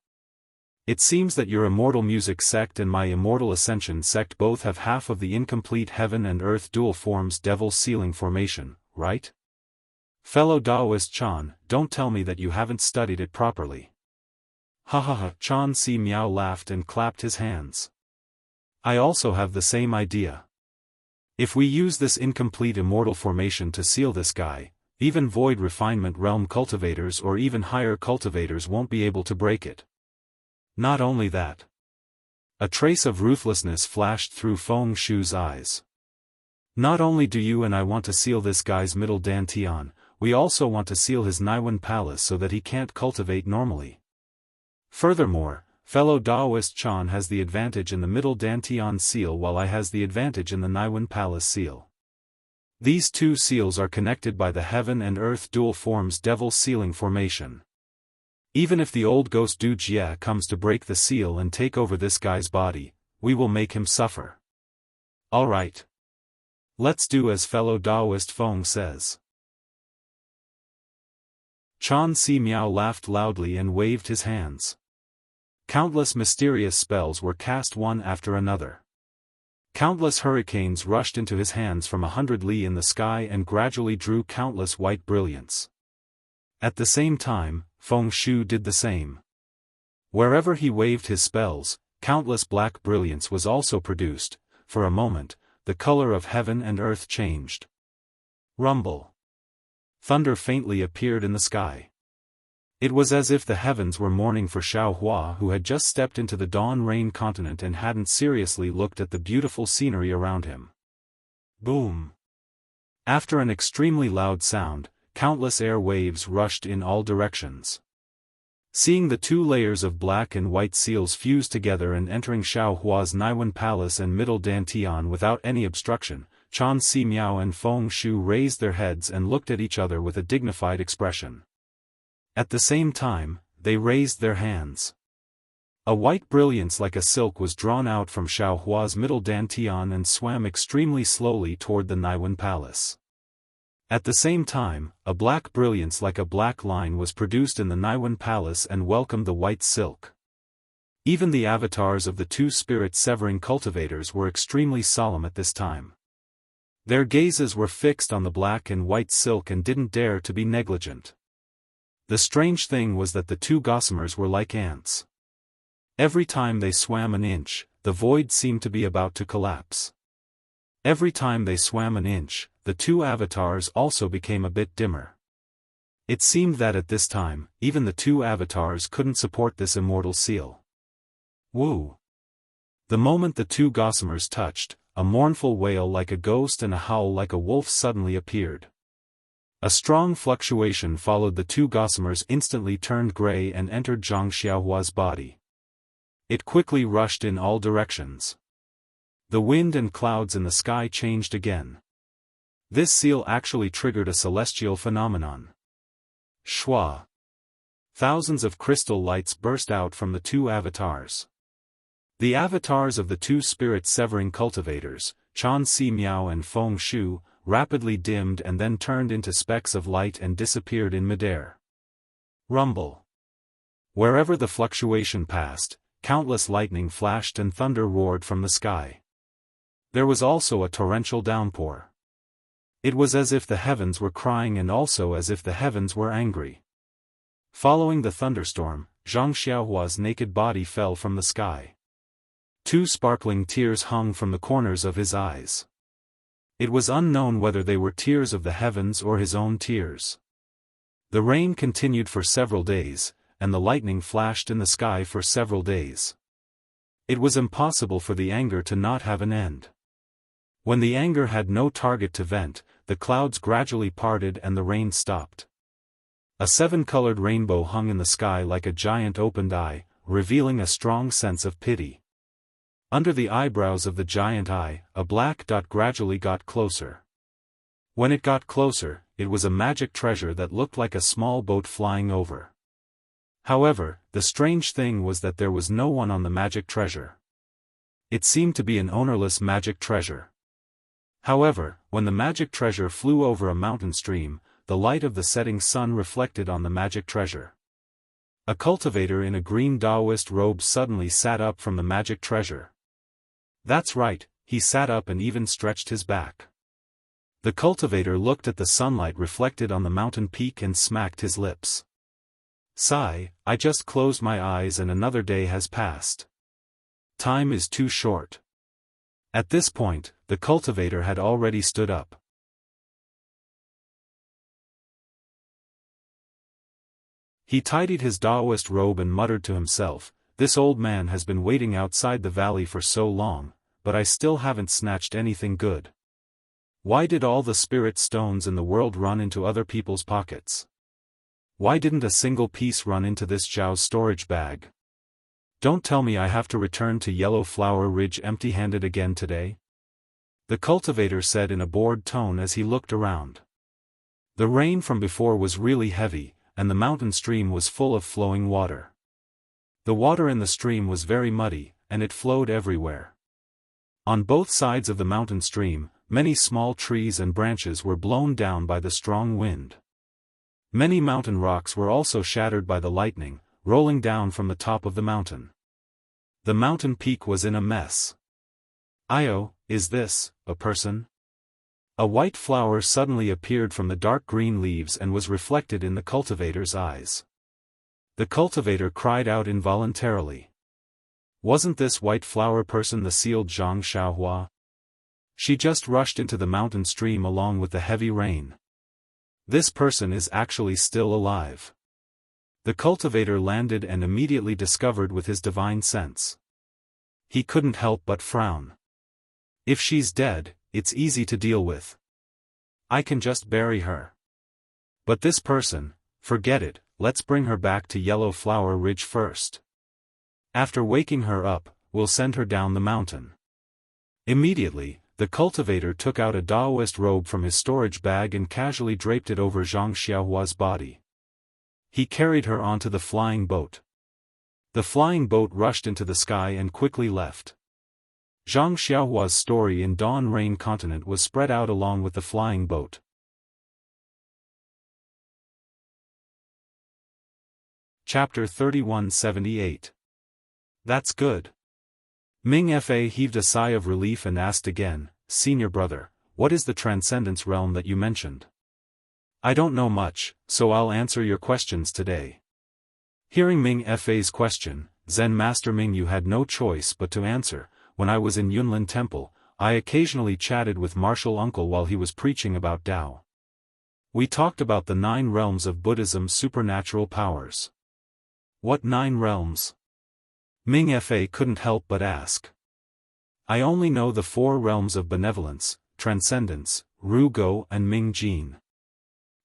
It seems that your immortal music sect and my immortal ascension sect both have half of the incomplete heaven and earth dual forms devil sealing formation, right? Fellow Taoist Chan, don't tell me that you haven't studied it properly. Chan Si Miao laughed and clapped his hands. I also have the same idea. If we use this incomplete immortal formation to seal this guy, even void refinement realm cultivators or even higher cultivators won't be able to break it. Not only that. A trace of ruthlessness flashed through Feng Shu's eyes. Not only do you and I want to seal this guy's middle dantian, we also want to seal his Naiwan palace so that he can't cultivate normally. Furthermore, fellow Daoist Chan has the advantage in the middle dantian seal while I has the advantage in the Naiwan palace seal. These two seals are connected by the heaven and earth dual forms devil sealing formation. Even if the old ghost Du Jie comes to break the seal and take over this guy's body, we will make him suffer. Alright. Let's do as fellow Daoist Feng says. Chan Si Miao laughed loudly and waved his hands. Countless mysterious spells were cast one after another. Countless hurricanes rushed into his hands from 100 li in the sky and gradually drew countless white brilliance. At the same time, Feng Shu did the same. Wherever he waved his spells, countless black brilliance was also produced. For a moment, the color of heaven and earth changed. Rumble. Thunder faintly appeared in the sky. It was as if the heavens were mourning for Xiao Hua, who had just stepped into the dawn rain continent and hadn't seriously looked at the beautiful scenery around him. Boom. After an extremely loud sound, countless air waves rushed in all directions. Seeing the two layers of black and white seals fuse together and entering Xiao Hua's Naiwan Palace and middle dantian without any obstruction, Chan Si Miao and Feng Shu raised their heads and looked at each other with a dignified expression. At the same time, they raised their hands. A white brilliance like a silk was drawn out from Xiao Hua's middle dantian and swam extremely slowly toward the Naiwan Palace. At the same time, a black brilliance like a black line was produced in the Naiwan Palace and welcomed the white silk. Even the avatars of the two spirit-severing cultivators were extremely solemn at this time. Their gazes were fixed on the black and white silk and didn't dare to be negligent. The strange thing was that the two gossamers were like ants. Every time they swam an inch, the void seemed to be about to collapse. Every time they swam an inch, the two avatars also became a bit dimmer. It seemed that at this time, even the two avatars couldn't support this immortal seal. Woo! The moment the two gossamers touched, a mournful wail like a ghost and a howl like a wolf suddenly appeared. A strong fluctuation followed. The two gossamers instantly turned gray and entered Zhang Xiaohua's body. It quickly rushed in all directions. The wind and clouds in the sky changed again. This seal actually triggered a celestial phenomenon. Shua! Thousands of crystal lights burst out from the two avatars. The avatars of the two spirit-severing cultivators, Chan Si Miao and Feng Shu, rapidly dimmed and then turned into specks of light and disappeared in midair. Rumble. Wherever the fluctuation passed, countless lightning flashed and thunder roared from the sky. There was also a torrential downpour. It was as if the heavens were crying and also as if the heavens were angry. Following the thunderstorm, Zhang Xiaohua's naked body fell from the sky. Two sparkling tears hung from the corners of his eyes. It was unknown whether they were tears of the heavens or his own tears. The rain continued for several days, and the lightning flashed in the sky for several days. It was impossible for the anger to not have an end. When the anger had no target to vent, the clouds gradually parted and the rain stopped. A seven-colored rainbow hung in the sky like a giant opened eye, revealing a strong sense of pity. Under the eyebrows of the giant eye, a black dot gradually got closer. When it got closer, it was a magic treasure that looked like a small boat flying over. However, the strange thing was that there was no one on the magic treasure. It seemed to be an ownerless magic treasure. However, when the magic treasure flew over a mountain stream, the light of the setting sun reflected on the magic treasure. A cultivator in a green Taoist robe suddenly sat up from the magic treasure. That's right, he sat up and even stretched his back. The cultivator looked at the sunlight reflected on the mountain peak and smacked his lips. Sigh, I just closed my eyes and another day has passed. Time is too short. At this point, the cultivator had already stood up. He tidied his Taoist robe and muttered to himself, "This old man has been waiting outside the valley for so long, but I still haven't snatched anything good. Why did all the spirit stones in the world run into other people's pockets? Why didn't a single piece run into this Zhao's storage bag? Don't tell me I have to return to Yellow Flower Ridge empty-handed again today?" The cultivator said in a bored tone as he looked around. The rain from before was really heavy, and the mountain stream was full of flowing water. The water in the stream was very muddy, and it flowed everywhere. On both sides of the mountain stream, many small trees and branches were blown down by the strong wind. Many mountain rocks were also shattered by the lightning, rolling down from the top of the mountain. The mountain peak was in a mess. "Io, is this a person?" A white flower suddenly appeared from the dark green leaves and was reflected in the cultivator's eyes. The cultivator cried out involuntarily. Wasn't this white flower person the sealed Zhang Xiaohua? She just rushed into the mountain stream along with the heavy rain. This person is actually still alive. The cultivator landed and immediately discovered with his divine sense. He couldn't help but frown. If she's dead, it's easy to deal with. I can just bury her. But this person, forget it, let's bring her back to Yellow Flower Ridge first. After waking her up, we'll send her down the mountain. Immediately, the cultivator took out a Taoist robe from his storage bag and casually draped it over Zhang Xiaohua's body. He carried her onto the flying boat. The flying boat rushed into the sky and quickly left. Zhang Xiaohua's story in Dawn Rain Continent was spread out along with the flying boat. Chapter 3178. That's good. Ming Fa heaved a sigh of relief and asked again, "Senior brother, what is the transcendence realm that you mentioned?" "I don't know much, so I'll answer your questions today." Hearing Ming Fa's question, Zen Master Ming Yu had no choice but to answer. "When I was in Yunlin Temple, I occasionally chatted with Martial Uncle while he was preaching about Tao. We talked about the 9 realms of Buddhism's supernatural powers." "What 9 realms?" Ming Fa couldn't help but ask. "I only know the 4 realms of benevolence, transcendence, Ru Go and Ming Jin."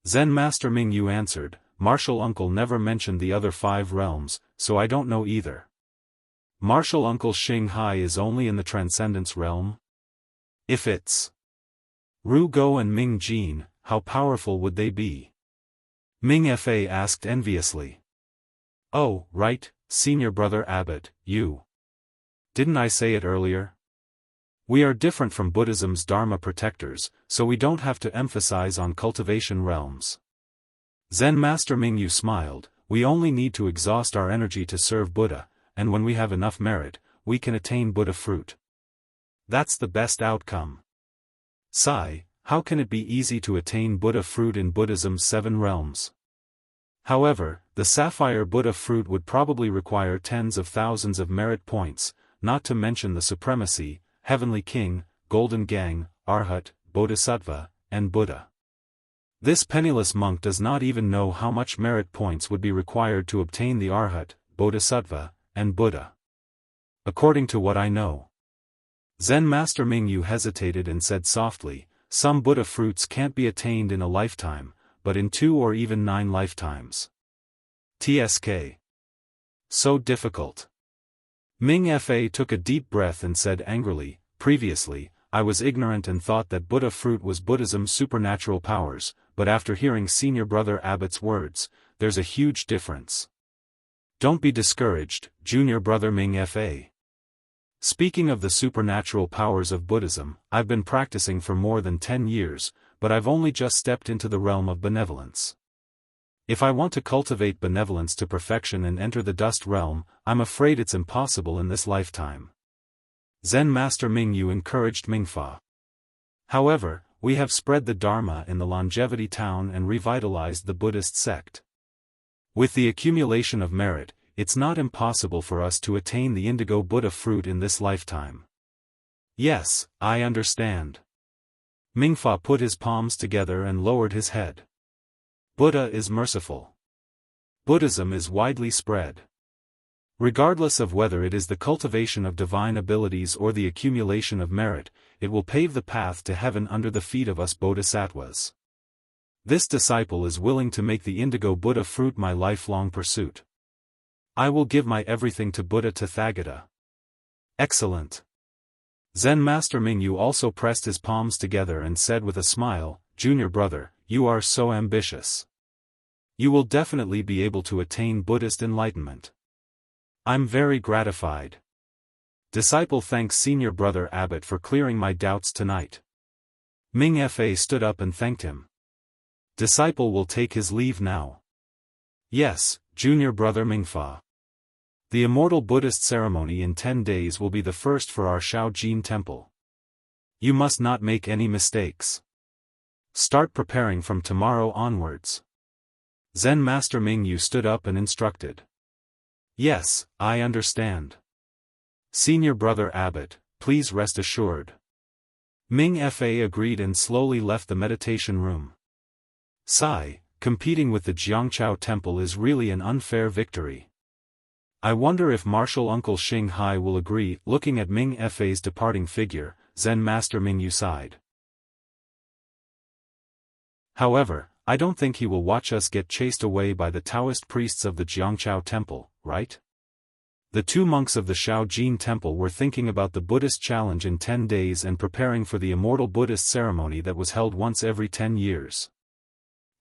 Zen Master Ming Yu answered, "Martial Uncle never mentioned the other 5 realms, so I don't know either." "Martial Uncle Xing Hai is only in the transcendence realm? If it's Ru Go and Ming Jin, how powerful would they be?" Ming Fa asked enviously. "Oh, right, Senior Brother Abbot, you. Didn't I say it earlier? We are different from Buddhism's Dharma protectors, so we don't have to emphasize on cultivation realms." Zen Master Ming Yu smiled, "We only need to exhaust our energy to serve Buddha, and when we have enough merit, we can attain Buddha fruit. That's the best outcome." Sigh, how can it be easy to attain Buddha fruit in Buddhism's 7 realms? However, the sapphire Buddha fruit would probably require tens of thousands of merit points, not to mention the supremacy, Heavenly King, Golden Gang, Arhat, Bodhisattva, and Buddha. This penniless monk does not even know how much merit points would be required to obtain the Arhat, Bodhisattva, and Buddha. According to what I know. Zen Master Ming Yu hesitated and said softly, "Some Buddha fruits can't be attained in a lifetime, but in 2 or even 9 lifetimes. TSK. So difficult." Ming Fa took a deep breath and said angrily, "Previously, I was ignorant and thought that Buddha fruit was Buddhism's supernatural powers, but after hearing Senior Brother Abbot's words, there's a huge difference. Don't be discouraged, Junior Brother Ming Fa. Speaking of the supernatural powers of Buddhism, I've been practicing for more than 10 years, but I've only just stepped into the realm of benevolence. If I want to cultivate benevolence to perfection and enter the dust realm, I'm afraid it's impossible in this lifetime." Zen Master Ming Yu encouraged Mingfa. "However, we have spread the Dharma in the Longevity Town and revitalized the Buddhist sect. With the accumulation of merit, it's not impossible for us to attain the indigo Buddha fruit in this lifetime. Yes, I understand. Mingfa put his palms together and lowered his head. Buddha is merciful. Buddhism is widely spread. Regardless of whether it is the cultivation of divine abilities or the accumulation of merit, it will pave the path to heaven under the feet of us bodhisattvas. This disciple is willing to make the indigo Buddha fruit my lifelong pursuit. I will give my everything to Buddha Tathagata. Excellent. Zen Master Mingyu also pressed his palms together and said with a smile, Junior brother, you are so ambitious. You will definitely be able to attain Buddhist enlightenment. I'm very gratified. Disciple thanks Senior Brother Abbot for clearing my doubts tonight. Ming Fa stood up and thanked him. Disciple will take his leave now. Yes, Junior Brother Mingfa. The immortal Buddhist ceremony in 10 days will be the first for our Shaojin temple. You must not make any mistakes. Start preparing from tomorrow onwards. Zen Master Mingyu stood up and instructed. Yes, I understand. Senior Brother Abbot, please rest assured. Ming Fa agreed and slowly left the meditation room. Sigh, competing with the Jiangchao temple is really an unfair victory. I wonder if Martial Uncle Xing Hai will agree. Looking at Ming Fa's departing figure, Zen Master Mingyu sighed. However, I don't think he will watch us get chased away by the Taoist priests of the Jiangchao temple, right? The two monks of the Shaojin temple were thinking about the Buddhist challenge in 10 days and preparing for the immortal Buddhist ceremony that was held once every 10 years.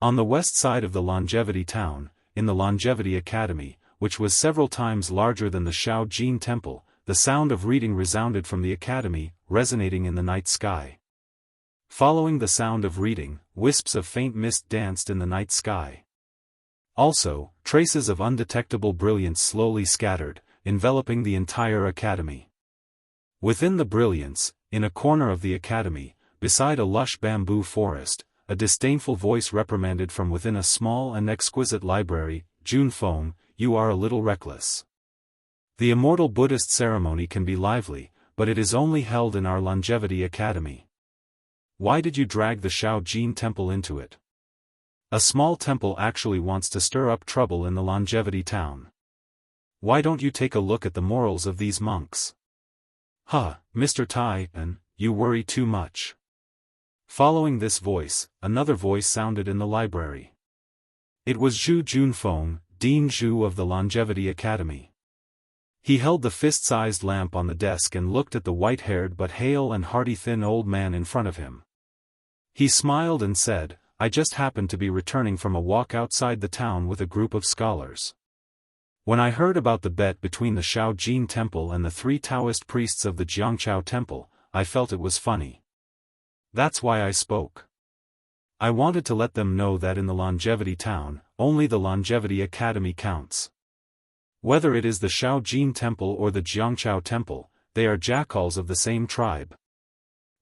On the west side of the Longevity Town, in the Longevity Academy, which was several times larger than the Shaojin temple, the sound of reading resounded from the academy, resonating in the night sky. Following the sound of reading, wisps of faint mist danced in the night sky. Also, traces of undetectable brilliance slowly scattered, enveloping the entire academy. Within the brilliance, in a corner of the academy, beside a lush bamboo forest, a disdainful voice reprimanded from within a small and exquisite library, Junfeng, you are a little reckless. The immortal Buddhist ceremony can be lively, but it is only held in our Longevity Academy. Why did you drag the Shaojin temple into it? A small temple actually wants to stir up trouble in the Longevity Town. Why don't you take a look at the morals of these monks? Huh, Mr. Tai, and you worry too much. Following this voice, another voice sounded in the library. It was Zhu Junfeng, Dean Zhu of the Longevity Academy. He held the fist-sized lamp on the desk and looked at the white-haired but hale and hearty thin old man in front of him. He smiled and said, I just happened to be returning from a walk outside the town with a group of scholars. When I heard about the bet between the Shaojin temple and the 3 Taoist priests of the Jiangchao temple, I felt it was funny. That's why I spoke. I wanted to let them know that in the Longevity Town, only the Longevity Academy counts. Whether it is the Shaojin temple or the Jiangchao temple, they are jackals of the same tribe.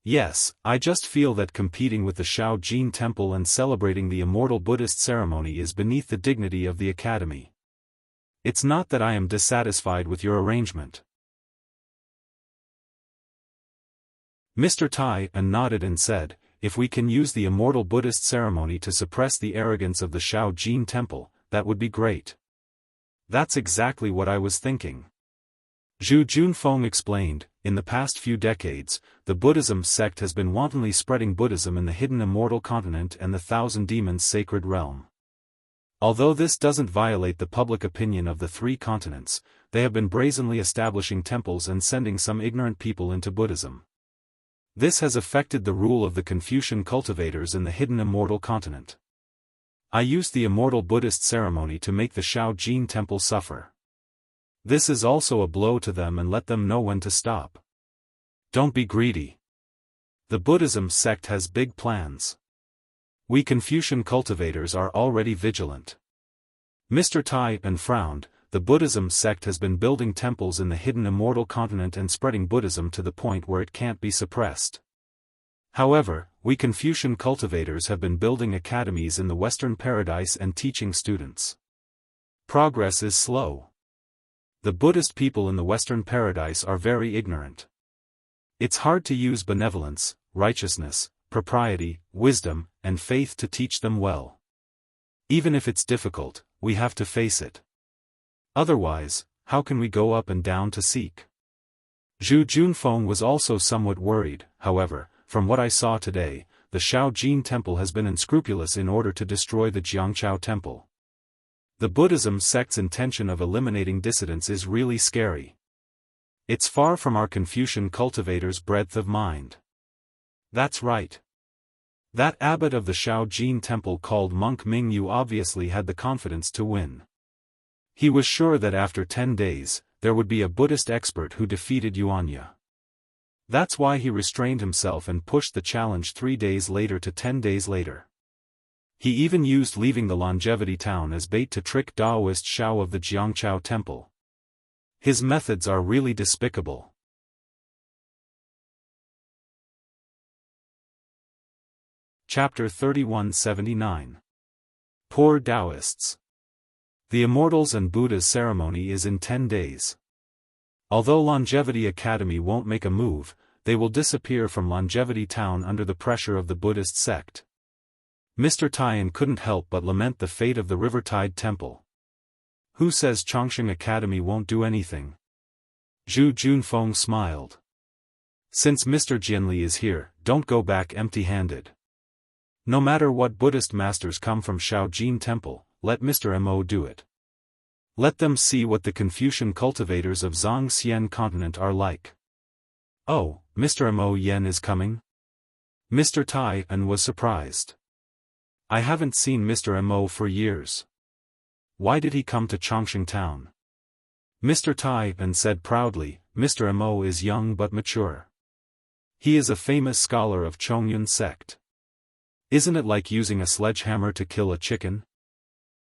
Yes, I just feel that competing with the Shaojin temple and celebrating the immortal Buddhist ceremony is beneath the dignity of the academy. It's not that I am dissatisfied with your arrangement. Mr. Tai nodded and said, if we can use the immortal Buddhist ceremony to suppress the arrogance of the Shaojin temple, that would be great. That's exactly what I was thinking. Zhu Junfeng explained, in the past few decades, the Buddhism sect has been wantonly spreading Buddhism in the hidden immortal continent and the Thousand Demons sacred realm. Although this doesn't violate the public opinion of the 3 continents, they have been brazenly establishing temples and sending some ignorant people into Buddhism. This has affected the rule of the Confucian cultivators in the hidden immortal continent. I used the immortal Buddhist ceremony to make the Shaojin temple suffer. This is also a blow to them and let them know when to stop. Don't be greedy. The Buddhism sect has big plans. We Confucian cultivators are already vigilant. Mr. Tai frowned. The Buddhism sect has been building temples in the hidden immortal continent and spreading Buddhism to the point where it can't be suppressed. However, we Confucian cultivators have been building academies in the Western Paradise and teaching students. Progress is slow. The Buddhist people in the Western Paradise are very ignorant. It's hard to use benevolence, righteousness, propriety, wisdom, and faith to teach them well. Even if it's difficult, we have to face it. Otherwise, how can we go up and down to seek? Zhu Junfeng was also somewhat worried. However, from what I saw today, the Shaojin Temple has been unscrupulous in order to destroy the Jiangchao Temple. The Buddhism sect's intention of eliminating dissidents is really scary. It's far from our Confucian cultivators' breadth of mind. That's right. That abbot of the Shaojin Temple called Monk Mingyu obviously had the confidence to win. He was sure that after 10 days, there would be a Buddhist expert who defeated Yuanya. That's why he restrained himself and pushed the challenge 3 days later to 10 days later. He even used leaving the Longevity Town as bait to trick Daoist Shao of the Jiangchao Temple. His methods are really despicable. Chapter 3179. Poor Taoists. The Immortals and Buddha's ceremony is in 10 days. Although Longevity Academy won't make a move, they will disappear from Longevity Town under the pressure of the Buddhist sect. Mr. Taiyan couldn't help but lament the fate of the Rivertide Temple. Who says Chongqing Academy won't do anything? Zhu Junfeng smiled. Since Mr. Jianli is here, don't go back empty-handed. No matter what Buddhist masters come from Shaojin Temple, let Mr. Mo do it. Let them see what the Confucian cultivators of Zhangxian continent are like. Oh, Mr. Mo Yen is coming? Mr. Taiyan was surprised. I haven't seen Mr. Mo for years. Why did he come to Chongqing Town? Mr. Taiyan said proudly, Mr. Mo is young but mature. He is a famous scholar of Chongyun sect. Isn't it like using a sledgehammer to kill a chicken?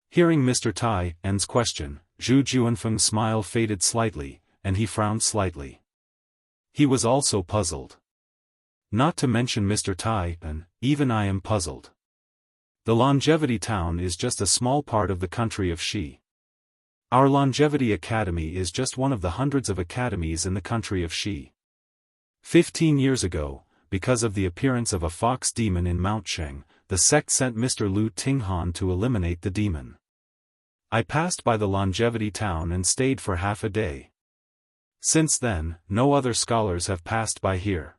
Hearing Mr. Taiyan's question, Zhu Junfeng's smile faded slightly, and he frowned slightly. He was also puzzled. Not to mention Mr. Taiyan, even I am puzzled. The Longevity Town is just a small part of the country of Shi. Our Longevity Academy is just one of the hundreds of academies in the country of Shi. 15 years ago, because of the appearance of a fox demon in Mount Sheng, the sect sent Mr. Lu Tinghan to eliminate the demon. I passed by the Longevity Town and stayed for half a day. Since then, no other scholars have passed by here.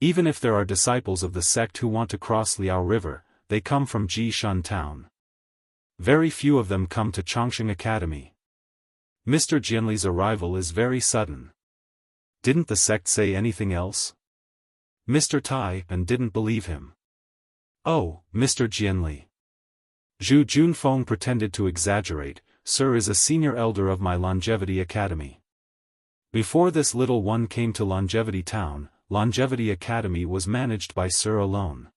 Even if there are disciples of the sect who want to cross Liao River, they come from Jishan Town. Very few of them come to Chongqing Academy. Mr. Jianli's arrival is very sudden. Didn't the sect say anything else? Mr. Taiyan didn't believe him. Oh, Mr. Jianli. Zhu Junfeng pretended to exaggerate, Sir is a senior elder of my Longevity Academy. Before this little one came to Longevity Town, Longevity Academy was managed by Sir alone.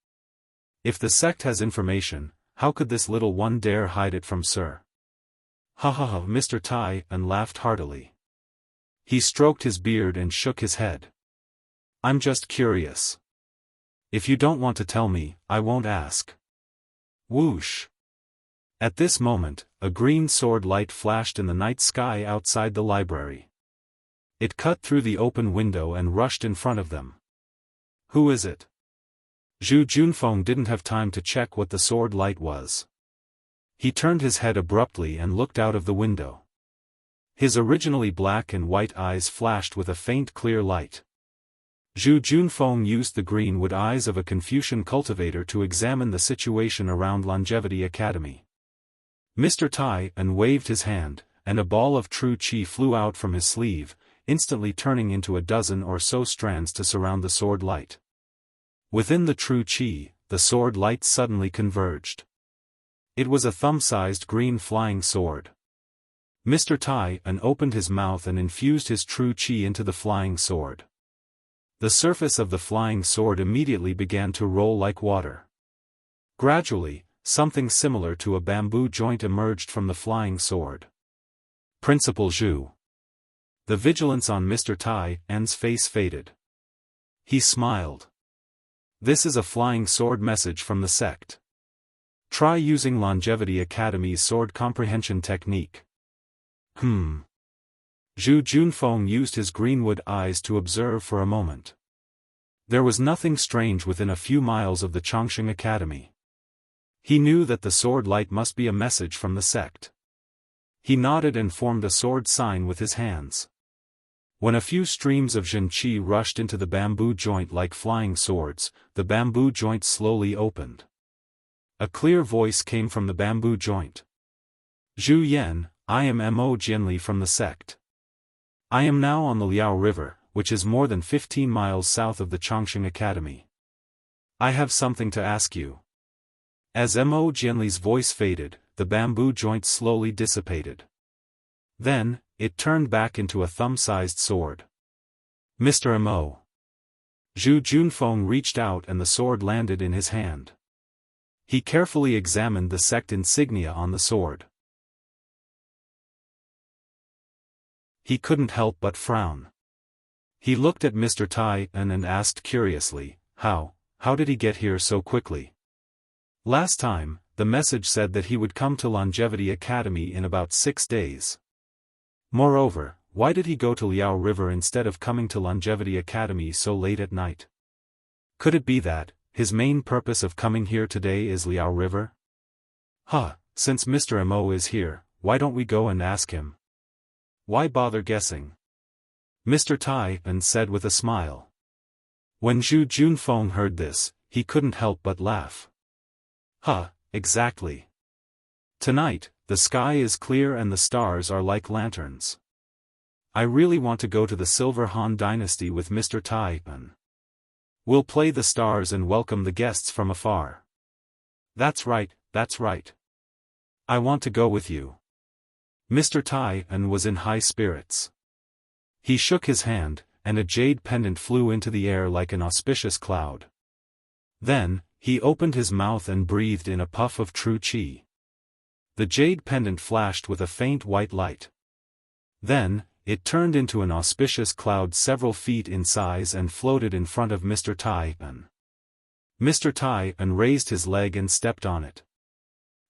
If the sect has information, how could this little one dare hide it from Sir? Ha ha ha, Mr. Taiyan laughed heartily. He stroked his beard and shook his head. I'm just curious. If you don't want to tell me, I won't ask. Whoosh. At this moment, a green sword light flashed in the night sky outside the library. It cut through the open window and rushed in front of them. Who is it? Zhu Junfeng didn't have time to check what the sword light was. He turned his head abruptly and looked out of the window. His originally black and white eyes flashed with a faint clear light. Zhu Junfeng used the greenwood eyes of a Confucian cultivator to examine the situation around Longevity Academy. Mr. Taiyan waved his hand, and a ball of true qi flew out from his sleeve, instantly turning into a dozen or so strands to surround the sword light. Within the true qi, the sword light suddenly converged. It was a thumb-sized green flying sword. Mr. Taiyan opened his mouth and infused his true qi into the flying sword. The surface of the flying sword immediately began to roll like water. Gradually, something similar to a bamboo joint emerged from the flying sword. Principal Zhu. The vigilance on Mr. Taiyan's face faded. He smiled. This is a flying sword message from the sect. Try using Longevity Academy's sword comprehension technique. Zhu Junfeng used his greenwood eyes to observe for a moment. There was nothing strange within a few miles of the Chongqing Academy. He knew that the sword light must be a message from the sect. He nodded and formed a sword sign with his hands. When a few streams of Zhenqi rushed into the bamboo joint like flying swords, the bamboo joint slowly opened. A clear voice came from the bamboo joint. Zhu Yan, I am Mo Jianli from the sect. I am now on the Liao River, which is more than 15 miles south of the Chongqing Academy. I have something to ask you. As Mo Jianli's voice faded, the bamboo joint slowly dissipated. Then, it turned back into a thumb-sized sword. Mr. Mo. Zhu Junfeng reached out and the sword landed in his hand. He carefully examined the sect insignia on the sword. He couldn't help but frown. He looked at Mr. Tai and asked curiously, how did he get here so quickly? Last time, the message said that he would come to Longevity Academy in about 6 days. Moreover, why did he go to Liao River instead of coming to Longevity Academy so late at night? Could it be that his main purpose of coming here today is Liao River? Since Mr. Mo is here, why don't we go and ask him? Why bother guessing? Mr. Tai said with a smile. When Zhu Junfeng heard this, he couldn't help but laugh. Exactly. Tonight, the sky is clear and the stars are like lanterns. I really want to go to the Silver Han Dynasty with Mr. Tai. We'll play the stars and welcome the guests from afar. That's right. I want to go with you. Mr. Tai was in high spirits. He shook his hand, and a jade pendant flew into the air like an auspicious cloud. Then, he opened his mouth and breathed in a puff of true qi. The jade pendant flashed with a faint white light. Then, it turned into an auspicious cloud several feet in size and floated in front of Mr. Tai. Mr. Tai raised his leg and stepped on it.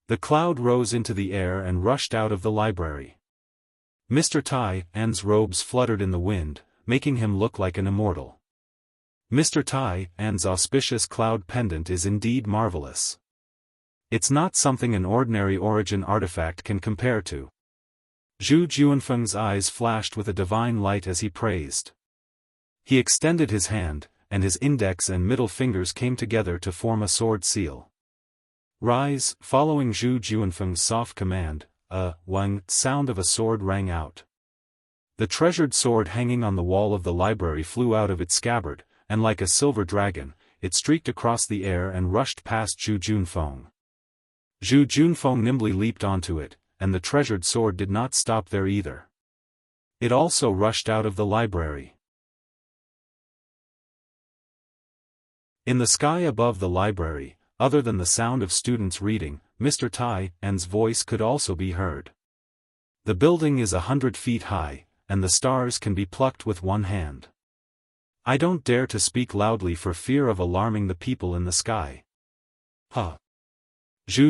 The cloud rose into the air and rushed out of the library. Mr. Tai's robes fluttered in the wind, making him look like an immortal. Mr. Tai's auspicious cloud pendant is indeed marvelous. It's not something an ordinary origin artifact can compare to. Zhu Junfeng's eyes flashed with a divine light as he praised. He extended his hand, and his index and middle fingers came together to form a sword seal. Rise, following Zhu Junfeng's soft command, a wang sound of a sword rang out. The treasured sword hanging on the wall of the library flew out of its scabbard, and like a silver dragon, it streaked across the air and rushed past Zhu Junfeng. Zhu Junfeng nimbly leaped onto it, and the treasured sword did not stop there either. It also rushed out of the library. In the sky above the library, other than the sound of students reading, Mr. Tai's voice could also be heard. The building is 100 feet high, and the stars can be plucked with one hand. I don't dare to speak loudly for fear of alarming the people in the sky. Zhu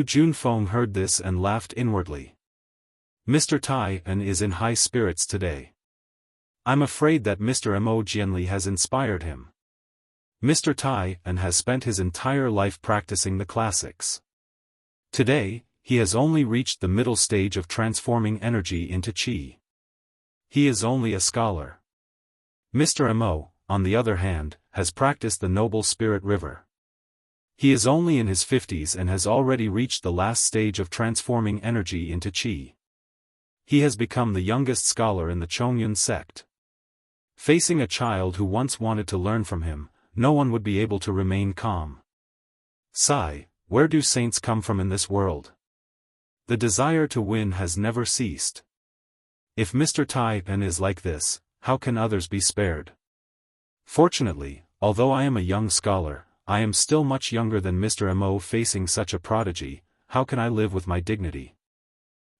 Junfeng heard this and laughed inwardly. Mr. Tai is in high spirits today. I'm afraid that Mr. Mo Jianli has inspired him. Mr. Tai has spent his entire life practicing the classics. Today, he has only reached the middle stage of transforming energy into qi. He is only a scholar. Mr. Mo, on the other hand, has practiced the noble spirit river. He is only in his 50s and has already reached the last stage of transforming energy into qi. He has become the youngest scholar in the Chongyun sect. Facing a child who once wanted to learn from him, no one would be able to remain calm. Sigh, where do saints come from in this world? The desire to win has never ceased. If Mr. Tai is like this, how can others be spared? Fortunately, although I am a young scholar, I am still much younger than Mr. Mo. Facing such a prodigy, how can I live with my dignity?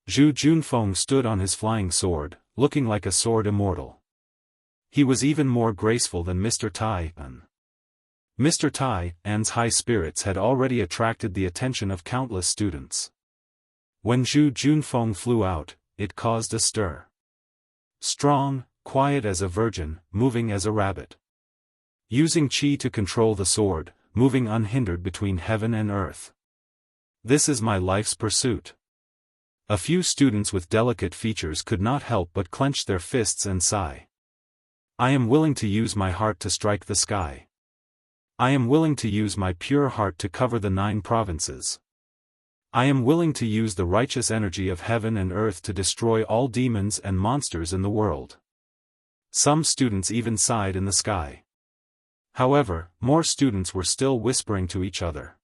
Zhu Junfeng stood on his flying sword, looking like a sword immortal. He was even more graceful than Mr. Tai. Mr. Tai's high spirits had already attracted the attention of countless students. When Zhu Junfeng flew out, it caused a stir. Strong, quiet as a virgin, moving as a rabbit. using chi to control the sword, moving unhindered between heaven and earth. This is my life's pursuit. A few students with delicate features could not help but clench their fists and sigh. I am willing to use my heart to strike the sky. I am willing to use my pure heart to cover the 9 provinces. I am willing to use the righteous energy of heaven and earth to destroy all demons and monsters in the world. Some students even sighed in the sky. However, more students were still whispering to each other.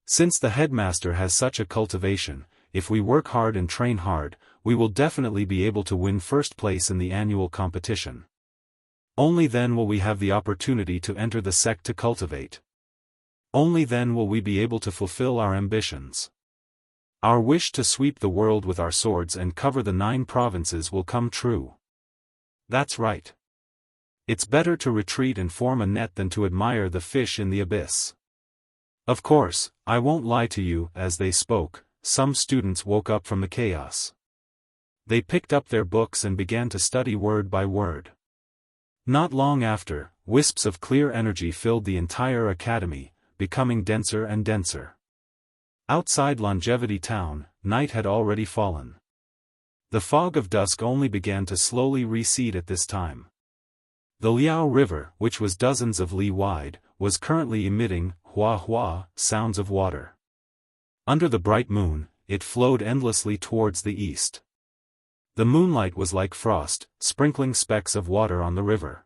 Since the headmaster has such a cultivation, if we work hard and train hard, we will definitely be able to win first place in the annual competition. Only then will we have the opportunity to enter the sect to cultivate. Only then will we be able to fulfill our ambitions. Our wish to sweep the world with our swords and cover the 9 provinces will come true. That's right. It's better to retreat and form a net than to admire the fish in the abyss. Of course, I won't lie to you. As they spoke, some students woke up from the chaos. They picked up their books and began to study word by word. Not long after, wisps of clear energy filled the entire academy, becoming denser and denser. Outside Longevity Town, night had already fallen. The fog of dusk only began to slowly recede at this time. The Liao River, which was dozens of li wide, was currently emitting hua-hua sounds of water. Under the bright moon, it flowed endlessly towards the east. The moonlight was like frost, sprinkling specks of water on the river.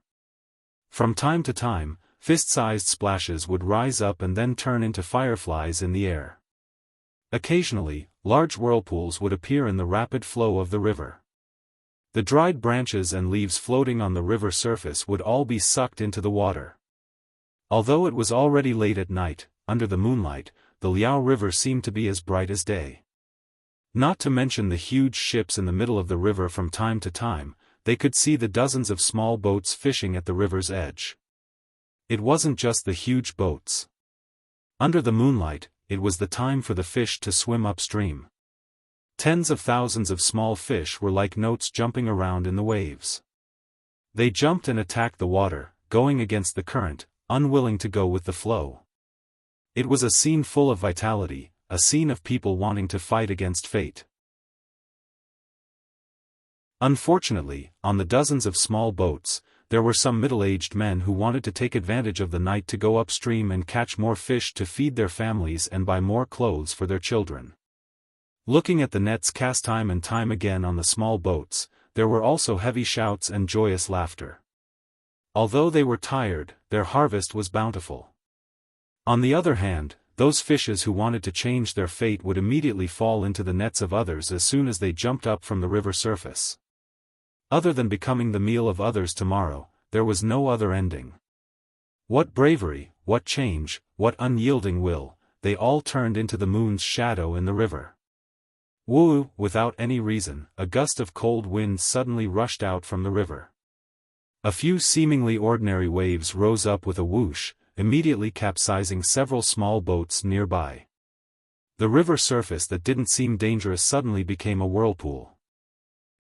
From time to time, fist-sized splashes would rise up and then turn into fireflies in the air. Occasionally, large whirlpools would appear in the rapid flow of the river. The dried branches and leaves floating on the river surface would all be sucked into the water. Although it was already late at night, under the moonlight, the Liao River seemed to be as bright as day. Not to mention the huge ships in the middle of the river. From time to time, they could see the dozens of small boats fishing at the river's edge. It wasn't just the huge boats. Under the moonlight, it was the time for the fish to swim upstream. Tens of thousands of small fish were like notes jumping around in the waves. They jumped and attacked the water, going against the current, unwilling to go with the flow. It was a scene full of vitality, a scene of people wanting to fight against fate. Unfortunately, on the dozens of small boats, there were some middle-aged men who wanted to take advantage of the night to go upstream and catch more fish to feed their families and buy more clothes for their children. Looking at the nets cast time and time again on the small boats, there were also heavy shouts and joyous laughter. Although they were tired, their harvest was bountiful. On the other hand, those fishes who wanted to change their fate would immediately fall into the nets of others as soon as they jumped up from the river surface. Other than becoming the meal of others tomorrow, there was no other ending. What bravery, what change, what unyielding will, they all turned into the moon's shadow in the river. Woo! Without any reason, a gust of cold wind suddenly rushed out from the river. A few seemingly ordinary waves rose up with a whoosh, immediately capsizing several small boats nearby. The river surface that didn't seem dangerous suddenly became a whirlpool.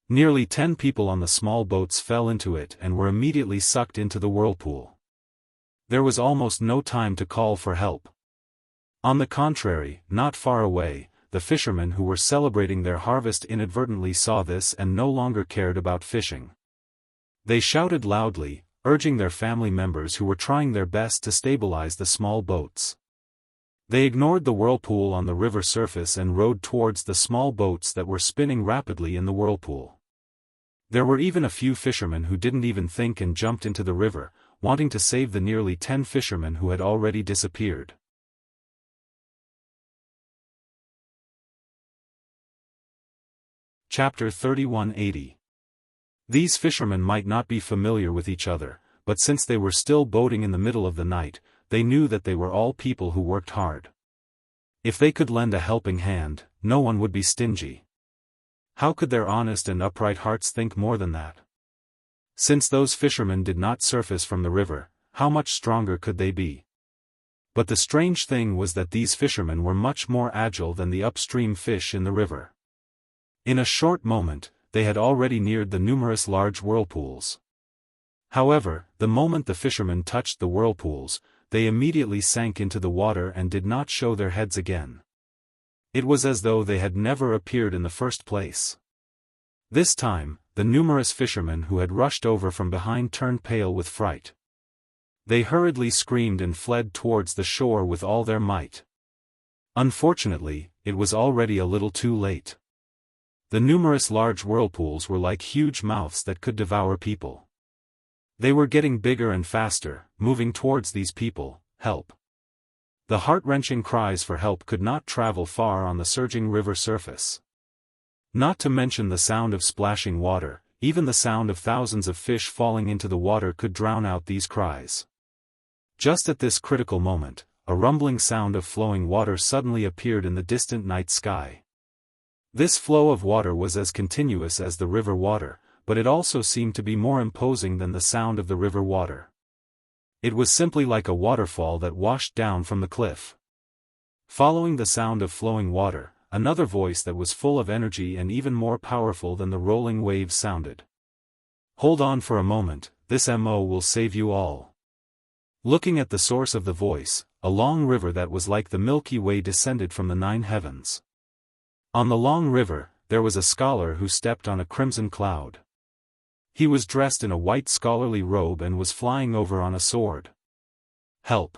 Nearly 10 people on the small boats fell into it and were immediately sucked into the whirlpool. There was almost no time to call for help. On the contrary, not far away, the fishermen who were celebrating their harvest inadvertently saw this and no longer cared about fishing. They shouted loudly, urging their family members who were trying their best to stabilize the small boats. They ignored the whirlpool on the river surface and rowed towards the small boats that were spinning rapidly in the whirlpool. There were even a few fishermen who didn't even think and jumped into the river, wanting to save the nearly 10 fishermen who had already disappeared. Chapter 3180. These fishermen might not be familiar with each other, but since they were still boating in the middle of the night, they knew that they were all people who worked hard. If they could lend a helping hand, no one would be stingy. How could their honest and upright hearts think more than that? Since those fishermen did not surface from the river, how much stronger could they be? But the strange thing was that these fishermen were much more agile than the upstream fish in the river. In a short moment, they had already neared the numerous large whirlpools. However, the moment the fishermen touched the whirlpools, they immediately sank into the water and did not show their heads again. It was as though they had never appeared in the first place. This time, the numerous fishermen who had rushed over from behind turned pale with fright. They hurriedly screamed and fled towards the shore with all their might. Unfortunately, it was already a little too late. The numerous large whirlpools were like huge mouths that could devour people. They were getting bigger and faster, moving towards these people. Help! The heart-wrenching cries for help could not travel far on the surging river surface. Not to mention the sound of splashing water, even the sound of thousands of fish falling into the water could drown out these cries. Just at this critical moment, a rumbling sound of flowing water suddenly appeared in the distant night sky. This flow of water was as continuous as the river water, but it also seemed to be more imposing than the sound of the river water. It was simply like a waterfall that washed down from the cliff. Following the sound of flowing water, another voice that was full of energy and even more powerful than the rolling waves sounded. "Hold on for a moment, this MO will save you all." Looking at the source of the voice, a long river that was like the Milky Way descended from the 9 heavens. On the long river, there was a scholar who stepped on a crimson cloud. He was dressed in a white scholarly robe and was flying over on a sword. Help!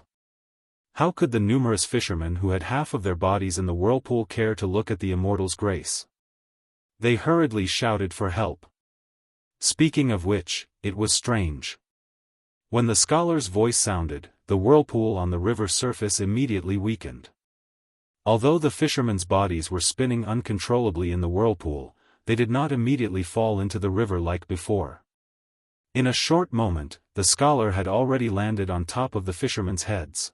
How could the numerous fishermen who had half of their bodies in the whirlpool care to look at the immortal's grace? They hurriedly shouted for help. Speaking of which, it was strange. When the scholar's voice sounded, the whirlpool on the river surface immediately weakened. Although the fishermen's bodies were spinning uncontrollably in the whirlpool, they did not immediately fall into the river like before. In a short moment, the scholar had already landed on top of the fishermen's heads.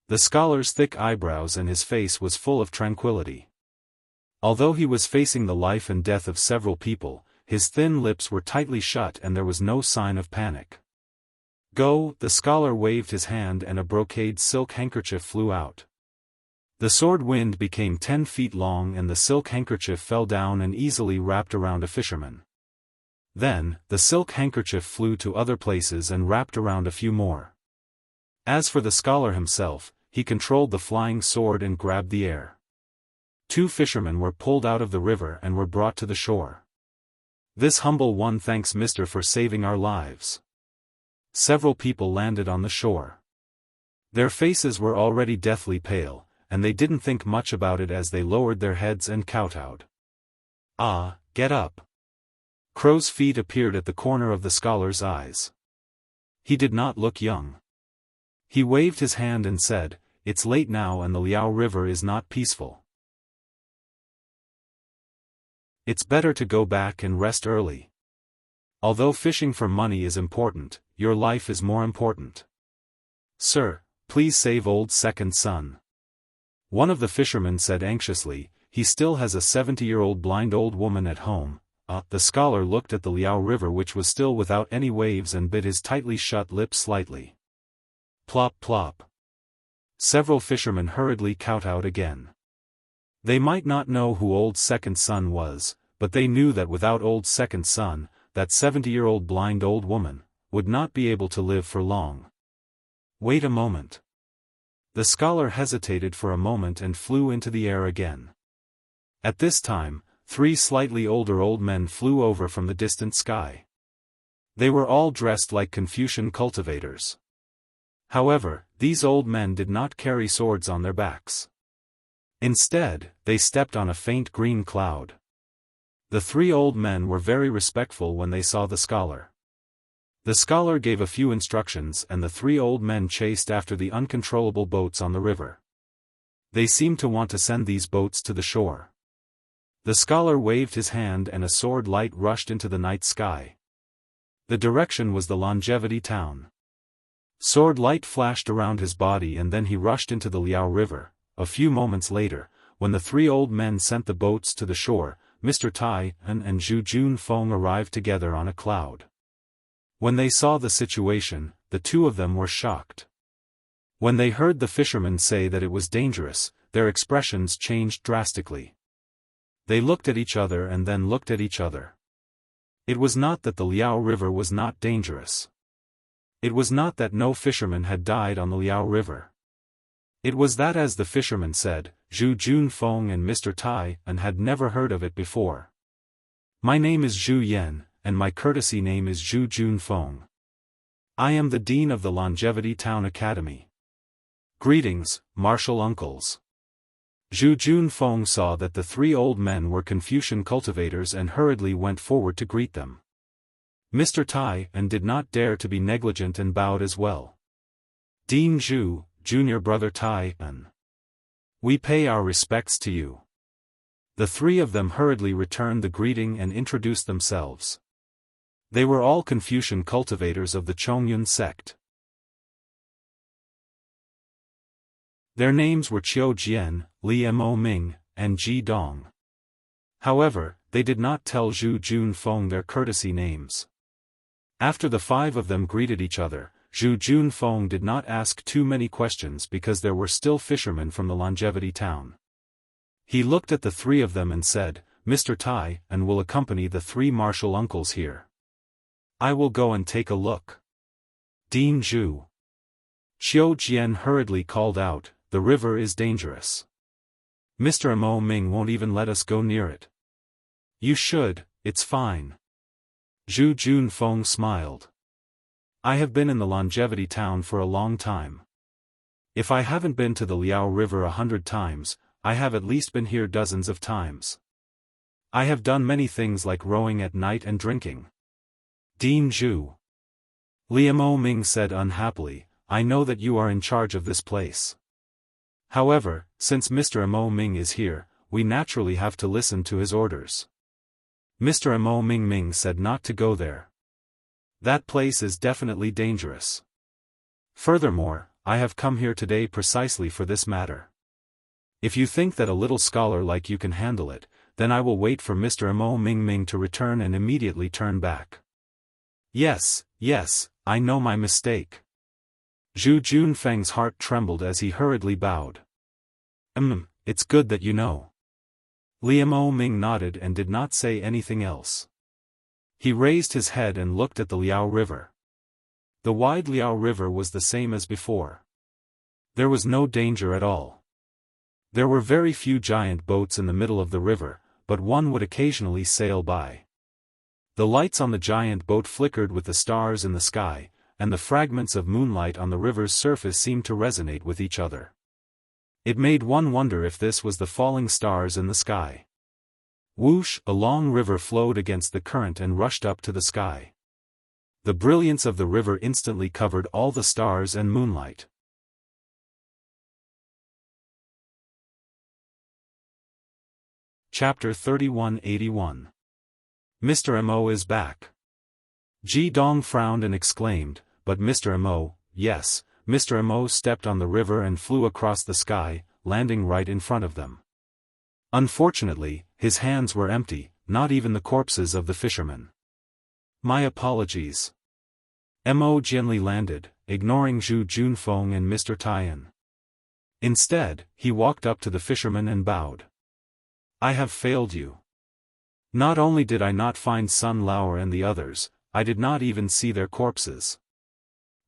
The scholar's thick eyebrows and his face was full of tranquility. Although he was facing the life and death of several people, his thin lips were tightly shut and there was no sign of panic. "Go!" The scholar waved his hand and a brocade silk handkerchief flew out. The sword wind became 10 feet long and the silk handkerchief fell down and easily wrapped around a fisherman. Then, the silk handkerchief flew to other places and wrapped around a few more. As for the scholar himself, he controlled the flying sword and grabbed the air. 2 fishermen were pulled out of the river and were brought to the shore. "This humble one thanks Mister for saving our lives." Several people landed on the shore. Their faces were already deathly pale, and they didn't think much about it as they lowered their heads and kowtowed. "Ah, get up." Crow's feet appeared at the corner of the scholar's eyes. He did not look young. He waved his hand and said, "It's late now and the Liao River is not peaceful. It's better to go back and rest early. Although fishing for money is important, your life is more important. Sir, please save old second son." One of the fishermen said anxiously, "He still has a 70-year-old blind old woman at home." The scholar looked at the Liao River which was still without any waves and bit his tightly shut lips slightly. Plop plop. Several fishermen hurriedly kowtowed again. They might not know who old second son was, but they knew that without old second son, that 70-year-old blind old woman would not be able to live for long. "Wait a moment." The scholar hesitated for a moment and flew into the air again. At this time, 3 slightly older old men flew over from the distant sky. They were all dressed like Confucian cultivators. However, these old men did not carry swords on their backs. Instead, they stepped on a faint green cloud. The 3 old men were very respectful when they saw the scholar. The scholar gave a few instructions and the 3 old men chased after the uncontrollable boats on the river. They seemed to want to send these boats to the shore. The scholar waved his hand and a sword light rushed into the night sky. The direction was the Longevity town. Sword light flashed around his body and then he rushed into the Liao River. A few moments later, when the 3 old men sent the boats to the shore, Mr. Tai and Zhu Junfeng arrived together on a cloud. When they saw the situation, the 2 of them were shocked. When they heard the fishermen say that it was dangerous, their expressions changed drastically. They looked at each other and then looked at each other. It was not that the Liao River was not dangerous. It was not that no fisherman had died on the Liao River. It was that, as the fisherman said, Zhu Junfeng and Mr. Tai and had never heard of it before. My name is Zhu Yan, and my courtesy name is Zhu Junfeng. I am the Dean of the Longevity Town Academy. Greetings, martial uncles. Zhu Junfeng saw that the three old men were Confucian cultivators and hurriedly went forward to greet them. Mr. Tai and did not dare to be negligent and bowed as well. Dean Zhu, junior brother Tai and we pay our respects to you. The three of them hurriedly returned the greeting and introduced themselves. They were all Confucian cultivators of the Chongyun sect. Their names were Qiu Jian, Li Mo Ming, and Ji Dong. However, they did not tell Zhu Junfeng their courtesy names. After the five of them greeted each other, Zhu Junfeng did not ask too many questions because there were still fishermen from the Longevity Town. He looked at the three of them and said, Mr. Tai and will accompany the three martial uncles here. I will go and take a look. Dean Zhu. Qiu Jian hurriedly called out, the river is dangerous. Mr. Mo Ming won't even let us go near it. You should, it's fine. Zhu Junfeng smiled. I have been in the Longevity Town for a long time. If I haven't been to the Liao River 100 times, I have at least been here dozens of times. I have done many things like rowing at night and drinking. Dean Zhu. Li Mo Ming said unhappily, I know that you are in charge of this place. However, since Mr. Mo Ming is here, we naturally have to listen to his orders. Mr. Mo Ming said not to go there. That place is definitely dangerous. Furthermore, I have come here today precisely for this matter. If you think that a little scholar like you can handle it, then I will wait for Mr. Mo Ming to return and immediately turn back. Yes, I know my mistake. Zhu Junfeng's heart trembled as he hurriedly bowed. It's good that you know. Li Mo Ming nodded and did not say anything else. He raised his head and looked at the Liao River. The wide Liao River was the same as before. There was no danger at all. There were very few giant boats in the middle of the river, but one would occasionally sail by. The lights on the giant boat flickered with the stars in the sky, and the fragments of moonlight on the river's surface seemed to resonate with each other. It made one wonder if this was the falling stars in the sky. Whoosh! A long river flowed against the current and rushed up to the sky. The brilliance of the river instantly covered all the stars and moonlight. Chapter 3181. Mr. Mo is back. Ji Dong frowned and exclaimed, but Mr. Mo, yes, Mr. Mo stepped on the river and flew across the sky, landing right in front of them. Unfortunately, his hands were empty, not even the corpses of the fishermen. My apologies. Mo gently landed, ignoring Zhu Junfeng and Mr. Taiyan. Instead, he walked up to the fisherman and bowed. I have failed you. Not only did I not find Sun Lauer and the others, I did not even see their corpses.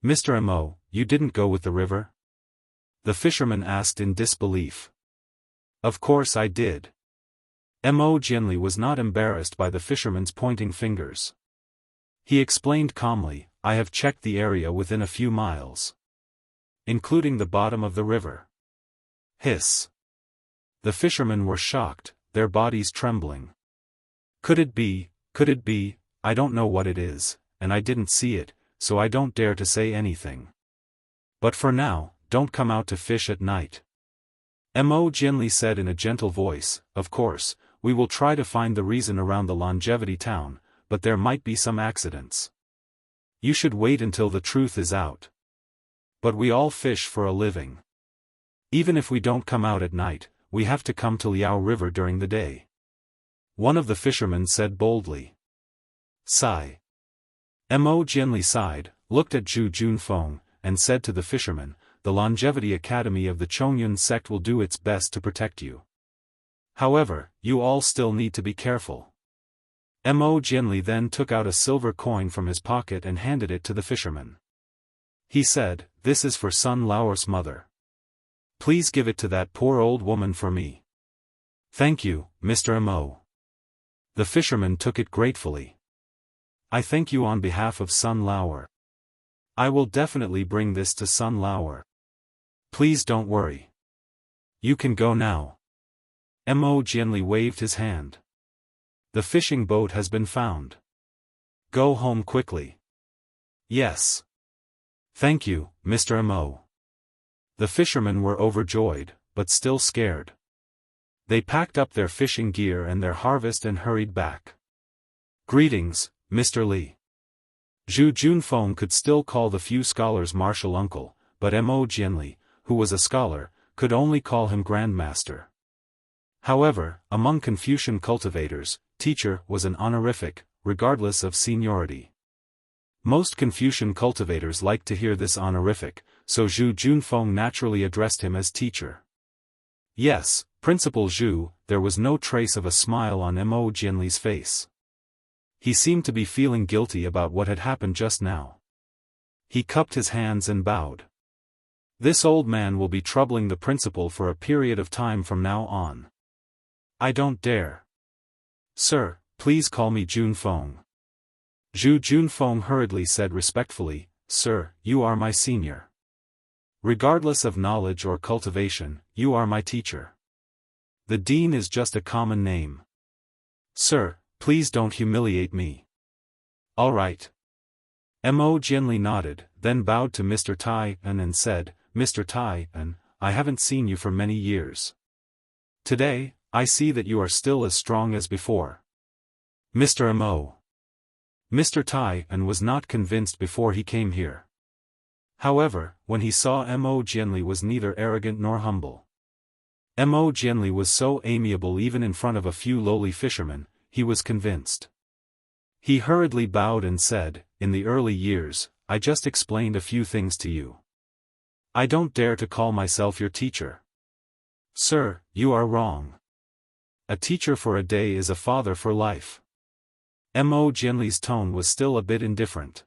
Mr. Mo, you didn't go with the river? The fisherman asked in disbelief. Of course I did. Mo Jianli was not embarrassed by the fisherman's pointing fingers. He explained calmly, I have checked the area within a few miles. Including the bottom of the river. Hiss. The fishermen were shocked, their bodies trembling. Could it be, I don't know what it is, and I didn't see it, so I don't dare to say anything. But for now, don't come out to fish at night. Mo Jianli said in a gentle voice, of course, we will try to find the reason around the Longevity Town, but there might be some accidents. You should wait until the truth is out. But we all fish for a living. Even if we don't come out at night, we have to come to Liao River during the day. One of the fishermen said boldly. Sigh. Mo Jianli sighed, looked at Zhu Junfeng, and said to the fisherman, the Longevity Academy of the Chongyun sect will do its best to protect you. However, you all still need to be careful. Mo Jianli then took out a silver coin from his pocket and handed it to the fisherman. He said, "This is for Sun Lao's mother. Please give it to that poor old woman for me." "Thank you, Mr. Mo." The fisherman took it gratefully. "I thank you on behalf of Sun Lao. I will definitely bring this to Sun Lao. Please don't worry. You can go now." Mo Jianli waved his hand. "The fishing boat has been found. Go home quickly." "Yes. Thank you, Mr. Mo." The fishermen were overjoyed, but still scared. They packed up their fishing gear and their harvest and hurried back. "Greetings, Mr. Li." Zhu Junfeng could still call the few scholars martial uncle, but Mo Jianli, who was a scholar, could only call him grandmaster. However, among Confucian cultivators, teacher was an honorific, regardless of seniority. Most Confucian cultivators liked to hear this honorific, so Zhu Junfeng naturally addressed him as teacher. "Yes, Principal Zhu." There was no trace of a smile on Mo Jianli's face. He seemed to be feeling guilty about what had happened just now. He cupped his hands and bowed. "This old man will be troubling the principal for a period of time from now on. I don't dare." "Sir, please call me Junfeng." Zhu Junfeng hurriedly said respectfully, "Sir, you are my senior. Regardless of knowledge or cultivation, you are my teacher. The dean is just a common name. Sir, please don't humiliate me." "All right." Mo Jianli nodded, then bowed to Mr. Tai and said, "Mr. Tai, I haven't seen you for many years. Today, I see that you are still as strong as before." "Mr. Mo." Mr. Tai was not convinced before he came here. However, when he saw Mo Jianli was neither arrogant nor humble. Mo Jianli was so amiable even in front of a few lowly fishermen, he was convinced. He hurriedly bowed and said, "In the early years, I just explained a few things to you. I don't dare to call myself your teacher." "Sir, you are wrong. A teacher for a day is a father for life." Mo Jianli's tone was still a bit indifferent.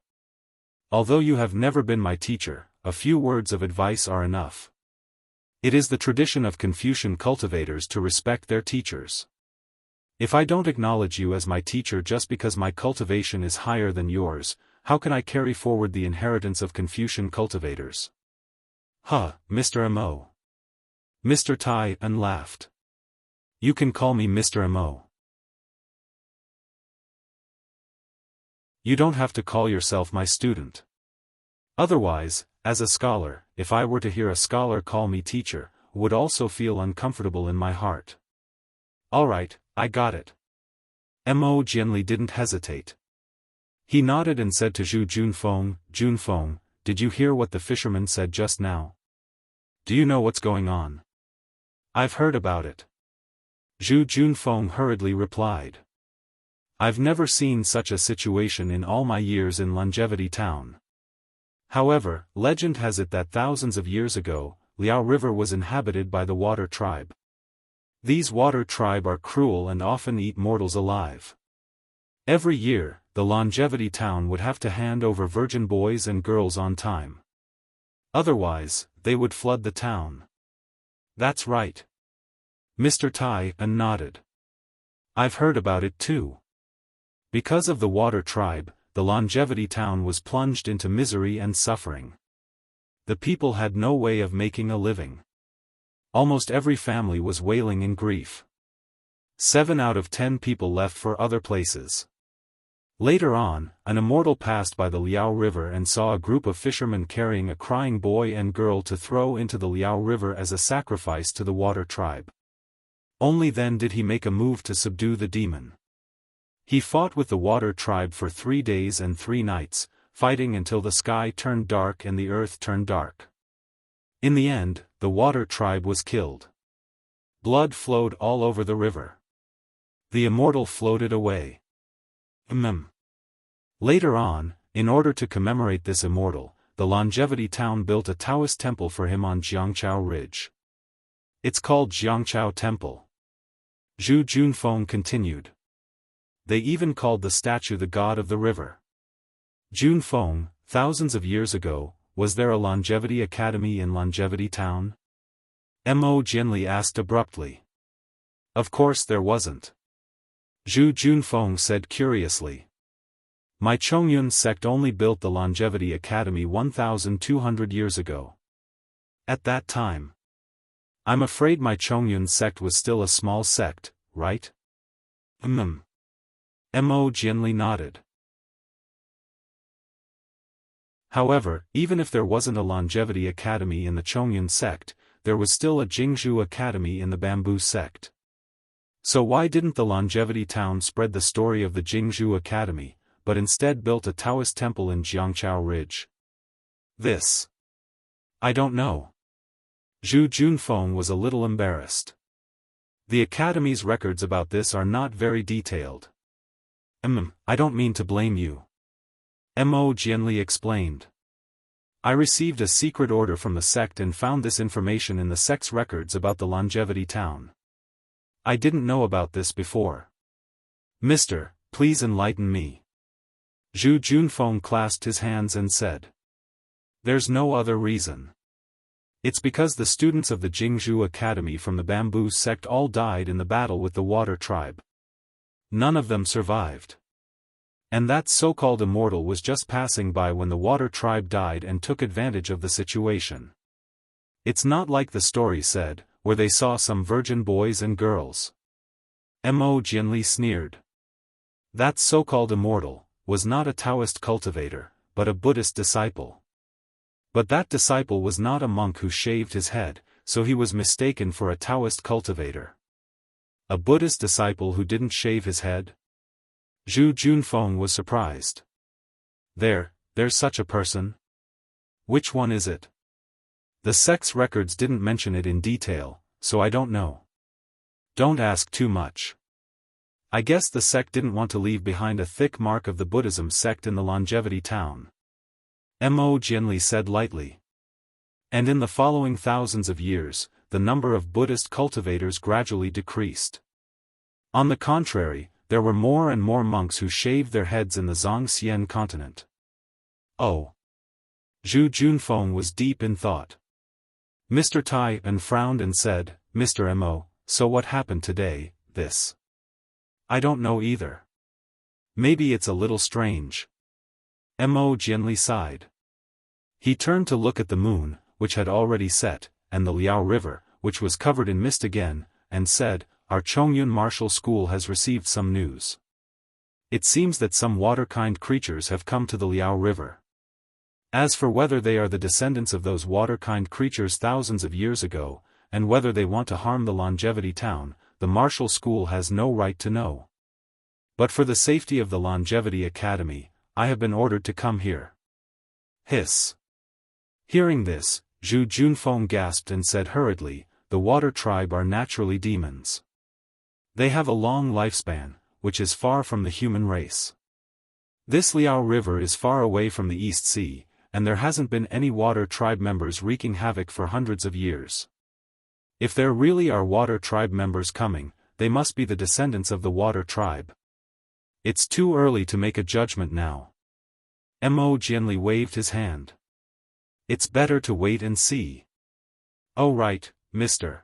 "Although you have never been my teacher, a few words of advice are enough. It is the tradition of Confucian cultivators to respect their teachers. If I don't acknowledge you as my teacher just because my cultivation is higher than yours, how can I carry forward the inheritance of Confucian cultivators?" "Huh, Mr. Mo." Mr. Tai laughed. "You can call me Mr. Mo. You don't have to call yourself my student. Otherwise, as a scholar, if I were to hear a scholar call me teacher, would also feel uncomfortable in my heart." "All right, I got it." Mo Jianli didn't hesitate. He nodded and said to Zhu Junfeng, "Junfeng, did you hear what the fisherman said just now? Do you know what's going on?" "I've heard about it." Zhu Junfeng hurriedly replied. "I've never seen such a situation in all my years in Longevity Town. However, legend has it that thousands of years ago, Liao River was inhabited by the Water Tribe. These Water Tribe are cruel and often eat mortals alive. Every year, the Longevity Town would have to hand over virgin boys and girls on time. Otherwise, they would flood the town." "That's right." Mr. Tai nodded. "I've heard about it too. Because of the Water Tribe, the Longevity Town was plunged into misery and suffering. The people had no way of making a living. Almost every family was wailing in grief. 7 out of 10 people left for other places. Later on, an immortal passed by the Liao River and saw a group of fishermen carrying a crying boy and girl to throw into the Liao River as a sacrifice to the Water Tribe. Only then did he make a move to subdue the demon. He fought with the Water Tribe for 3 days and 3 nights, fighting until the sky turned dark and the earth turned dark. In the end, the Water Tribe was killed. Blood flowed all over the river. The immortal floated away. Later on, in order to commemorate this immortal, the Longevity Town built a Taoist temple for him on Jiangchao Ridge. It's called Jiangchao Temple. Zhu Junfeng continued. They even called the statue the god of the river. Junfeng, thousands of years ago, was there a longevity academy in Longevity Town? Mo Jianli asked abruptly. Of course there wasn't. Zhu Junfeng said curiously. My Chongyun sect only built the Longevity Academy 1,200 years ago. At that time. I'm afraid my Chongyun sect was still a small sect, right? Mo Jianli nodded. However, even if there wasn't a Longevity Academy in the Chongyun sect, there was still a Jingzhu Academy in the Bamboo sect. So why didn't the Longevity Town spread the story of the Jingzhu Academy, but instead built a Taoist temple in Jiangqiao Ridge? This. I don't know. Zhu Junfeng was a little embarrassed. The Academy's records about this are not very detailed. I don't mean to blame you. Mo Jianli explained. I received a secret order from the sect and found this information in the sect's records about the Longevity Town. I didn't know about this before. Mister, please enlighten me. Zhu Junfeng clasped his hands and said. There's no other reason. It's because the students of the Jingzhu Academy from the Bamboo sect all died in the battle with the Water Tribe. None of them survived. And that so-called immortal was just passing by when the Water Tribe died and took advantage of the situation. It's not like the story said, where they saw some virgin boys and girls. Mo Jianli sneered. That so-called immortal was not a Taoist cultivator, but a Buddhist disciple. But that disciple was not a monk who shaved his head, so he was mistaken for a Taoist cultivator. A Buddhist disciple who didn't shave his head? Zhu Junfeng was surprised. There's such a person? Which one is it? The sect's records didn't mention it in detail, so I don't know. Don't ask too much. I guess the sect didn't want to leave behind a thick mark of the Buddhism sect in the Longevity Town. Mo Jianli said lightly. And in the following thousands of years, the number of Buddhist cultivators gradually decreased. On the contrary, there were more and more monks who shaved their heads in the Zhongxian continent. Oh. Zhu Junfeng was deep in thought. Mr. Tai and frowned and said, Mr. Mo, so what happened today, this? I don't know either. Maybe it's a little strange. Mo Jianli sighed. He turned to look at the moon, which had already set, and the Liao River, which was covered in mist again, and said, Our Chongyun Martial School has received some news. It seems that some water-kind creatures have come to the Liao River. As for whether they are the descendants of those water-kind creatures thousands of years ago, and whether they want to harm the Longevity Town, the Martial School has no right to know. But for the safety of the Longevity Academy, I have been ordered to come here. Hiss. Hearing this, Zhu Junfeng gasped and said hurriedly, The Water Tribe are naturally demons. They have a long lifespan, which is far from the human race. This Liao River is far away from the East Sea, and there hasn't been any Water Tribe members wreaking havoc for hundreds of years. If there really are Water Tribe members coming, they must be the descendants of the Water Tribe. It's too early to make a judgment now. Mo Jianli waved his hand. It's better to wait and see. Oh right, Mr.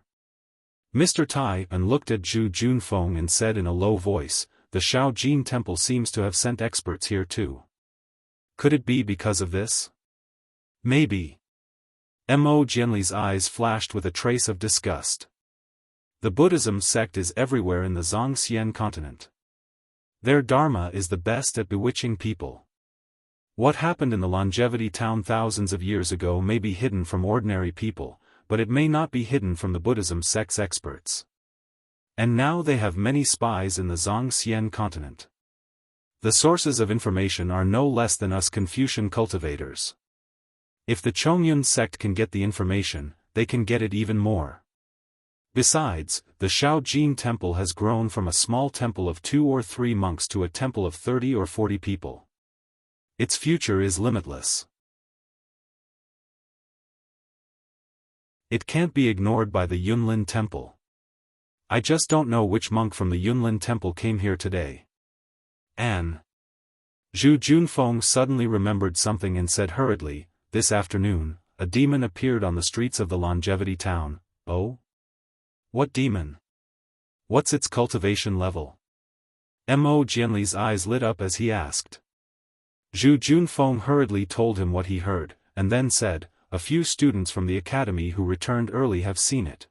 Tai and looked at Zhu Junfeng and said in a low voice, The Shaojin Temple seems to have sent experts here too. Could it be because of this? Maybe. Mo Jianli's eyes flashed with a trace of disgust. The Buddhism sect is everywhere in the Zhongxian continent. Their dharma is the best at bewitching people. What happened in the Longevity Town thousands of years ago may be hidden from ordinary people, but it may not be hidden from the Buddhism sect's experts. And now they have many spies in the Zhongxian continent. The sources of information are no less than us Confucian cultivators. If the Chongyun sect can get the information, they can get it even more. Besides, the Shaojin temple has grown from a small temple of 2 or 3 monks to a temple of 30 or 40 people. Its future is limitless. It can't be ignored by the Yunlin temple. I just don't know which monk from the Yunlin temple came here today. Anne. Zhu Junfeng suddenly remembered something and said hurriedly, "This afternoon, a demon appeared on the streets of the Longevity Town." "Oh? What demon? What's its cultivation level?" Mo Jianli's eyes lit up as he asked. Zhu Junfeng hurriedly told him what he heard, and then said, "A few students from the academy who returned early have seen it.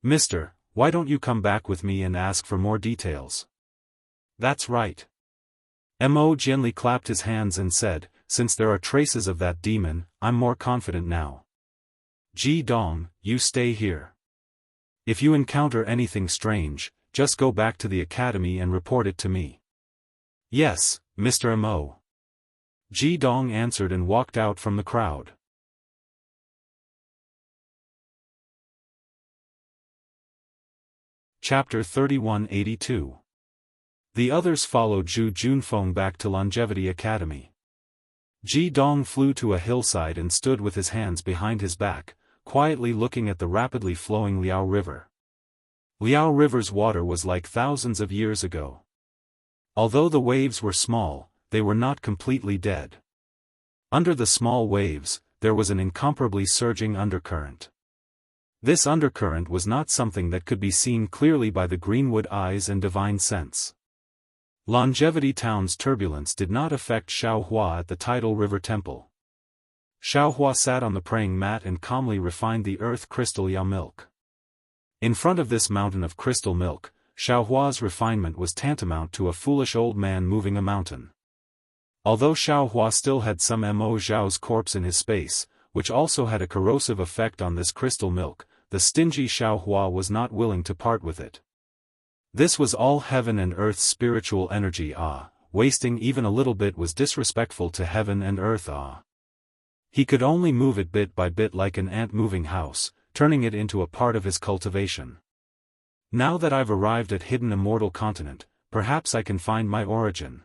Mister, why don't you come back with me and ask for more details?" "That's right." Mo Jianli clapped his hands and said, "Since there are traces of that demon, I'm more confident now. Ji Dong, you stay here. If you encounter anything strange, just go back to the academy and report it to me." "Yes, Mr. Mo." Ji Dong answered and walked out from the crowd. Chapter 3182. The others followed Zhu Junfeng back to Longevity Academy. Ji Dong flew to a hillside and stood with his hands behind his back, quietly looking at the rapidly flowing Liao River. Liao River's water was like thousands of years ago. Although the waves were small, they were not completely dead. Under the small waves, there was an incomparably surging undercurrent. This undercurrent was not something that could be seen clearly by the greenwood eyes and divine sense. Longevity Town's turbulence did not affect Xiaohua at the tidal river temple. Xiaohua sat on the praying mat and calmly refined the earth crystal Yao milk. In front of this mountain of crystal milk, Xiaohua's refinement was tantamount to a foolish old man moving a mountain. Although Xiaohua still had some Mo Zhao's corpse in his space, which also had a corrosive effect on this crystal milk, the stingy Xiaohua was not willing to part with it. This was all heaven and earth's spiritual energy. Wasting even a little bit was disrespectful to heaven and earth. He could only move it bit by bit like an ant moving house, turning it into a part of his cultivation. Now that I've arrived at hidden immortal continent, perhaps I can find my origin.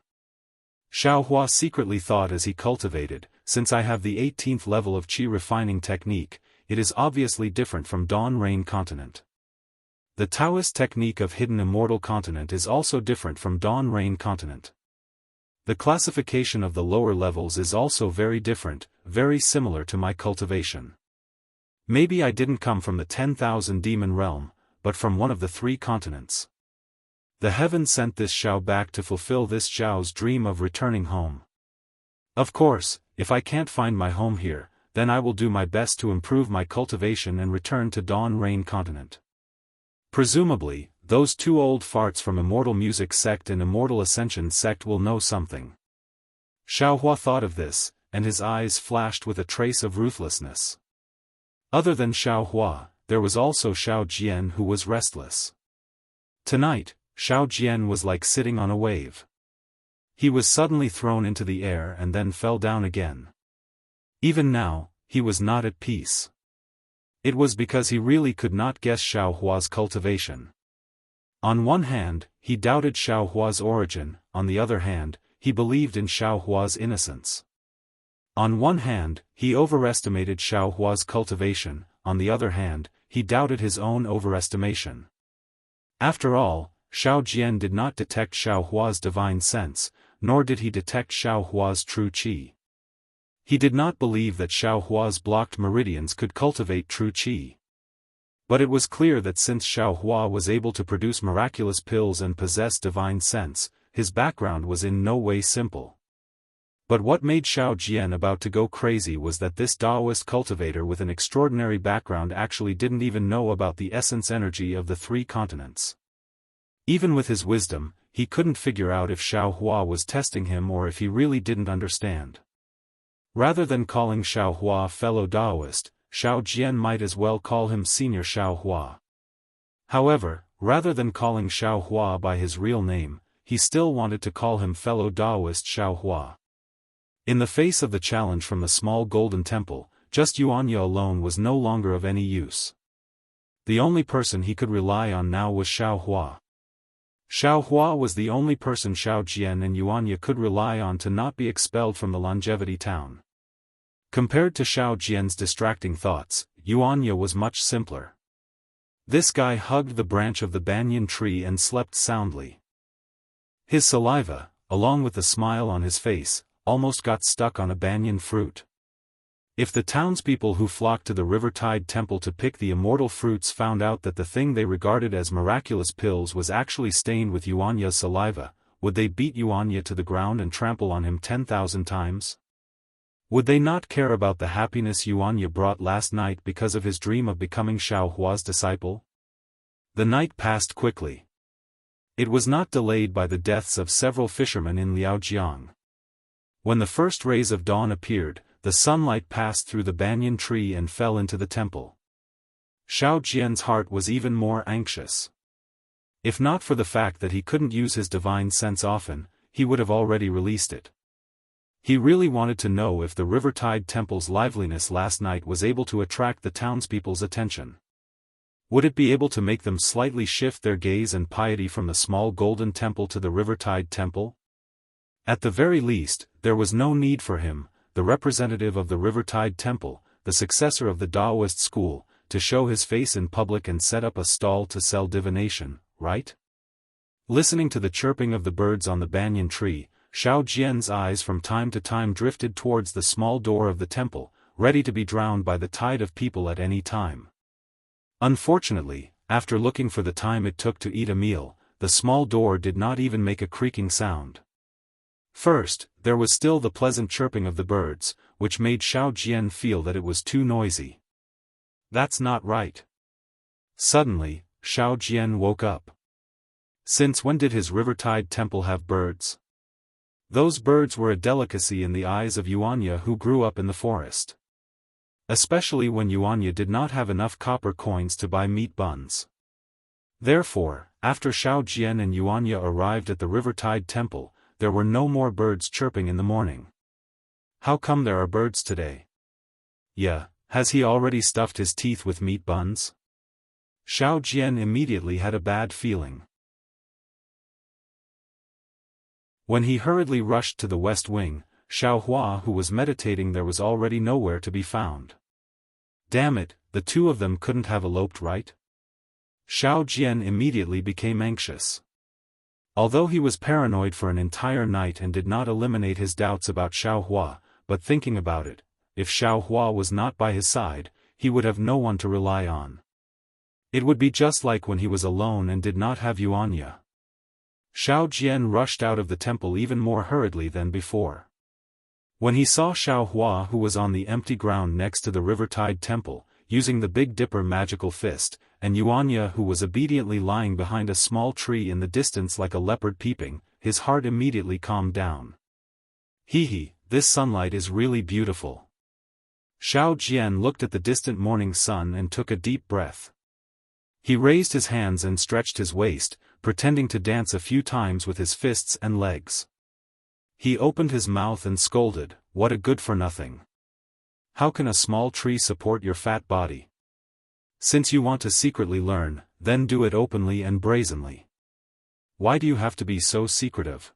Xiaohua secretly thought as he cultivated, since I have the 18th level of qi refining technique, it is obviously different from Dawn Rain Continent. The Taoist technique of hidden immortal continent is also different from Dawn Rain Continent. The classification of the lower levels is also very different, very similar to my cultivation. Maybe I didn't come from the 10,000 demon realm, but from one of the 3 continents. The heaven sent this Xiao back to fulfill this Zhao's dream of returning home. Of course, if I can't find my home here, then I will do my best to improve my cultivation and return to Dawn Rain Continent. Presumably, those 2 old farts from Immortal Music Sect and Immortal Ascension Sect will know something. Xiaohua thought of this, and his eyes flashed with a trace of ruthlessness. Other than Xiaohua, there was also Xiao Jian who was restless. Tonight, Xiao Jian was like sitting on a wave. He was suddenly thrown into the air and then fell down again. Even now, he was not at peace. It was because he really could not guess Xiaohua's cultivation. On one hand, he doubted Xiaohua's origin, on the other hand, he believed in Xiaohua's innocence. On one hand, he overestimated Xiaohua's cultivation, on the other hand, he doubted his own overestimation. After all, Xiao Jian did not detect Xiaohua's divine sense, nor did he detect Xiaohua's true qi. He did not believe that Xiaohua's blocked meridians could cultivate true qi. But it was clear that since Xiaohua was able to produce miraculous pills and possess divine sense, his background was in no way simple. But what made Xiao Jian about to go crazy was that this Taoist cultivator with an extraordinary background actually didn't even know about the essence energy of the 3 continents. Even with his wisdom, he couldn't figure out if Xiaohua was testing him or if he really didn't understand. Rather than calling Xiaohua fellow Taoist, Xiao Jian might as well call him Senior Xiaohua. However, rather than calling Xiaohua by his real name, he still wanted to call him fellow Taoist Xiaohua. In the face of the challenge from the small golden temple, just Yuanya alone was no longer of any use. The only person he could rely on now was Xiaohua. Xiaohua was the only person Xiao Jian and Yuanya could rely on to not be expelled from the Longevity Town. Compared to Xiao Jian's distracting thoughts, Yuanya was much simpler. This guy hugged the branch of the banyan tree and slept soundly. His saliva, along with the smile on his face, almost got stuck on a banyan fruit. If the townspeople who flocked to the Riverside Temple to pick the immortal fruits found out that the thing they regarded as miraculous pills was actually stained with Yuanya's saliva, would they beat Yuanya to the ground and trample on him 10,000 times? Would they not care about the happiness Yuanya brought last night because of his dream of becoming Xiaohua's disciple? The night passed quickly. It was not delayed by the deaths of several fishermen in Liaojiang. When the first rays of dawn appeared, the sunlight passed through the banyan tree and fell into the temple. Xiao Jian's heart was even more anxious. If not for the fact that he couldn't use his divine sense often, he would have already released it. He really wanted to know if the Riverside Temple's liveliness last night was able to attract the townspeople's attention. Would it be able to make them slightly shift their gaze and piety from the small golden temple to the Riverside Temple? At the very least, there was no need for him, the representative of the Riverside Temple, the successor of the Taoist school, to show his face in public and set up a stall to sell divination, right? Listening to the chirping of the birds on the banyan tree, Xiao Jian's eyes from time to time drifted towards the small door of the temple, ready to be drowned by the tide of people at any time. Unfortunately, after looking for the time it took to eat a meal, the small door did not even make a creaking sound. First, there was still the pleasant chirping of the birds, which made Xiao Jian feel that it was too noisy. That's not right. Suddenly, Xiao Jian woke up. Since when did his Riverside Temple have birds? Those birds were a delicacy in the eyes of Yuanya, who grew up in the forest. Especially when Yuanya did not have enough copper coins to buy meat buns. Therefore, after Xiao Jian and Yuanya arrived at the Riverside Temple, there were no more birds chirping in the morning. How come there are birds today? Yeah, has he already stuffed his teeth with meat buns? Xiao Jian immediately had a bad feeling. When he hurriedly rushed to the west wing, Xiaohua, who was meditating there, was already nowhere to be found. Damn it, the two of them couldn't have eloped, right? Xiao Jian immediately became anxious. Although he was paranoid for an entire night and did not eliminate his doubts about Xiaohua, but thinking about it, if Xiaohua was not by his side, he would have no one to rely on. It would be just like when he was alone and did not have Yuanya. Xiao Jian rushed out of the temple even more hurriedly than before. When he saw Xiaohua, who was on the empty ground next to the Riverside Temple, using the Big Dipper magical fist, and Yuanya, who was obediently lying behind a small tree in the distance like a leopard peeping, his heart immediately calmed down. Hee, this sunlight is really beautiful. Xiao Jian looked at the distant morning sun and took a deep breath. He raised his hands and stretched his waist, pretending to dance a few times with his fists and legs. He opened his mouth and scolded, "What a good-for-nothing. How can a small tree support your fat body? Since you want to secretly learn, then do it openly and brazenly. Why do you have to be so secretive?"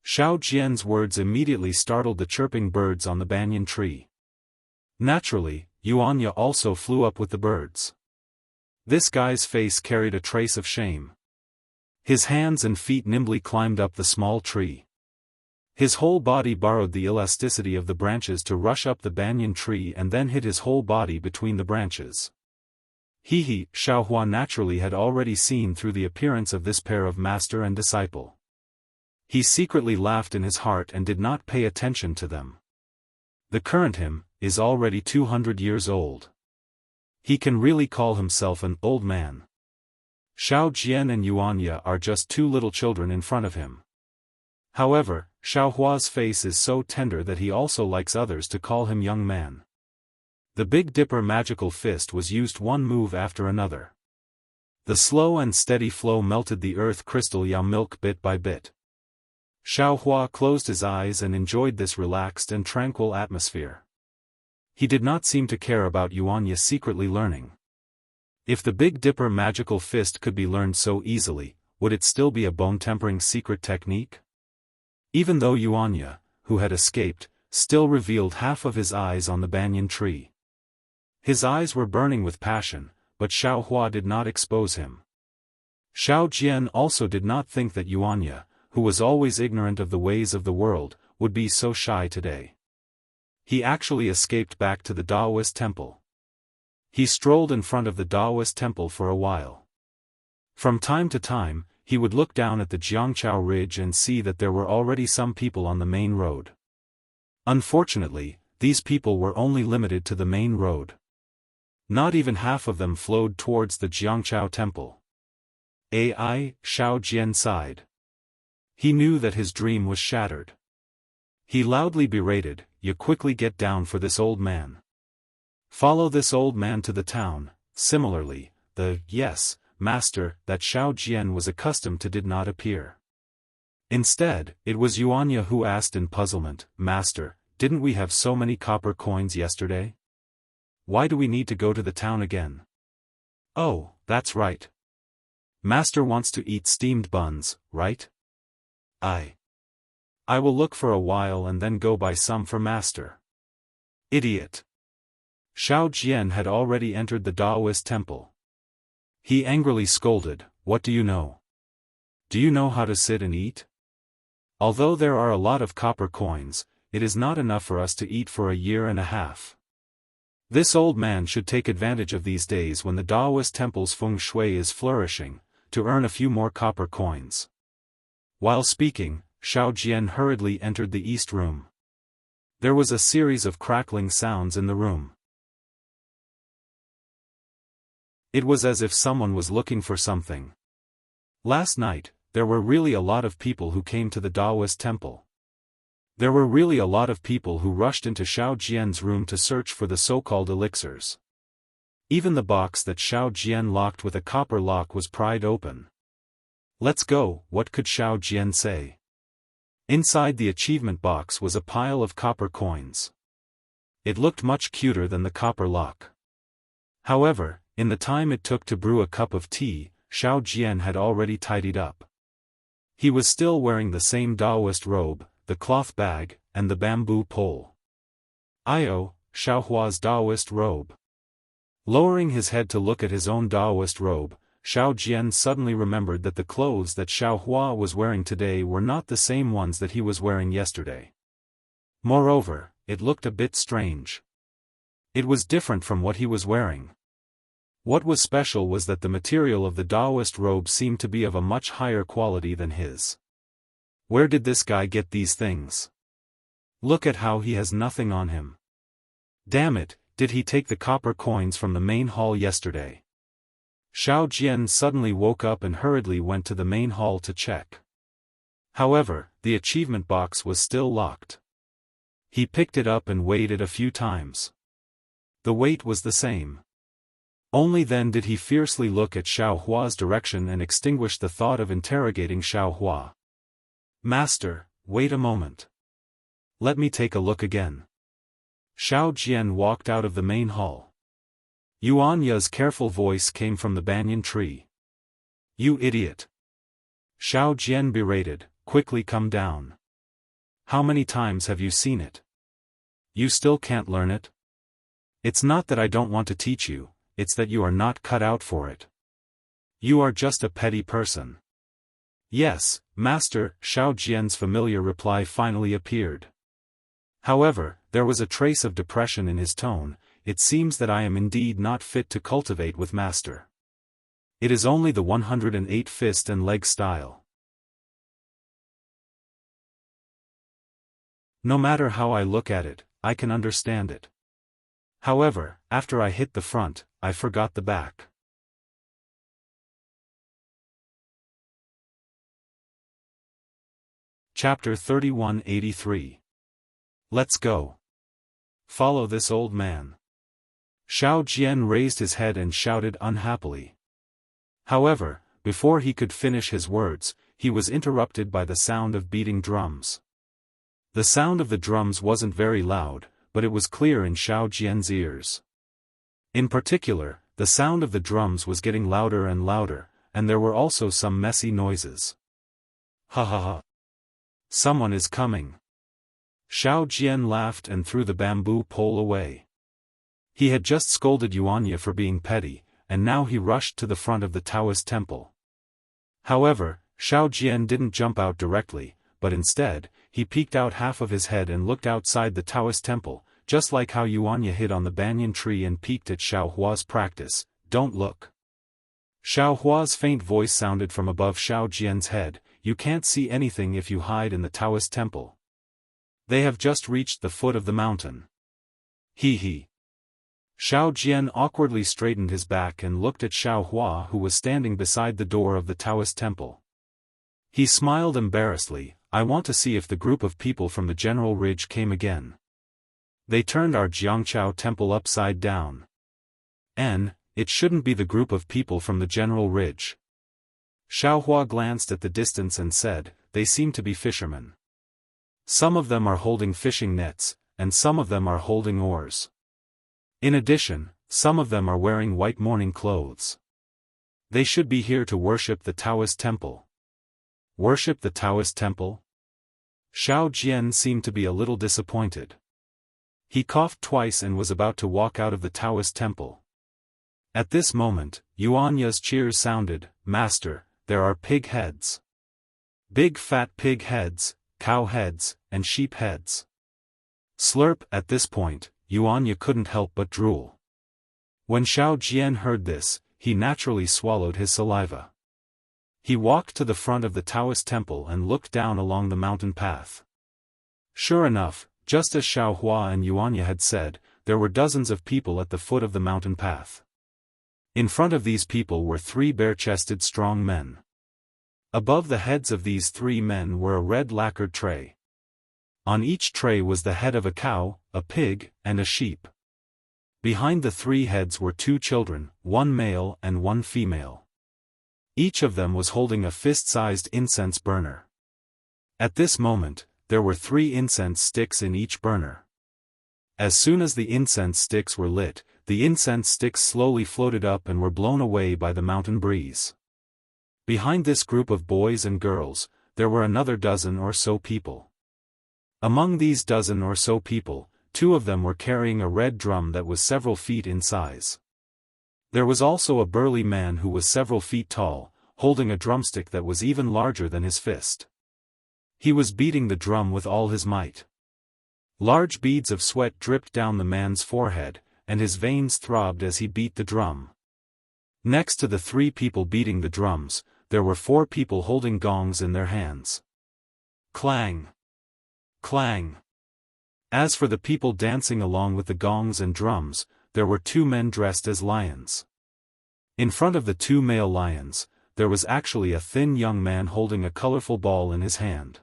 Xiao Jian's words immediately startled the chirping birds on the banyan tree. Naturally, Yuanya also flew up with the birds. This guy's face carried a trace of shame. His hands and feet nimbly climbed up the small tree. His whole body borrowed the elasticity of the branches to rush up the banyan tree and then hid his whole body between the branches. Xiaohua naturally had already seen through the appearance of this pair of master and disciple. He secretly laughed in his heart and did not pay attention to them. The current him is already 200 years old. He can really call himself an old man. Xiao Jian and Yuanya are just two little children in front of him. However, Xiaohua's face is so tender that he also likes others to call him young man. The Big Dipper magical fist was used one move after another. The slow and steady flow melted the earth crystal Yao milk bit by bit. Xiaohua closed his eyes and enjoyed this relaxed and tranquil atmosphere. He did not seem to care about Yuanya secretly learning. If the Big Dipper magical fist could be learned so easily, would it still be a bone-tempering secret technique? Even though Yuanya, who had escaped, still revealed half of his eyes on the banyan tree. His eyes were burning with passion, but Xiaohua did not expose him. Xiao Jian also did not think that Yuanya, who was always ignorant of the ways of the world, would be so shy today. He actually escaped back to the Taoist temple. He strolled in front of the Taoist temple for a while. From time to time, he would look down at the Jiangqiao Ridge and see that there were already some people on the main road. Unfortunately, these people were only limited to the main road. Not even half of them flowed towards the Jiangqiao temple. Shao Jian sighed. He knew that his dream was shattered. He loudly berated, "You quickly get down for this old man. Follow this old man to the town." Similarly, the "yes, master" that Shao Jian was accustomed to did not appear. Instead, it was Yuanya who asked in puzzlement, "Master, didn't we have so many copper coins yesterday? Why do we need to go to the town again?" "Oh, that's right. Master wants to eat steamed buns, right? I will look for a while and then go buy some for master." Idiot. Shao Jian had already entered the Taoist temple. He angrily scolded, "What do you know? Do you know how to sit and eat? Although there are a lot of copper coins, it is not enough for us to eat for a year and a half. This old man should take advantage of these days when the Taoist temple's feng shui is flourishing, to earn a few more copper coins." While speaking, Shao Jian hurriedly entered the east room. There was a series of crackling sounds in the room. It was as if someone was looking for something. Last night, there were really a lot of people who came to the Taoist temple. There were really a lot of people who rushed into Shao Jian's room to search for the so-called elixirs. Even the box that Shao Jian locked with a copper lock was pried open. "Let's go," what could Shao Jian say? Inside the achievement box was a pile of copper coins. It looked much cuter than the copper lock. However, in the time it took to brew a cup of tea, Shao Jian had already tidied up. He was still wearing the same Taoist robe, the cloth bag, and the bamboo pole. Xiaohua's Taoist robe. Lowering his head to look at his own Taoist robe, Shao Jian suddenly remembered that the clothes that Xiaohua was wearing today were not the same ones that he was wearing yesterday. Moreover, it looked a bit strange. It was different from what he was wearing. What was special was that the material of the Taoist robe seemed to be of a much higher quality than his. Where did this guy get these things? Look at how he has nothing on him. Damn it, did he take the copper coins from the main hall yesterday? Shao Jian suddenly woke up and hurriedly went to the main hall to check. However, the achievement box was still locked. He picked it up and weighed it a few times. The weight was the same. Only then did he fiercely look at Xiaohua's direction and extinguish the thought of interrogating Xiaohua. "Master, wait a moment. Let me take a look again." Shao Jian walked out of the main hall. Yuanya's careful voice came from the banyan tree. "You idiot!" Shao Jian berated, "Quickly come down. How many times have you seen it? You still can't learn it? It's not that I don't want to teach you, it's that you are not cut out for it. You are just a petty person." "Yes, master," Shao Jian's familiar reply finally appeared. However, there was a trace of depression in his tone. "It seems that I am indeed not fit to cultivate with master. It is only the 108 fist and leg style. No matter how I look at it, I can understand it. However, after I hit the front, I forgot the back." Chapter 3183. Let's go. Follow this old man. Shao Jian raised his head and shouted unhappily. However, before he could finish his words, he was interrupted by the sound of beating drums. The sound of the drums wasn't very loud, but it was clear in Shao Jian's ears. In particular, the sound of the drums was getting louder and louder, and there were also some messy noises. "Ha ha ha! Someone is coming." Shao Jian laughed and threw the bamboo pole away. He had just scolded Yuanya for being petty, and now he rushed to the front of the Taoist temple. However, Xiao Jian didn't jump out directly, but instead, he peeked out half of his head and looked outside the Taoist temple, just like how Yuanya hid on the banyan tree and peeked at Xiao Hua's practice. Don't look. Xiao Hua's faint voice sounded from above Xiao Jian's head. You can't see anything if you hide in the Taoist temple. They have just reached the foot of the mountain. He. Xiao Jian awkwardly straightened his back and looked at Xiao Hua, who was standing beside the door of the Taoist temple. He smiled embarrassedly. I want to see if the group of people from the General Ridge came again. They turned our Jiangqiao temple upside down. It shouldn't be the group of people from the General Ridge. Xiao Hua glanced at the distance and said, they seem to be fishermen. Some of them are holding fishing nets, and some of them are holding oars. In addition, some of them are wearing white mourning clothes. They should be here to worship the Taoist temple. Worship the Taoist temple? Xiao Jian seemed to be a little disappointed. He coughed twice and was about to walk out of the Taoist temple. At this moment, Yuanya's cheers sounded. Master, there are pig heads. Big fat pig heads, cow heads, and sheep heads. Slurp. At this point, Yuanya couldn't help but drool. When Xiao Jian heard this, he naturally swallowed his saliva. He walked to the front of the Taoist temple and looked down along the mountain path. Sure enough, just as Xiao Hua and Yuanya had said, there were dozens of people at the foot of the mountain path. In front of these people were 3 bare-chested strong men. Above the heads of these 3 men were a red lacquered tray. On each tray was the head of a cow, a pig, and a sheep. Behind the 3 heads were 2 children, 1 male and 1 female. Each of them was holding a fist-sized incense burner. At this moment, there were 3 incense sticks in each burner. As soon as the incense sticks were lit, the incense sticks slowly floated up and were blown away by the mountain breeze. Behind this group of boys and girls, there were another dozen or so people. Among these dozen or so people, 2 of them were carrying a red drum that was several feet in size. There was also a burly man who was several feet tall, holding a drumstick that was even larger than his fist. He was beating the drum with all his might. Large beads of sweat dripped down the man's forehead, and his veins throbbed as he beat the drum. Next to the 3 people beating the drums, there were 4 people holding gongs in their hands. Clang! Clang! As for the people dancing along with the gongs and drums, there were 2 men dressed as lions. In front of the 2 male lions, there was actually a thin young man holding a colorful ball in his hand.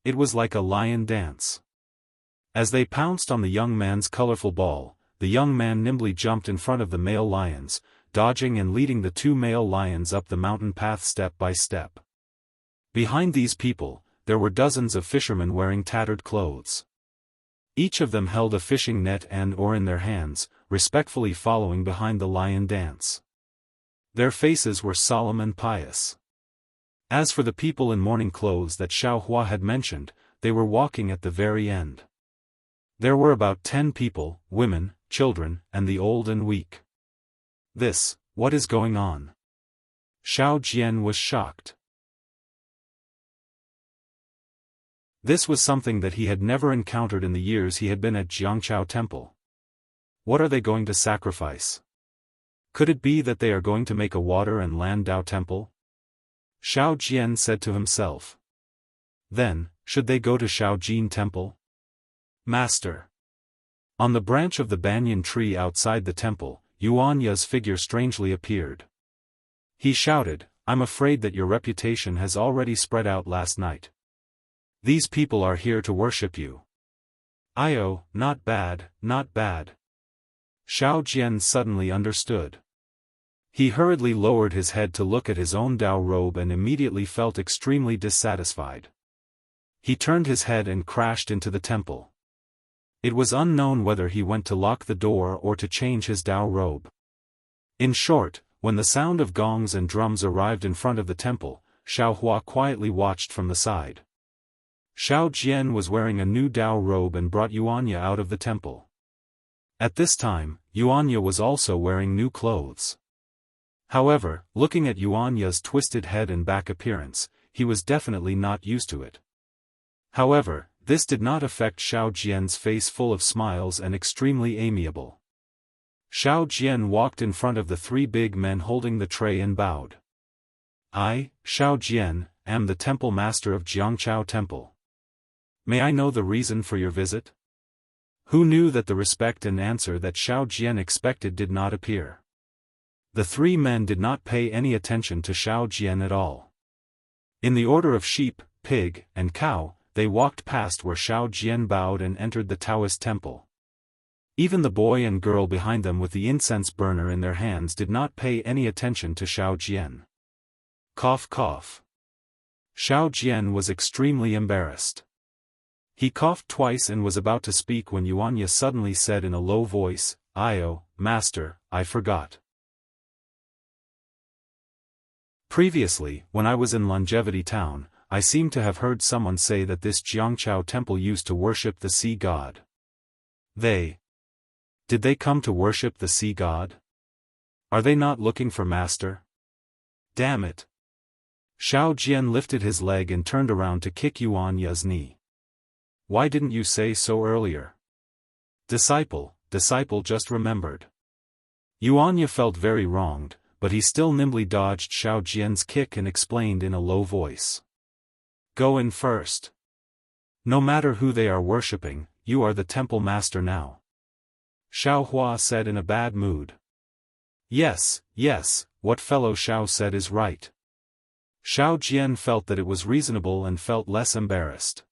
It was like a lion dance. As they pounced on the young man's colorful ball, the young man nimbly jumped in front of the male lions, dodging and leading the 2 male lions up the mountain path step by step. Behind these people, there were dozens of fishermen wearing tattered clothes. Each of them held a fishing net and oar in their hands, respectfully following behind the lion dance. Their faces were solemn and pious. As for the people in mourning clothes that Xiao Hua had mentioned, they were walking at the very end. There were about 10 people, women, children, and the old and weak. What is going on? Xiao Jian was shocked. This was something that he had never encountered in the years he had been at Jiangqiao Temple. What are they going to sacrifice? Could it be that they are going to make a water and land Dao temple? Xiao Jian said to himself. Then, should they go to Shaojin Temple? Master. On the branch of the banyan tree outside the temple, Yuanya's figure strangely appeared. He shouted, I'm afraid that your reputation has already spread out last night. These people are here to worship you. Io, not bad, not bad. Xiao Jian suddenly understood. He hurriedly lowered his head to look at his own Dao robe and immediately felt extremely dissatisfied. He turned his head and crashed into the temple. It was unknown whether he went to lock the door or to change his Dao robe. In short, when the sound of gongs and drums arrived in front of the temple, Xiao Hua quietly watched from the side. Xiao Jian was wearing a new Dao robe and brought Yuanya out of the temple. At this time, Yuanya was also wearing new clothes. However, looking at Yuanya's twisted head and back appearance, he was definitely not used to it. However, this did not affect Xiao Jian's face full of smiles and extremely amiable. Xiao Jian walked in front of the three big men holding the tray and bowed. I, Xiao Jian, am the temple master of Jiangchao Temple. May I know the reason for your visit? Who knew that the respect and answer that Xiao Jian expected did not appear? The three men did not pay any attention to Xiao Jian at all. In the order of sheep, pig, and cow, they walked past where Xiao Jian bowed and entered the Taoist temple. Even the boy and girl behind them with the incense burner in their hands did not pay any attention to Xiao Jian. Cough cough. Xiao Jian was extremely embarrassed. He coughed twice and was about to speak when Yuanya suddenly said in a low voice, "Io, master, I forgot. Previously, when I was in Longevity Town, I seem to have heard someone say that this Jiangchao temple used to worship the sea god. Did they come to worship the sea god? Are they not looking for master? Damn it." Xiao Jian lifted his leg and turned around to kick Yuanya's knee. "Why didn't you say so earlier?" Disciple just remembered. Yuanya felt very wronged, but he still nimbly dodged Xiao Jian's kick and explained in a low voice. "Go in first. No matter who they are worshipping, you are the temple master now." Xiao Hua said in a bad mood. Yes, what fellow Xiao said is right." Xiao Jian felt that it was reasonable and felt less embarrassed.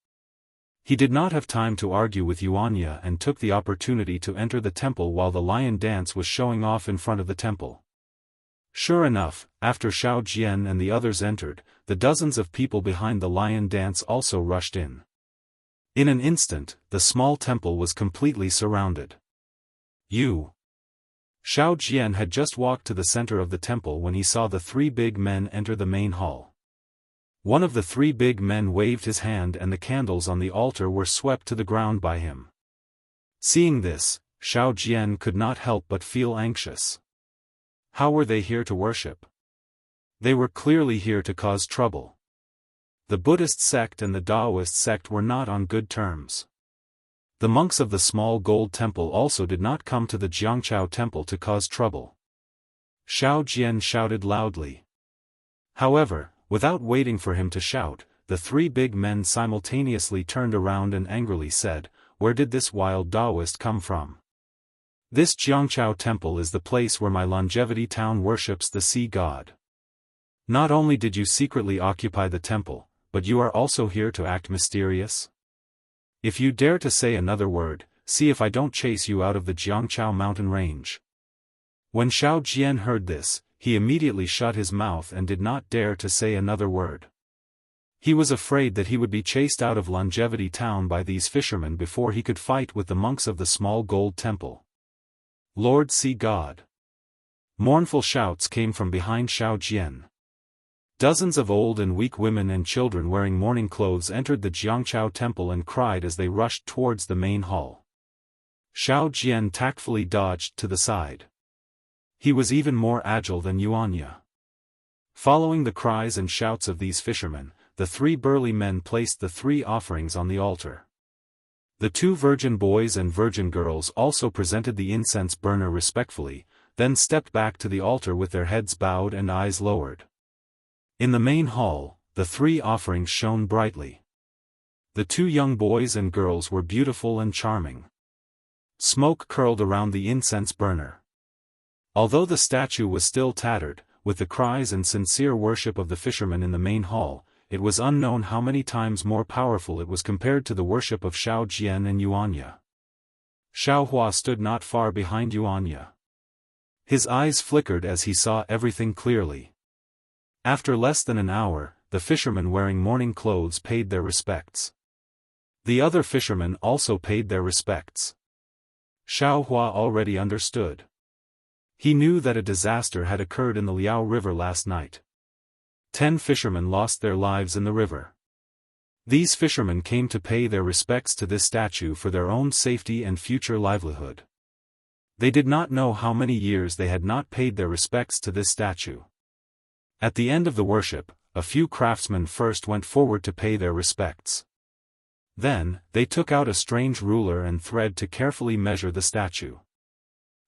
He did not have time to argue with Yuanya and took the opportunity to enter the temple while the lion dance was showing off in front of the temple. Sure enough, after Xiao Jian and the others entered, the dozens of people behind the lion dance also rushed in. In an instant, the small temple was completely surrounded. Xiao Jian had just walked to the center of the temple when he saw the three big men enter the main hall. One of the three big men waved his hand and the candles on the altar were swept to the ground by him. Seeing this, Xiao Jian could not help but feel anxious. How were they here to worship? They were clearly here to cause trouble. The Buddhist sect and the Taoist sect were not on good terms. The monks of the small gold temple also did not come to the Jiangchao temple to cause trouble. Xiao Jian shouted loudly. However, without waiting for him to shout, the three big men simultaneously turned around and angrily said, "Where did this wild Taoist come from? This Jiangchao temple is the place where my Longevity Town worships the sea god. Not only did you secretly occupy the temple, but you are also here to act mysterious? If you dare to say another word, see if I don't chase you out of the Jiangchao mountain range." When Xiao Jian heard this, he immediately shut his mouth and did not dare to say another word. He was afraid that he would be chased out of Longevity Town by these fishermen before he could fight with the monks of the small gold temple. "Lord Sea God!" Mournful shouts came from behind Xiao Jian. Dozens of old and weak women and children wearing mourning clothes entered the Jiangchao temple and cried as they rushed towards the main hall. Xiao Jian tactfully dodged to the side. He was even more agile than Yuanya. Following the cries and shouts of these fishermen, the three burly men placed the three offerings on the altar. The two virgin boys and virgin girls also presented the incense burner respectfully, then stepped back to the altar with their heads bowed and eyes lowered. In the main hall, the three offerings shone brightly. The two young boys and girls were beautiful and charming. Smoke curled around the incense burner. Although the statue was still tattered, with the cries and sincere worship of the fishermen in the main hall, it was unknown how many times more powerful it was compared to the worship of Xiao Jian and Yuanya. Xiao Hua stood not far behind Yuanya. His eyes flickered as he saw everything clearly. After less than an hour, the fishermen wearing mourning clothes paid their respects. The other fishermen also paid their respects. Xiao Hua already understood. He knew that a disaster had occurred in the Liao River last night. 10 fishermen lost their lives in the river. These fishermen came to pay their respects to this statue for their own safety and future livelihood. They did not know how many years they had not paid their respects to this statue. At the end of the worship, a few craftsmen first went forward to pay their respects. Then, they took out a strange ruler and thread to carefully measure the statue.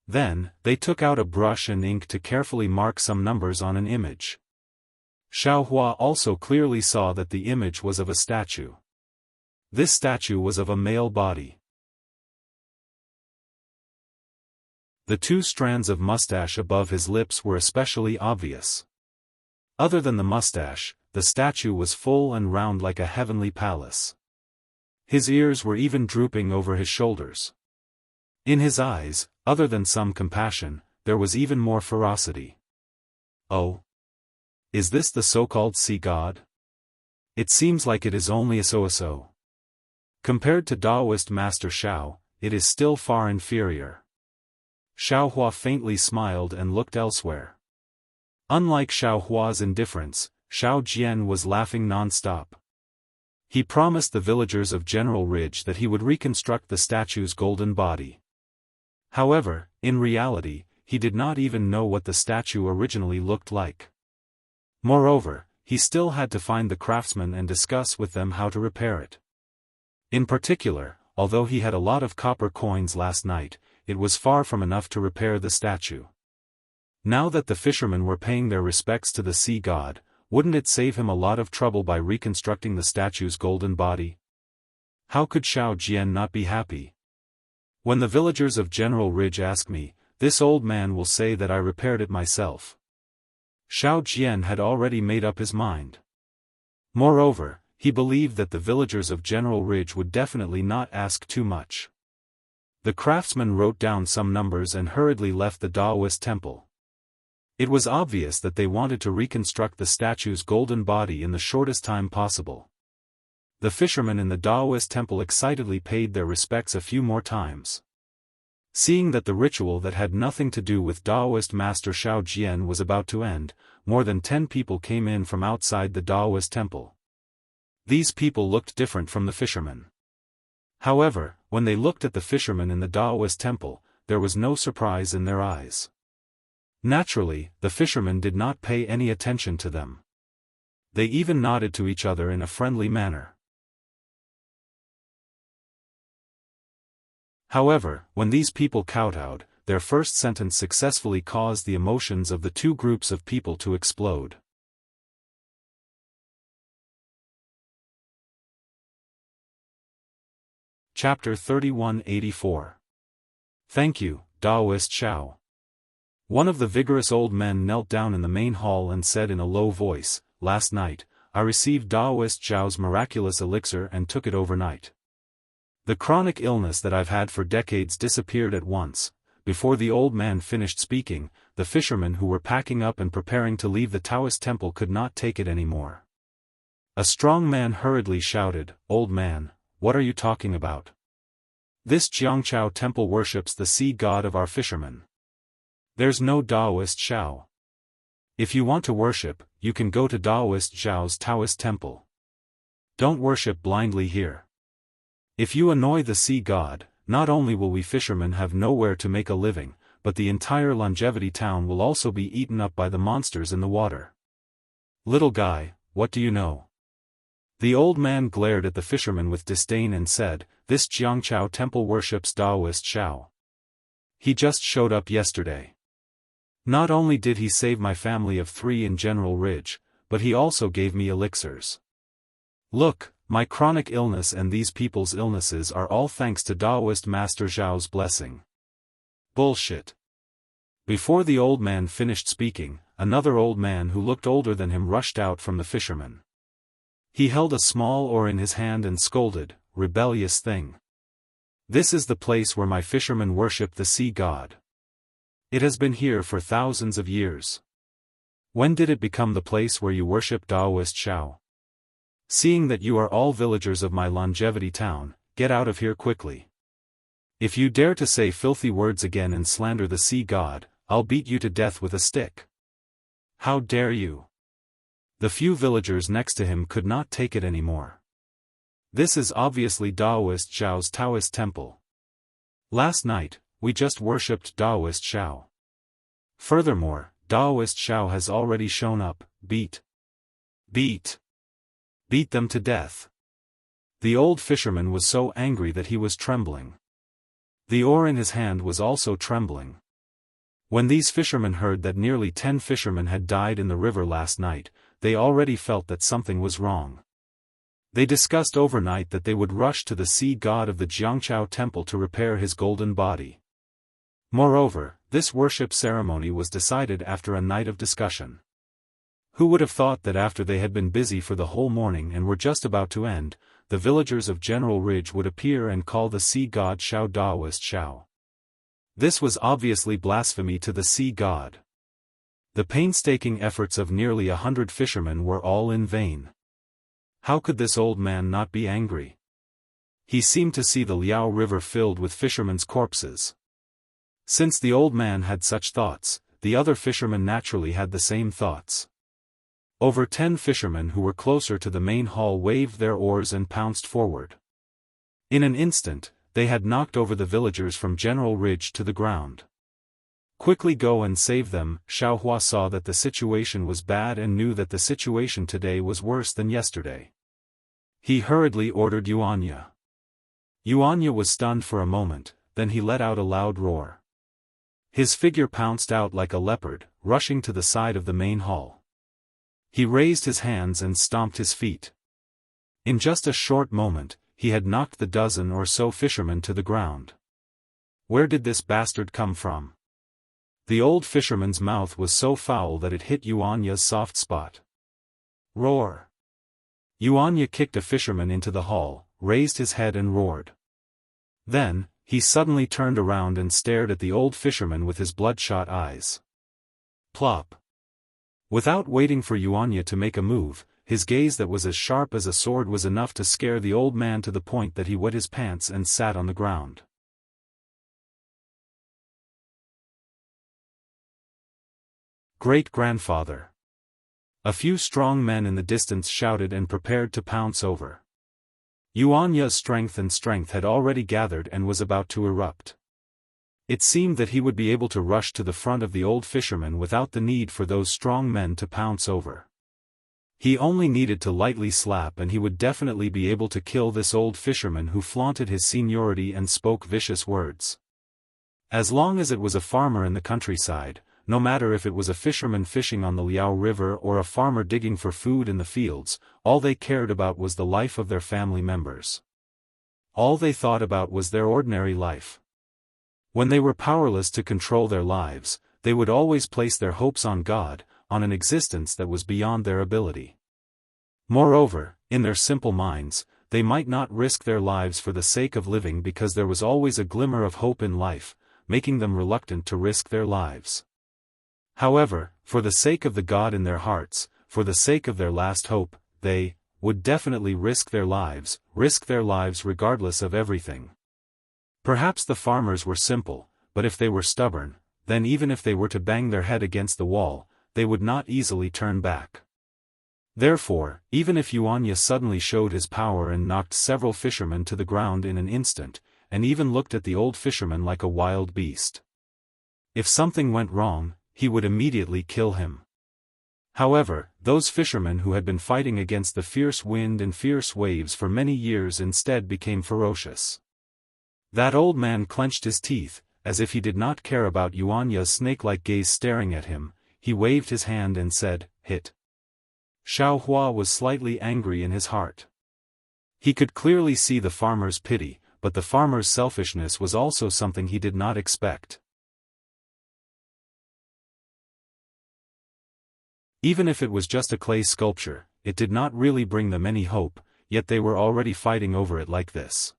Then, they took out a brush and ink to carefully mark some numbers on an image. Xiaohua also clearly saw that the image was of a statue. This statue was of a male body. The 2 strands of mustache above his lips were especially obvious. Other than the mustache, the statue was full and round like a heavenly palace. His ears were even drooping over his shoulders. In his eyes, other than some compassion, there was even more ferocity. Oh! Is this the so-called sea god? It seems like it is only a so-so. Compared to Taoist Master Xiao, it is still far inferior. Xiaohua faintly smiled and looked elsewhere. Unlike Xiaohua's indifference, Xiao Jian was laughing non-stop. He promised the villagers of General Ridge that he would reconstruct the statue's golden body. However, in reality, he did not even know what the statue originally looked like. Moreover, he still had to find the craftsmen and discuss with them how to repair it. In particular, although he had a lot of copper coins last night, it was far from enough to repair the statue. Now that the fishermen were paying their respects to the sea god, wouldn't it save him a lot of trouble by reconstructing the statue's golden body? How could Xiao Jian not be happy? When the villagers of General Ridge ask me, this old man will say that I repaired it myself. Xiao Jian had already made up his mind. Moreover, he believed that the villagers of General Ridge would definitely not ask too much. The craftsman wrote down some numbers and hurriedly left the Taoist temple. It was obvious that they wanted to reconstruct the statue's golden body in the shortest time possible. The fishermen in the Taoist temple excitedly paid their respects a few more times. Seeing that the ritual that had nothing to do with Taoist Master Xiao Jian was about to end, more than 10 people came in from outside the Taoist temple. These people looked different from the fishermen. However, when they looked at the fishermen in the Taoist temple, there was no surprise in their eyes. Naturally, the fishermen did not pay any attention to them. They even nodded to each other in a friendly manner. However, when these people kowtowed, their first sentence successfully caused the emotions of the 2 groups of people to explode. Chapter 3184. Thank you, Taoist Xiao. One of the vigorous old men knelt down in the main hall and said in a low voice, "Last night, I received Taoist Xiao's miraculous elixir and took it overnight. The chronic illness that I've had for decades disappeared at once." Before the old man finished speaking, the fishermen who were packing up and preparing to leave the Taoist temple could not take it anymore. A strong man hurriedly shouted, "Old man, what are you talking about? This Jiangchao temple worships the sea god of our fishermen. There's no Taoist Xiao. If you want to worship, you can go to Taoist Xiao's Taoist temple. Don't worship blindly here. If you annoy the sea god, not only will we fishermen have nowhere to make a living, but the entire longevity town will also be eaten up by the monsters in the water. Little guy, what do you know?" The old man glared at the fisherman with disdain and said, "This Jiangchao temple worships Taoist Xiao. He just showed up yesterday. Not only did he save my family of 3 in General Ridge, but he also gave me elixirs. Look, my chronic illness and these people's illnesses are all thanks to Taoist Master Xiao's blessing." Bullshit. Before the old man finished speaking, another old man who looked older than him rushed out from the fisherman. He held a small oar in his hand and scolded, "Rebellious thing. This is the place where my fishermen worship the sea god. It has been here for thousands of years. When did it become the place where you worship Taoist Xiao? Seeing that you are all villagers of my longevity town, get out of here quickly. If you dare to say filthy words again and slander the sea god, I'll beat you to death with a stick. How dare you?" The few villagers next to him could not take it anymore. This is obviously Taoist Xiao's Taoist temple. Last night, we just worshipped Taoist Xiao. Furthermore, Taoist Xiao has already shown up, beat them to death. The old fisherman was so angry that he was trembling. The oar in his hand was also trembling. When these fishermen heard that nearly 10 fishermen had died in the river last night, they already felt that something was wrong. They discussed overnight that they would rush to the sea god of the Jiangqiao temple to repair his golden body. Moreover, this worship ceremony was decided after a night of discussion. Who would have thought that after they had been busy for the whole morning and were just about to end, the villagers of General Ridge would appear and call the sea god Xiao Taoist Xiao. This was obviously blasphemy to the sea god. The painstaking efforts of nearly 100 fishermen were all in vain. How could this old man not be angry? He seemed to see the Liao River filled with fishermen's corpses. Since the old man had such thoughts, the other fishermen naturally had the same thoughts. Over 10 fishermen who were closer to the main hall waved their oars and pounced forward. In an instant, they had knocked over the villagers from General Ridge to the ground. Quickly go and save them. Xiao Hua saw that the situation was bad and knew that the situation today was worse than yesterday. He hurriedly ordered Yuanya. Yuanya was stunned for a moment, then he let out a loud roar. His figure pounced out like a leopard, rushing to the side of the main hall. He raised his hands and stomped his feet. In just a short moment, he had knocked the dozen or so fishermen to the ground. Where did this bastard come from? The old fisherman's mouth was so foul that it hit Yuanya's soft spot. Roar! Yuanya kicked a fisherman into the hall, raised his head and roared. Then, he suddenly turned around and stared at the old fisherman with his bloodshot eyes. Plop! Without waiting for Yuanya to make a move, his gaze that was as sharp as a sword was enough to scare the old man to the point that he wet his pants and sat on the ground. Great-grandfather. A few strong men in the distance shouted and prepared to pounce over. Yuanya's strength had already gathered and was about to erupt. It seemed that he would be able to rush to the front of the old fisherman without the need for those strong men to pounce over. He only needed to lightly slap and he would definitely be able to kill this old fisherman who flaunted his seniority and spoke vicious words. As long as it was a farmer in the countryside, no matter if it was a fisherman fishing on the Liao River or a farmer digging for food in the fields, all they cared about was the life of their family members. All they thought about was their ordinary life. When they were powerless to control their lives, they would always place their hopes on God, on an existence that was beyond their ability. Moreover, in their simple minds, they might not risk their lives for the sake of living because there was always a glimmer of hope in life, making them reluctant to risk their lives. However, for the sake of the God in their hearts, for the sake of their last hope, they would definitely risk their lives regardless of everything. Perhaps the farmers were simple, but if they were stubborn, then even if they were to bang their head against the wall, they would not easily turn back. Therefore, even if Yuanya suddenly showed his power and knocked several fishermen to the ground in an instant, and even looked at the old fisherman like a wild beast, if something went wrong, he would immediately kill him. However, those fishermen who had been fighting against the fierce wind and fierce waves for many years instead became ferocious. That old man clenched his teeth, as if he did not care about Yuanya's snake-like gaze staring at him. He waved his hand and said, "Hit." Xiao Hua was slightly angry in his heart. He could clearly see the farmer's pity, but the farmer's selfishness was also something he did not expect. Even if it was just a clay sculpture, it did not really bring them any hope, yet they were already fighting over it like this.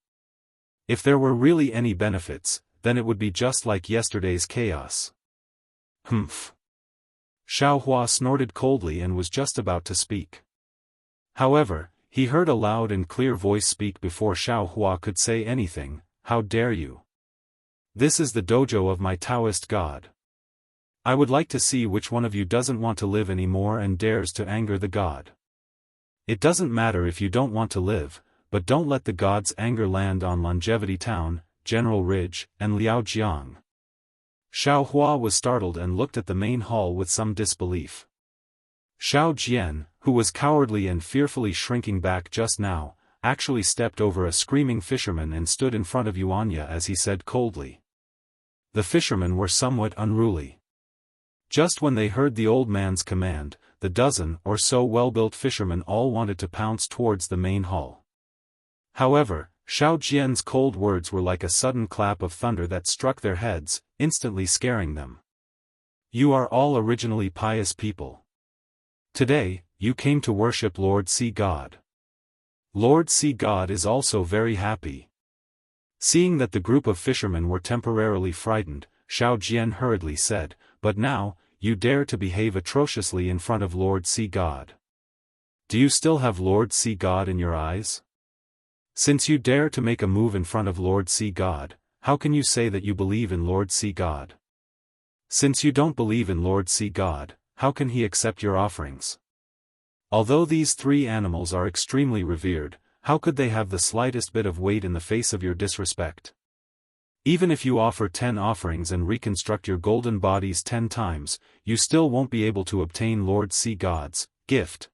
If there were really any benefits, then it would be just like yesterday's chaos. Humph. Xiao Hua snorted coldly and was just about to speak. However, he heard a loud and clear voice speak before Xiao Hua could say anything. "How dare you? This is the dojo of my Taoist god. I would like to see which one of you doesn't want to live anymore and dares to anger the god. It doesn't matter if you don't want to live, but don't let the god's anger land on Longevity Town." General Ridge, and Liao Jiang. Xiao Hua was startled and looked at the main hall with some disbelief. Xiao Jian, who was cowardly and fearfully shrinking back just now, actually stepped over a screaming fisherman and stood in front of Yuanya as he said coldly. The fishermen were somewhat unruly. Just when they heard the old man's command, the dozen or so well-built fishermen all wanted to pounce towards the main hall. However, Xiao Jian's cold words were like a sudden clap of thunder that struck their heads, instantly scaring them. You are all originally pious people. Today, you came to worship Lord Sea God. Lord Sea God is also very happy. Seeing that the group of fishermen were temporarily frightened, Xiao Jian hurriedly said, but now, you dare to behave atrociously in front of Lord Sea God. Do you still have Lord Sea God in your eyes? Since you dare to make a move in front of Lord Sea God, how can you say that you believe in Lord Sea God? Since you don't believe in Lord Sea God, how can he accept your offerings? Although these three animals are extremely revered, how could they have the slightest bit of weight in the face of your disrespect? Even if you offer 10 offerings and reconstruct your golden bodies 10 times, you still won't be able to obtain Lord Sea God's gift.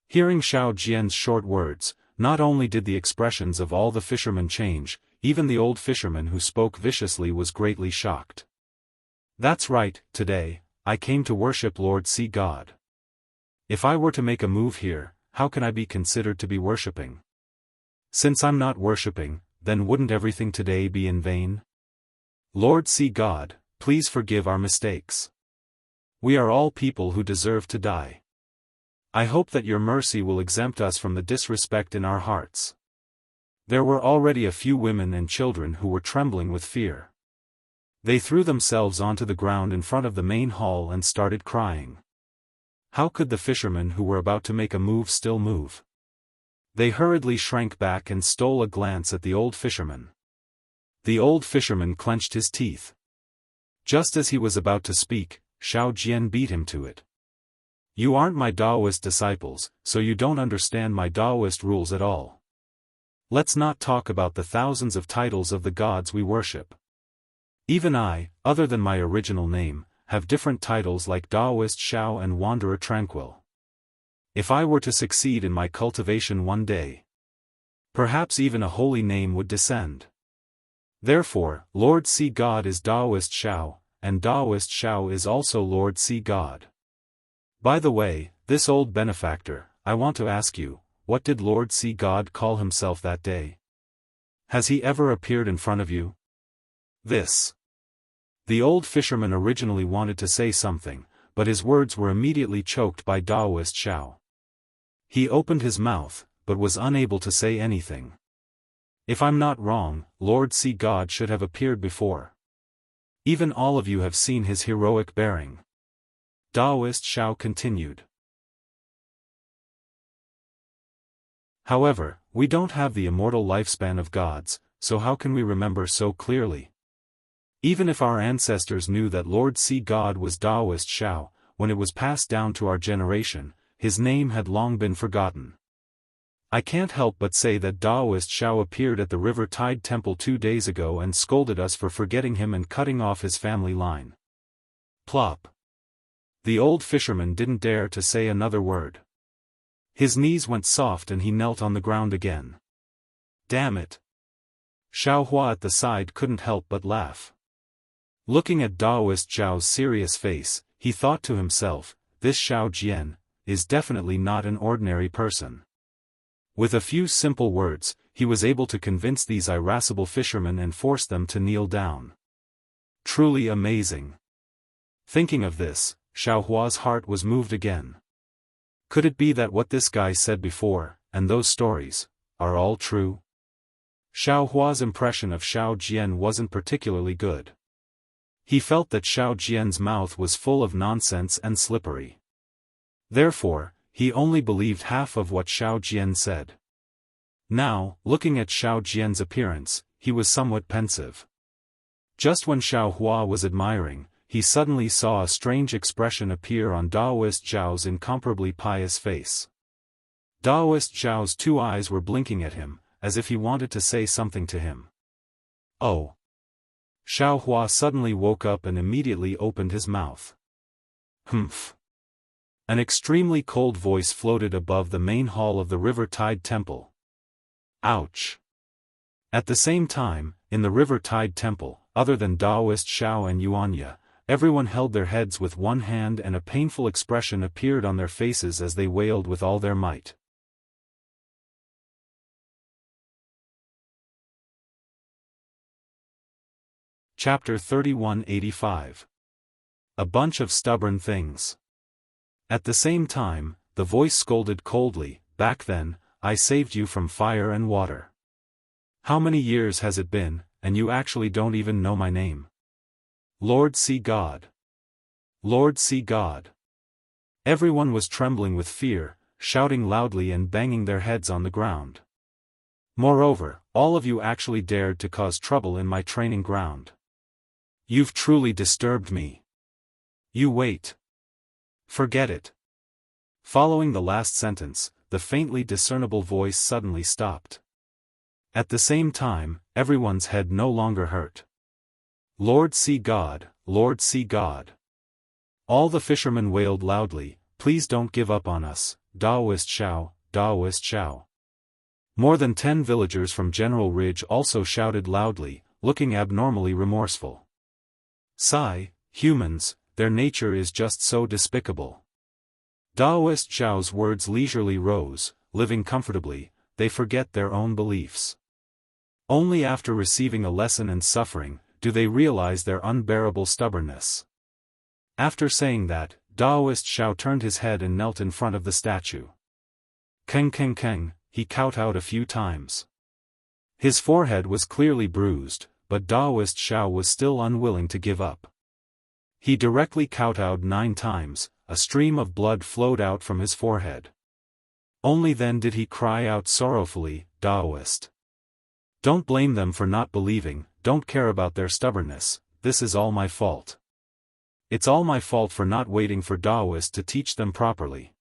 Hearing Xiao Jian's short words, not only did the expressions of all the fishermen change, even the old fisherman who spoke viciously was greatly shocked. That's right, today, I came to worship Lord Sea God. If I were to make a move here, how can I be considered to be worshipping? Since I'm not worshipping, then wouldn't everything today be in vain? Lord Sea God, please forgive our mistakes. We are all people who deserve to die. I hope that your mercy will exempt us from the disrespect in our hearts. There were already a few women and children who were trembling with fear. They threw themselves onto the ground in front of the main hall and started crying. How could the fishermen who were about to make a move still move? They hurriedly shrank back and stole a glance at the old fisherman. The old fisherman clenched his teeth. Just as he was about to speak, Xiao Jian beat him to it. You aren't my Taoist disciples, so you don't understand my Taoist rules at all. Let's not talk about the thousands of titles of the gods we worship. Even I, other than my original name, have different titles like Taoist Xiao and Wanderer Tranquil. If I were to succeed in my cultivation one day, perhaps even a holy name would descend. Therefore, Lord Sea God is Taoist Xiao, and Taoist Xiao is also Lord Sea God. By the way, this old benefactor, I want to ask you, what did Lord Sea God call himself that day? Has he ever appeared in front of you? This. The old fisherman originally wanted to say something, but his words were immediately choked by Taoist Xiao. He opened his mouth, but was unable to say anything. If I'm not wrong, Lord Sea God should have appeared before. Even all of you have seen his heroic bearing. Taoist Xiao continued. However, we don't have the immortal lifespan of gods, so how can we remember so clearly? Even if our ancestors knew that Lord Sea God was Taoist Xiao, when it was passed down to our generation, his name had long been forgotten. I can't help but say that Taoist Xiao appeared at the River Tide Temple 2 days ago and scolded us for forgetting him and cutting off his family line. Plop. The old fisherman didn't dare to say another word. His knees went soft and he knelt on the ground again. Damn it. Xiao Hua at the side couldn't help but laugh. Looking at Taoist Xiao's serious face, he thought to himself, this Xiao Jian is definitely not an ordinary person. With a few simple words, he was able to convince these irascible fishermen and force them to kneel down. Truly amazing. Thinking of this, Xiao Hua's heart was moved again. Could it be that what this guy said before, and those stories, are all true? Xiao Hua's impression of Xiao Jian wasn't particularly good. He felt that Xiao Jian's mouth was full of nonsense and slippery. Therefore, he only believed half of what Xiao Jian said. Now, looking at Xiao Jian's appearance, he was somewhat pensive. Just when Xiao Hua was admiring, he suddenly saw a strange expression appear on Taoist Zhao's incomparably pious face. Taoist Zhao's 2 eyes were blinking at him, as if he wanted to say something to him. Oh! Xiao Hua suddenly woke up and immediately opened his mouth. Humph! An extremely cold voice floated above the main hall of the River Tide Temple. Ouch! At the same time, in the River Tide Temple, other than Daoist Xiao and Yuanya, everyone held their heads with one hand and a painful expression appeared on their faces as they wailed with all their might. Chapter 3185. A bunch of stubborn things. At the same time, the voice scolded coldly, "Back then, I saved you from fire and water. How many years has it been, and you actually don't even know my name? Lord Sea God! Lord Sea God!" Everyone was trembling with fear, shouting loudly and banging their heads on the ground. Moreover, all of you actually dared to cause trouble in my training ground. You've truly disturbed me. You wait. Forget it. Following the last sentence, the faintly discernible voice suddenly stopped. At the same time, everyone's head no longer hurt. Lord Sea God, Lord Sea God. All the fishermen wailed loudly, "Please don't give up on us, Daoist Xiao, Daoist Xiao." More than 10 villagers from General Ridge also shouted loudly, looking abnormally remorseful. Sigh, humans, their nature is just so despicable. Daoist Xiao's words leisurely rose, living comfortably, they forget their own beliefs. Only after receiving a lesson and suffering, do they realize their unbearable stubbornness. After saying that, Daoist Xiao turned his head and knelt in front of the statue. Keng keng keng, he kowtowed a few times. His forehead was clearly bruised, but Daoist Xiao was still unwilling to give up. He directly kowtowed 9 times, a stream of blood flowed out from his forehead. Only then did he cry out sorrowfully, "Daoist! Don't blame them for not believing, don't care about their stubbornness, this is all my fault. It's all my fault for not waiting for Daoist to teach them properly.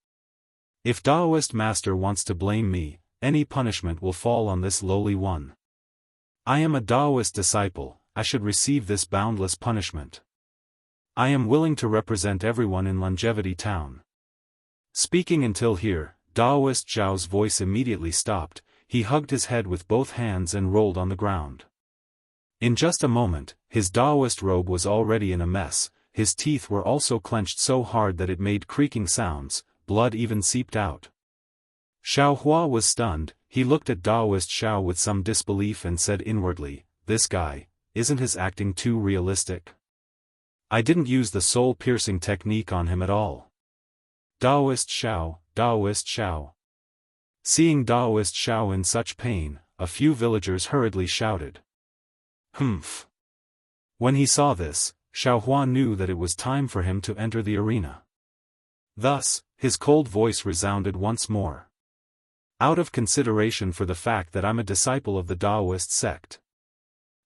If Daoist Master wants to blame me, any punishment will fall on this lowly one. I am a Daoist disciple, I should receive this boundless punishment. I am willing to represent everyone in Longevity Town." Speaking until here, Daoist Zhao's voice immediately stopped, he hugged his head with both hands and rolled on the ground. In just a moment, his Daoist robe was already in a mess, his teeth were also clenched so hard that it made creaking sounds, blood even seeped out. Xiao Hua was stunned, he looked at Daoist Xiao with some disbelief and said inwardly, "This guy, isn't his acting too realistic? I didn't use the soul-piercing technique on him at all." Daoist Xiao, Daoist Xiao. Seeing Daoist Xiao in such pain, a few villagers hurriedly shouted. Humph. When he saw this, Xiao Hua knew that it was time for him to enter the arena. Thus, his cold voice resounded once more. "Out of consideration for the fact that I'm a disciple of the Daoist sect."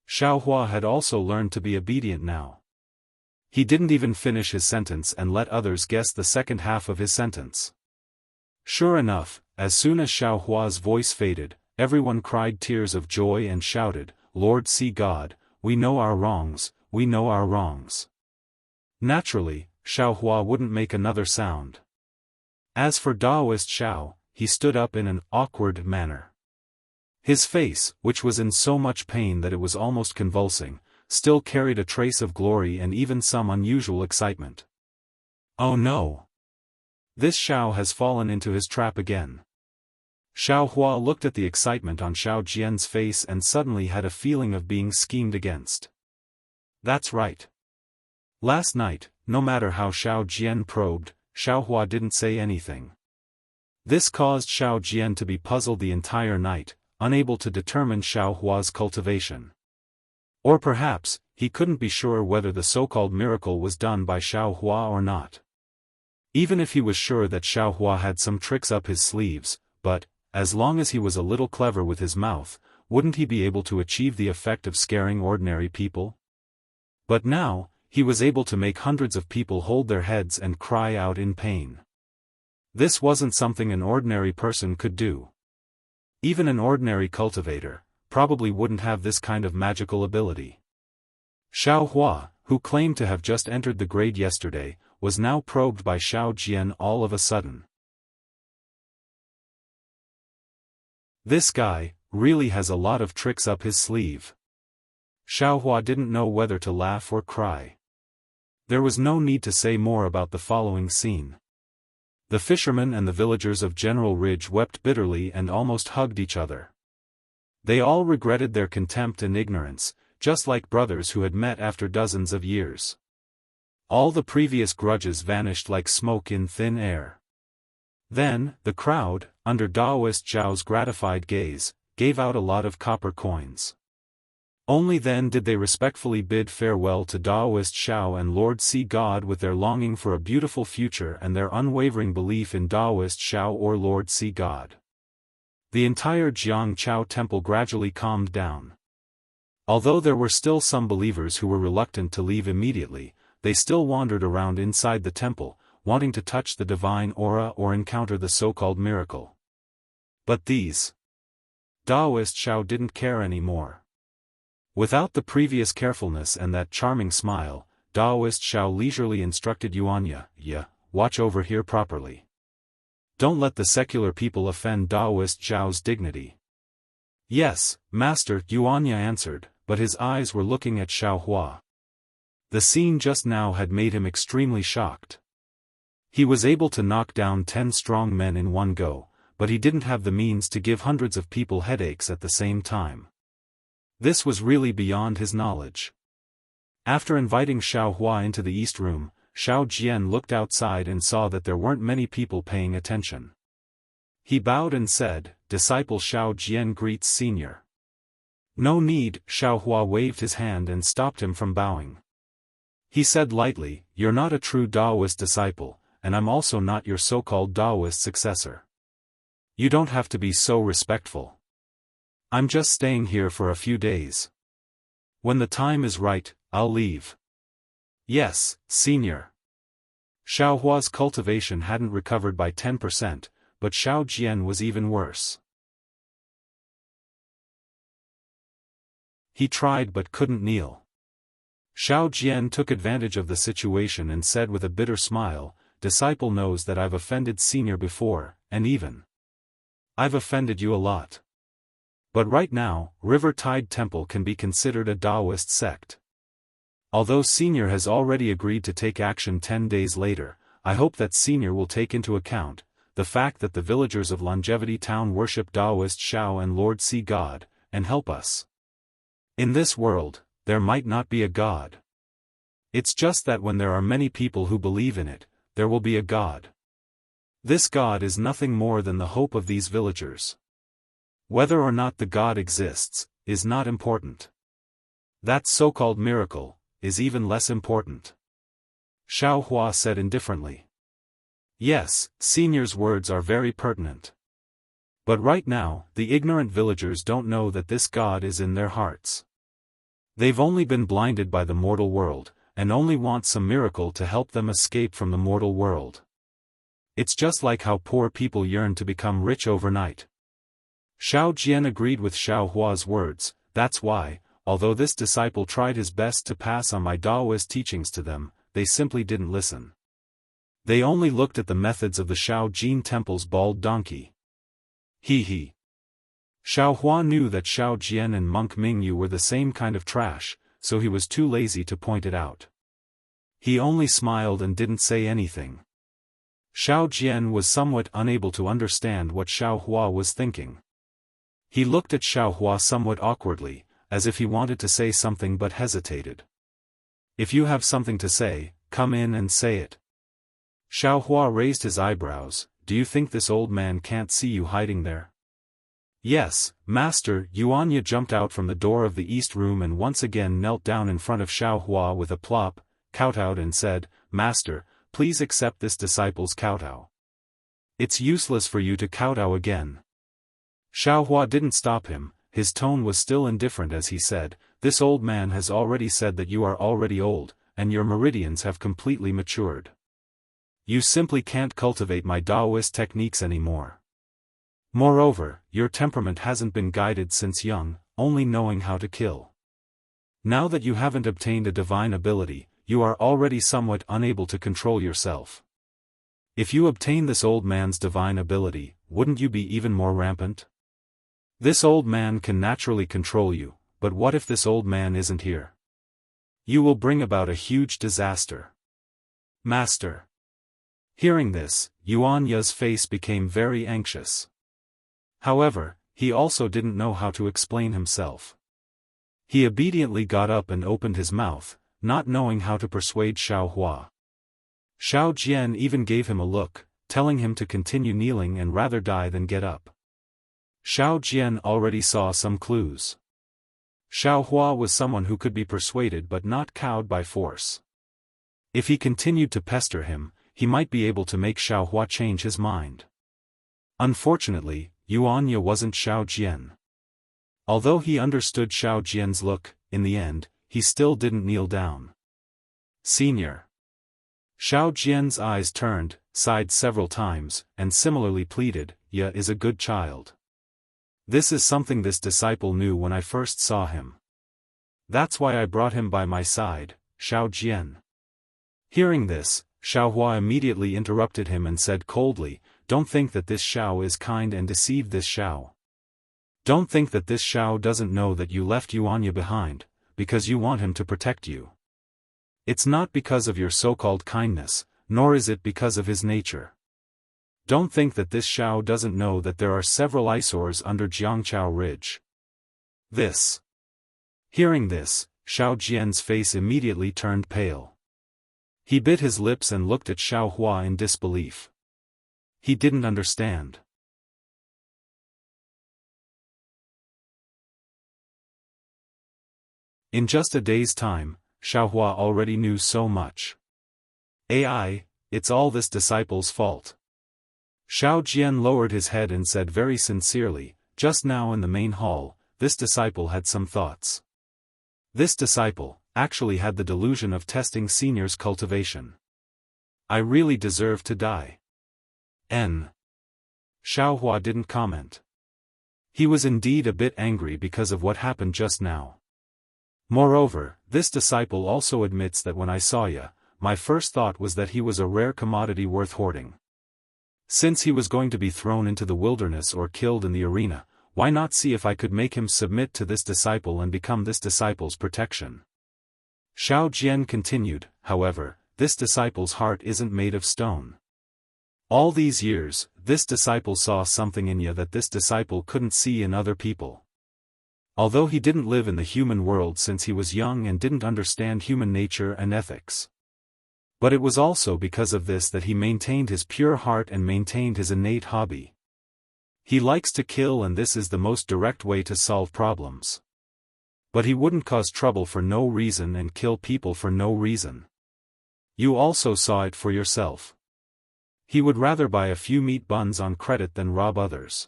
Xiao Hua had also learned to be obedient now. He didn't even finish his sentence and let others guess the second half of his sentence. Sure enough, as soon as Xiao Hua's voice faded, everyone cried tears of joy and shouted, "Lord Sea God, we know our wrongs, we know our wrongs." Naturally, Xiao Hua wouldn't make another sound. As for Daoist Xiao, he stood up in an awkward manner. His face, which was in so much pain that it was almost convulsing, still carried a trace of glory and even some unusual excitement. Oh no! This Xiao has fallen into his trap again. Xiao Hua looked at the excitement on Xiao Jian's face and suddenly had a feeling of being schemed against. That's right. Last night, no matter how Xiao Jian probed, Xiao Hua didn't say anything. This caused Xiao Jian to be puzzled the entire night, unable to determine Xiao Hua's cultivation. Or perhaps, he couldn't be sure whether the so-called miracle was done by Xiao Hua or not. Even if he was sure that Xiao Hua had some tricks up his sleeves, but, as long as he was a little clever with his mouth, wouldn't he be able to achieve the effect of scaring ordinary people? But now, he was able to make hundreds of people hold their heads and cry out in pain. This wasn't something an ordinary person could do. Even an ordinary cultivator, probably wouldn't have this kind of magical ability. Xiao Hua, who claimed to have just entered the grade yesterday, was now probed by Xiao Jian all of a sudden. This guy really has a lot of tricks up his sleeve. Xiao Hua didn't know whether to laugh or cry. There was no need to say more about the following scene. The fishermen and the villagers of General Ridge wept bitterly and almost hugged each other. They all regretted their contempt and ignorance, just like brothers who had met after dozens of years. All the previous grudges vanished like smoke in thin air. Then, the crowd, under Daoist Zhao's gratified gaze, gave out a lot of copper coins. Only then did they respectfully bid farewell to Daoist Xiao and Lord Sea God with their longing for a beautiful future and their unwavering belief in Daoist Xiao or Lord Sea God. The entire Jiang Chao temple gradually calmed down. Although there were still some believers who were reluctant to leave immediately, they still wandered around inside the temple, wanting to touch the divine aura or encounter the so-called miracle. But these Daoist Xiao didn't care anymore. Without the previous carefulness and that charming smile, Daoist Xiao leisurely instructed Yuanya, watch over here properly. Don't let the secular people offend Daoist Zhao's dignity. Yes, Master, Yuanya answered, but his eyes were looking at Xiao Hua. The scene just now had made him extremely shocked. He was able to knock down 10 strong men in one go, but he didn't have the means to give hundreds of people headaches at the same time. This was really beyond his knowledge. After inviting Xiao Hua into the east room, Xiao Jian looked outside and saw that there weren't many people paying attention. He bowed and said, "Disciple Xiao Jian greets Senior." "No need," Xiao Hua waved his hand and stopped him from bowing. He said lightly, "You're not a true Daoist disciple, and I'm also not your so-called Daoist successor. You don't have to be so respectful. I'm just staying here for a few days. When the time is right, I'll leave." "Yes, Senior." Xiao Hua's cultivation hadn't recovered by 10%, but Xiao Jian was even worse. He tried but couldn't kneel. Xiao Jian took advantage of the situation and said with a bitter smile, "Disciple knows that I've offended Senior before, and even I've offended you a lot. But right now, River Tide Temple can be considered a Daoist sect. Although Senior has already agreed to take action 10 days later, I hope that Senior will take into account the fact that the villagers of Longevity Town worship Daoist Xiao and Lord Sea God, and help us. In this world, there might not be a God. It's just that when there are many people who believe in it, there will be a God. This God is nothing more than the hope of these villagers. Whether or not the God exists, is not important. That so-called miracle is even less important." Xiao Hua said indifferently. "Yes, Senior's words are very pertinent. But right now, the ignorant villagers don't know that this God is in their hearts. They've only been blinded by the mortal world, and only want some miracle to help them escape from the mortal world. It's just like how poor people yearn to become rich overnight." Xiao Jian agreed with Xiao Hua's words. "That's why, although this disciple tried his best to pass on my Daoist teachings to them, they simply didn't listen. They only looked at the methods of the Xiao Jin Temple's bald donkey." He. Xiao Hua knew that Xiao Jian and Monk Mingyu were the same kind of trash, so he was too lazy to point it out. He only smiled and didn't say anything. Xiao Jian was somewhat unable to understand what Xiao Hua was thinking. He looked at Xiao Hua somewhat awkwardly, as if he wanted to say something but hesitated. "If you have something to say, come in and say it." Xiao Hua raised his eyebrows. "Do you think this old man can't see you hiding there?" "Yes, Master." Yuanya jumped out from the door of the east room and once again knelt down in front of Xiao Hua with a plop, kowtowed and said, "Master, please accept this disciple's kowtow. It's useless for you to kowtow again." Xiao Hua didn't stop him. His tone was still indifferent as he said, "This old man has already said that you are already old, and your meridians have completely matured. You simply can't cultivate my Daoist techniques anymore. Moreover, your temperament hasn't been guided since young, only knowing how to kill. Now that you haven't obtained a divine ability, you are already somewhat unable to control yourself. If you obtain this old man's divine ability, wouldn't you be even more rampant? This old man can naturally control you, but what if this old man isn't here? You will bring about a huge disaster. Master. Hearing this, Yuanya's face became very anxious. However, he also didn't know how to explain himself. He obediently got up and opened his mouth, not knowing how to persuade Xiao Hua. Xiao Jian even gave him a look, telling him to continue kneeling and rather die than get up. Xiao Jian already saw some clues. Xiao Hua was someone who could be persuaded but not cowed by force. If he continued to pester him, he might be able to make Xiao Hua change his mind. Unfortunately, Yuanya wasn't Xiao Jian. Although he understood Xiao Jian's look, in the end, he still didn't kneel down. Senior. Xiao Jian's eyes turned, sighed several times, and similarly pleaded, "Ya is a good child." This is something this disciple knew when I first saw him. That's why I brought him by my side, Xiao Jian. Hearing this, Xiao Hua immediately interrupted him and said coldly, "Don't think that this Xiao is kind and deceive this Xiao. Don't think that this Xiao doesn't know that you left Yuanya behind, because you want him to protect you. It's not because of your so-called kindness, nor is it because of his nature. Don't think that this Xiao doesn't know that there are several eyesores under Jiangqiao Ridge." This. Hearing this, Xiao Jian's face immediately turned pale. He bit his lips and looked at Xiao Hua in disbelief. He didn't understand. In just a day's time, Xiao Hua already knew so much. It's all this disciple's fault. Xiao Jian lowered his head and said very sincerely, just now in the main hall, this disciple had some thoughts. This disciple actually had the delusion of testing Senior's cultivation. I really deserve to die. Xiao Hua didn't comment. He was indeed a bit angry because of what happened just now. Moreover, this disciple also admits that when I saw ya, my first thought was that he was a rare commodity worth hoarding. Since he was going to be thrown into the wilderness or killed in the arena, why not see if I could make him submit to this disciple and become this disciple's protection? Xiao Jian continued, however, this disciple's heart isn't made of stone. All these years, this disciple saw something in ya that this disciple couldn't see in other people. Although he didn't live in the human world since he was young and didn't understand human nature and ethics. But it was also because of this that he maintained his pure heart and maintained his innate hobby. He likes to kill, and this is the most direct way to solve problems. But he wouldn't cause trouble for no reason and kill people for no reason. You also saw it for yourself. He would rather buy a few meat buns on credit than rob others.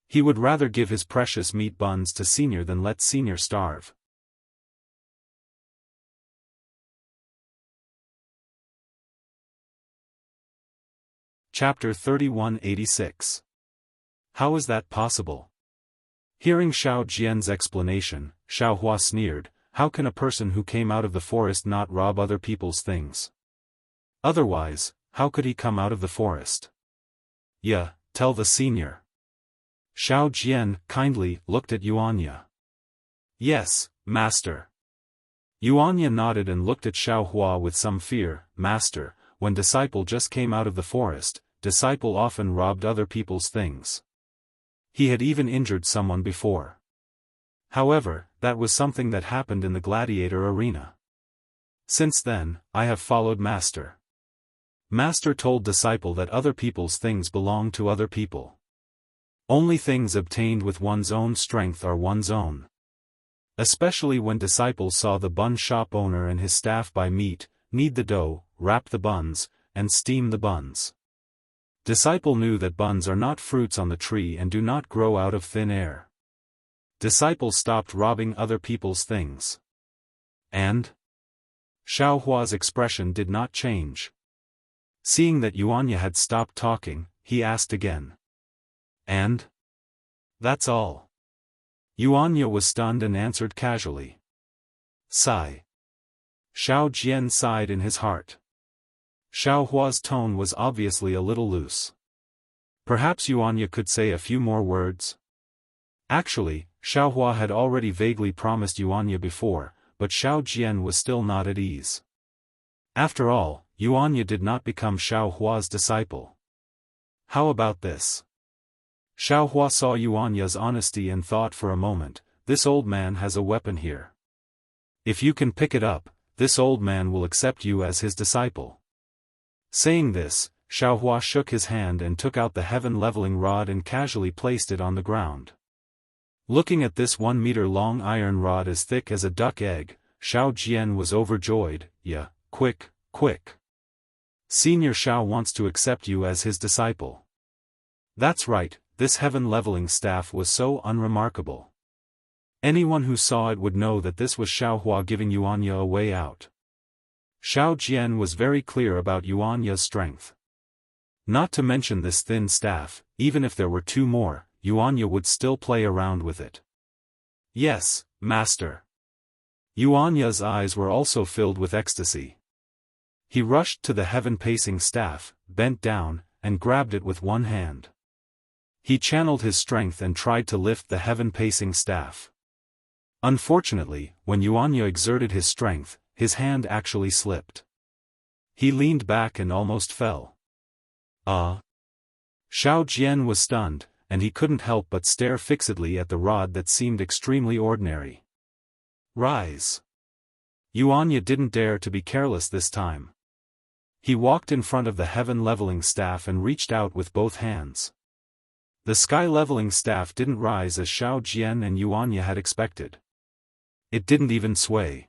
He would rather give his precious meat buns to Senior than let Senior starve. Chapter 3186. How is that possible? Hearing Xiao Jian's explanation, Xiao Hua sneered, how can a person who came out of the forest not rob other people's things? Otherwise, how could he come out of the forest? Yeah, tell the Senior. Xiao Jian kindly looked at Yuanya. Yes, Master. Yuanya nodded and looked at Xiao Hua with some fear. Master, when disciple just came out of the forest, disciple often robbed other people's things. He had even injured someone before. However, that was something that happened in the gladiator arena. Since then, I have followed Master. Master told disciple that other people's things belong to other people. Only things obtained with one's own strength are one's own. Especially when disciple saw the bun shop owner and his staff buy meat, knead the dough, wrap the buns, and steam the buns. Disciple knew that buns are not fruits on the tree and do not grow out of thin air. Disciple stopped robbing other people's things. And? Xiao Hua's expression did not change. Seeing that Yuanya had stopped talking, he asked again. And? That's all. Yuanya was stunned and answered casually. Sigh. Xiao Jian sighed in his heart. Xiao Hua's tone was obviously a little loose. Perhaps Yuanya could say a few more words? Actually, Xiao Hua had already vaguely promised Yuanya before, but Xiao Jian was still not at ease. After all, Yuanya did not become Xiao Hua's disciple. How about this? Xiao Hua saw Yuanya's honesty and thought for a moment, this old man has a weapon here. If you can pick it up, this old man will accept you as his disciple. Saying this, Xiao Hua shook his hand and took out the heaven-leveling rod and casually placed it on the ground. Looking at this 1-meter-long iron rod as thick as a duck egg, Xiao Jian was overjoyed. Yeah, quick, quick. Senior Xiao wants to accept you as his disciple. That's right, this heaven-leveling staff was so unremarkable. Anyone who saw it would know that this was Xiao Hua giving Yuanya a way out. Xiao Jian was very clear about Yuanya's strength. Not to mention this thin staff, even if there were 2 more, Yuanya would still play around with it. Yes, master. Yuanya's eyes were also filled with ecstasy. He rushed to the heaven-pacing staff, bent down, and grabbed it with one hand. He channeled his strength and tried to lift the heaven-pacing staff. Unfortunately, when Yuanya exerted his strength, his hand actually slipped. He leaned back and almost fell. Xiao Jian was stunned, and he couldn't help but stare fixedly at the rod that seemed extremely ordinary. Rise. Yuanya didn't dare to be careless this time. He walked in front of the heaven-leveling staff and reached out with both hands. The sky-leveling staff didn't rise as Xiao Jian and Yuanya had expected. It didn't even sway.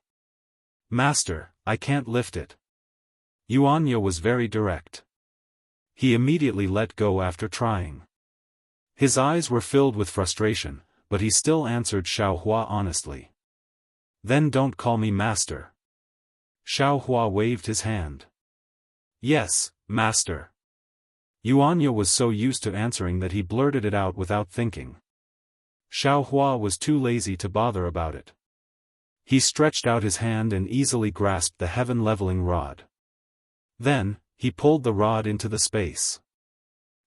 Master, I can't lift it. Yuanya was very direct. He immediately let go after trying. His eyes were filled with frustration, but he still answered Xiao Hua honestly. Then don't call me master. Xiao Hua waved his hand. Yes, master. Yuanya was so used to answering that he blurted it out without thinking. Xiao Hua was too lazy to bother about it. He stretched out his hand and easily grasped the heaven-leveling rod. Then, he pulled the rod into the space.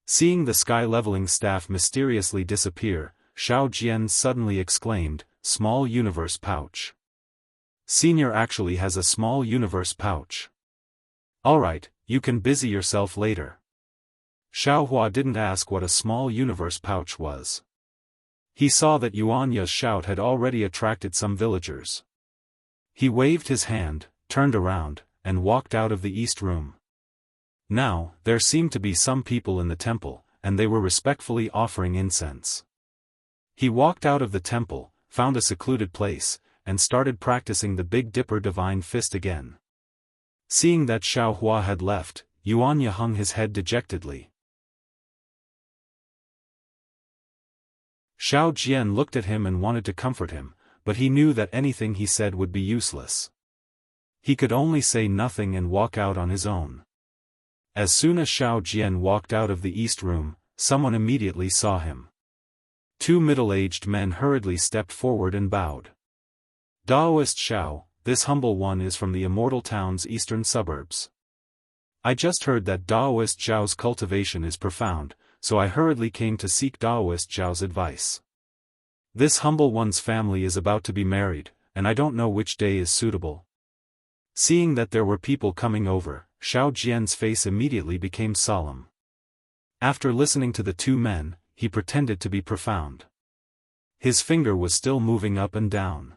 Seeing the sky-leveling staff mysteriously disappear, Xiao Jian suddenly exclaimed, "Small universe pouch." Senior actually has a small universe pouch. Alright, you can busy yourself later. Xiao Hua didn't ask what a small universe pouch was. He saw that Yuanya's shout had already attracted some villagers. He waved his hand, turned around, and walked out of the east room. Now, there seemed to be some people in the temple, and they were respectfully offering incense. He walked out of the temple, found a secluded place, and started practicing the Big Dipper Divine Fist again. Seeing that Xiao Hua had left, Yuanya hung his head dejectedly. Xiao Jian looked at him and wanted to comfort him, but he knew that anything he said would be useless. He could only say nothing and walk out on his own. As soon as Xiao Jian walked out of the east room, someone immediately saw him. 2 middle-aged men hurriedly stepped forward and bowed. Daoist Xiao, this humble one is from the immortal town's eastern suburbs. I just heard that Daoist Zhao's cultivation is profound, so I hurriedly came to seek Daoist Zhao's advice. This humble one's family is about to be married, and I don't know which day is suitable. Seeing that there were people coming over, Xiao Jian's face immediately became solemn. After listening to the 2 men, he pretended to be profound. His finger was still moving up and down.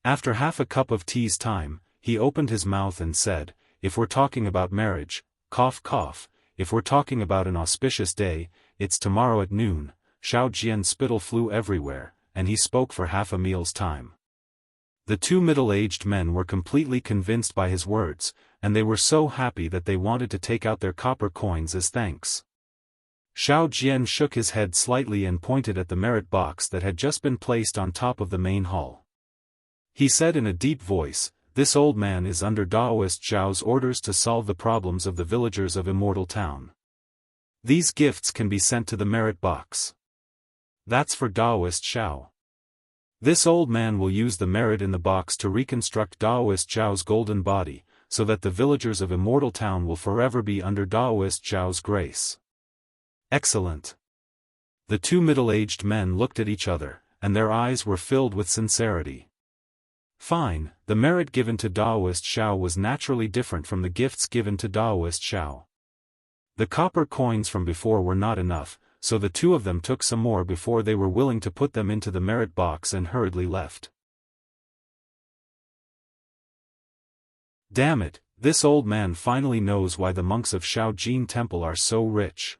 After half a cup of tea's time, he opened his mouth and said, "If we're talking about marriage, cough cough, if we're talking about an auspicious day, it's tomorrow at noon." Xiao Jian's spittle flew everywhere, and he spoke for half a meal's time. The 2 middle-aged men were completely convinced by his words, and they were so happy that they wanted to take out their copper coins as thanks. Xiao Jian shook his head slightly and pointed at the merit box that had just been placed on top of the main hall. He said in a deep voice, "This old man is under Daoist Zhao's orders to solve the problems of the villagers of Immortal Town. These gifts can be sent to the merit box." "That's for Daoist Zhao." This old man will use the merit in the box to reconstruct Daoist Zhao's golden body, so that the villagers of Immortal Town will forever be under Daoist Zhao's grace. Excellent. The two middle-aged men looked at each other, and their eyes were filled with sincerity. Fine, the merit given to Daoist Zhao was naturally different from the gifts given to Daoist Zhao. The copper coins from before were not enough, so the two of them took some more before they were willing to put them into the merit box and hurriedly left. Damn it, this old man finally knows why the monks of Shaojin Temple are so rich.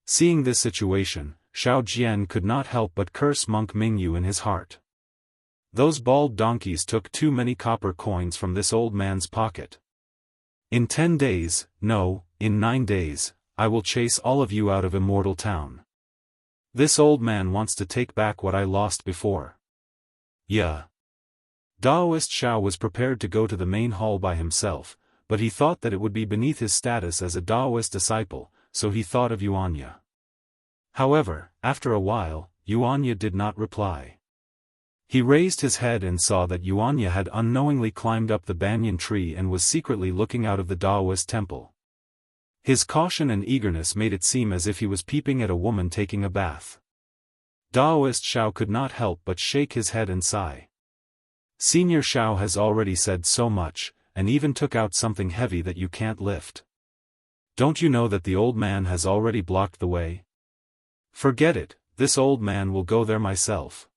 Seeing this situation, Xiao Jian could not help but curse Monk Mingyu in his heart. Those bald donkeys took too many copper coins from this old man's pocket. In 10 days, no, in 9 days, I will chase all of you out of Immortal Town. This old man wants to take back what I lost before. Yeah. Daoist Zhao was prepared to go to the main hall by himself, but he thought that it would be beneath his status as a Daoist disciple, so he thought of Yuanya. However, after a while, Yuanya did not reply. He raised his head and saw that Yuanya had unknowingly climbed up the banyan tree and was secretly looking out of the Daoist temple. His caution and eagerness made it seem as if he was peeping at a woman taking a bath. Daoist Zhao could not help but shake his head and sigh. Senior Zhao has already said so much, and even took out something heavy that you can't lift. Don't you know that the old man has already blocked the way? Forget it, this old man will go there myself.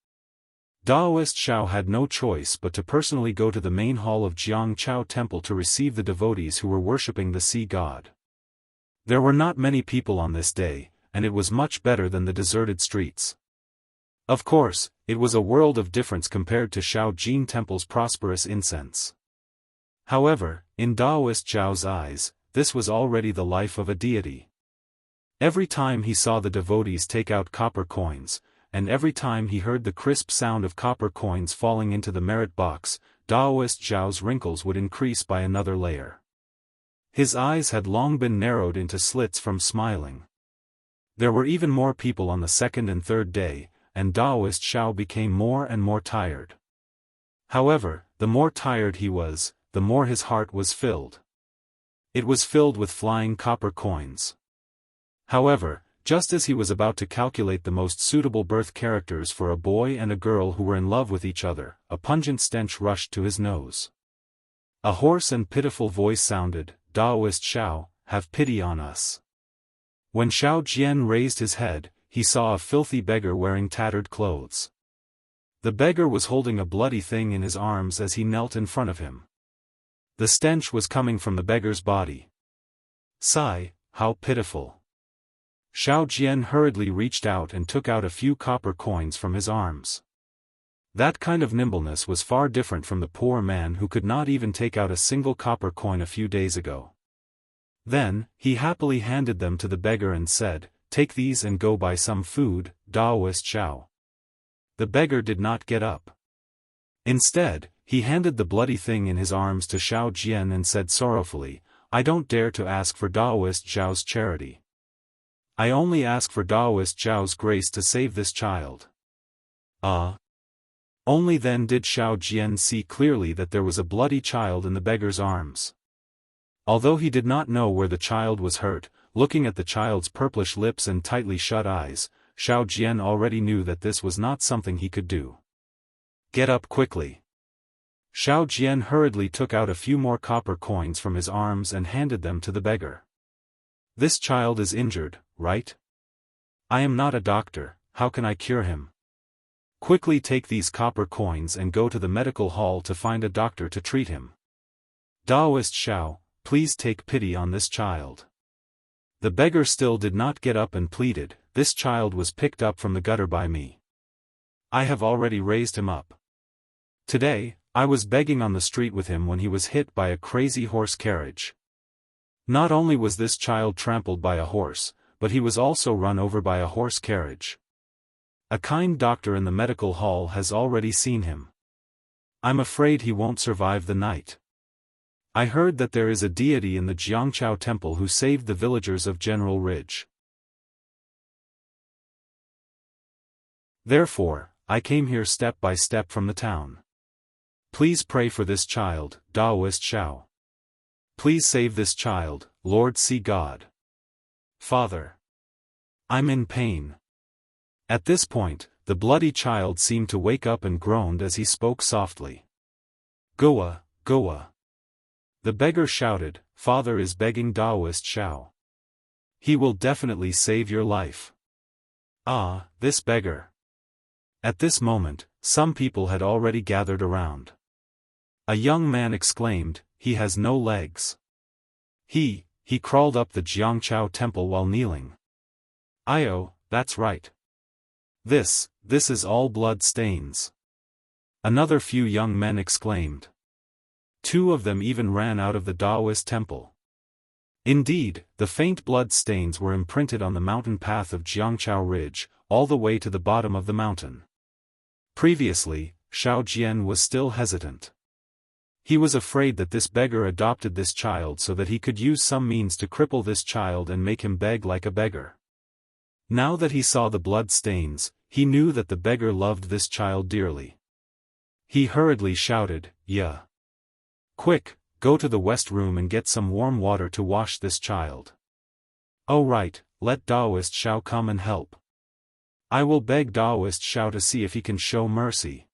Daoist Zhao had no choice but to personally go to the main hall of Jiangchao Temple to receive the devotees who were worshipping the sea god. There were not many people on this day, and it was much better than the deserted streets. Of course, it was a world of difference compared to Shaojin Temple's prosperous incense. However, in Daoist Zhao's eyes, this was already the life of a deity. Every time he saw the devotees take out copper coins, and every time he heard the crisp sound of copper coins falling into the merit box, Daoist Zhao's wrinkles would increase by another layer. His eyes had long been narrowed into slits from smiling. There were even more people on the second and third day, and Daoist Zhao became more and more tired. However, the more tired he was, the more his heart was filled. It was filled with flying copper coins. However, just as he was about to calculate the most suitable birth characters for a boy and a girl who were in love with each other, a pungent stench rushed to his nose. A hoarse and pitiful voice sounded, "Daoist Zhao, have pity on us." When Xiao Jian raised his head, he saw a filthy beggar wearing tattered clothes. The beggar was holding a bloody thing in his arms as he knelt in front of him. The stench was coming from the beggar's body. Sigh, how pitiful. Xiao Jian hurriedly reached out and took out a few copper coins from his arms. That kind of nimbleness was far different from the poor man who could not even take out a single copper coin a few days ago. Then, he happily handed them to the beggar and said, "Take these and go buy some food, Daoist Zhao." The beggar did not get up. Instead, he handed the bloody thing in his arms to Xiao Jian and said sorrowfully, "I don't dare to ask for Daoist Zhao's charity. I only ask for Daoist Zhao's grace to save this child." Only then did Xiao Jian see clearly that there was a bloody child in the beggar's arms. Although he did not know where the child was hurt, looking at the child's purplish lips and tightly shut eyes, Xiao Jian already knew that this was not something he could do. "Get up quickly." Xiao Jian hurriedly took out a few more copper coins from his arms and handed them to the beggar. "This child is injured, right? I am not a doctor, how can I cure him? Quickly take these copper coins and go to the medical hall to find a doctor to treat him. Daoist Zhao, please take pity on this child." The beggar still did not get up and pleaded, "This child was picked up from the gutter by me. I have already raised him up. Today, I was begging on the street with him when he was hit by a crazy horse carriage. Not only was this child trampled by a horse, but he was also run over by a horse carriage. A kind doctor in the medical hall has already seen him. I'm afraid he won't survive the night. I heard that there is a deity in the Jiangchao Temple who saved the villagers of General Ridge. Therefore, I came here step by step from the town. Please pray for this child, Taoist Xiao. Please save this child, Lord See God. Father. I'm in pain. At this point, the bloody child seemed to wake up and groaned as he spoke softly. Goa, Goa. The beggar shouted, Father is begging Taoist Xiao. He will definitely save your life. Ah, this beggar. At this moment, some people had already gathered around. A young man exclaimed, he has no legs. He crawled up the Jiangchao temple while kneeling. Io, that's right. This is all blood stains. Another few young men exclaimed. 2 of them even ran out of the Taoist temple. Indeed, the faint blood stains were imprinted on the mountain path of Jiangchao Ridge, all the way to the bottom of the mountain. Previously, Xiao Jian was still hesitant. He was afraid that this beggar adopted this child so that he could use some means to cripple this child and make him beg like a beggar. Now that he saw the blood stains, he knew that the beggar loved this child dearly. He hurriedly shouted, Yeah. Quick, go to the west room and get some warm water to wash this child. Oh right, let Taoist Xiao come and help. I will beg Taoist Xiao to see if he can show mercy.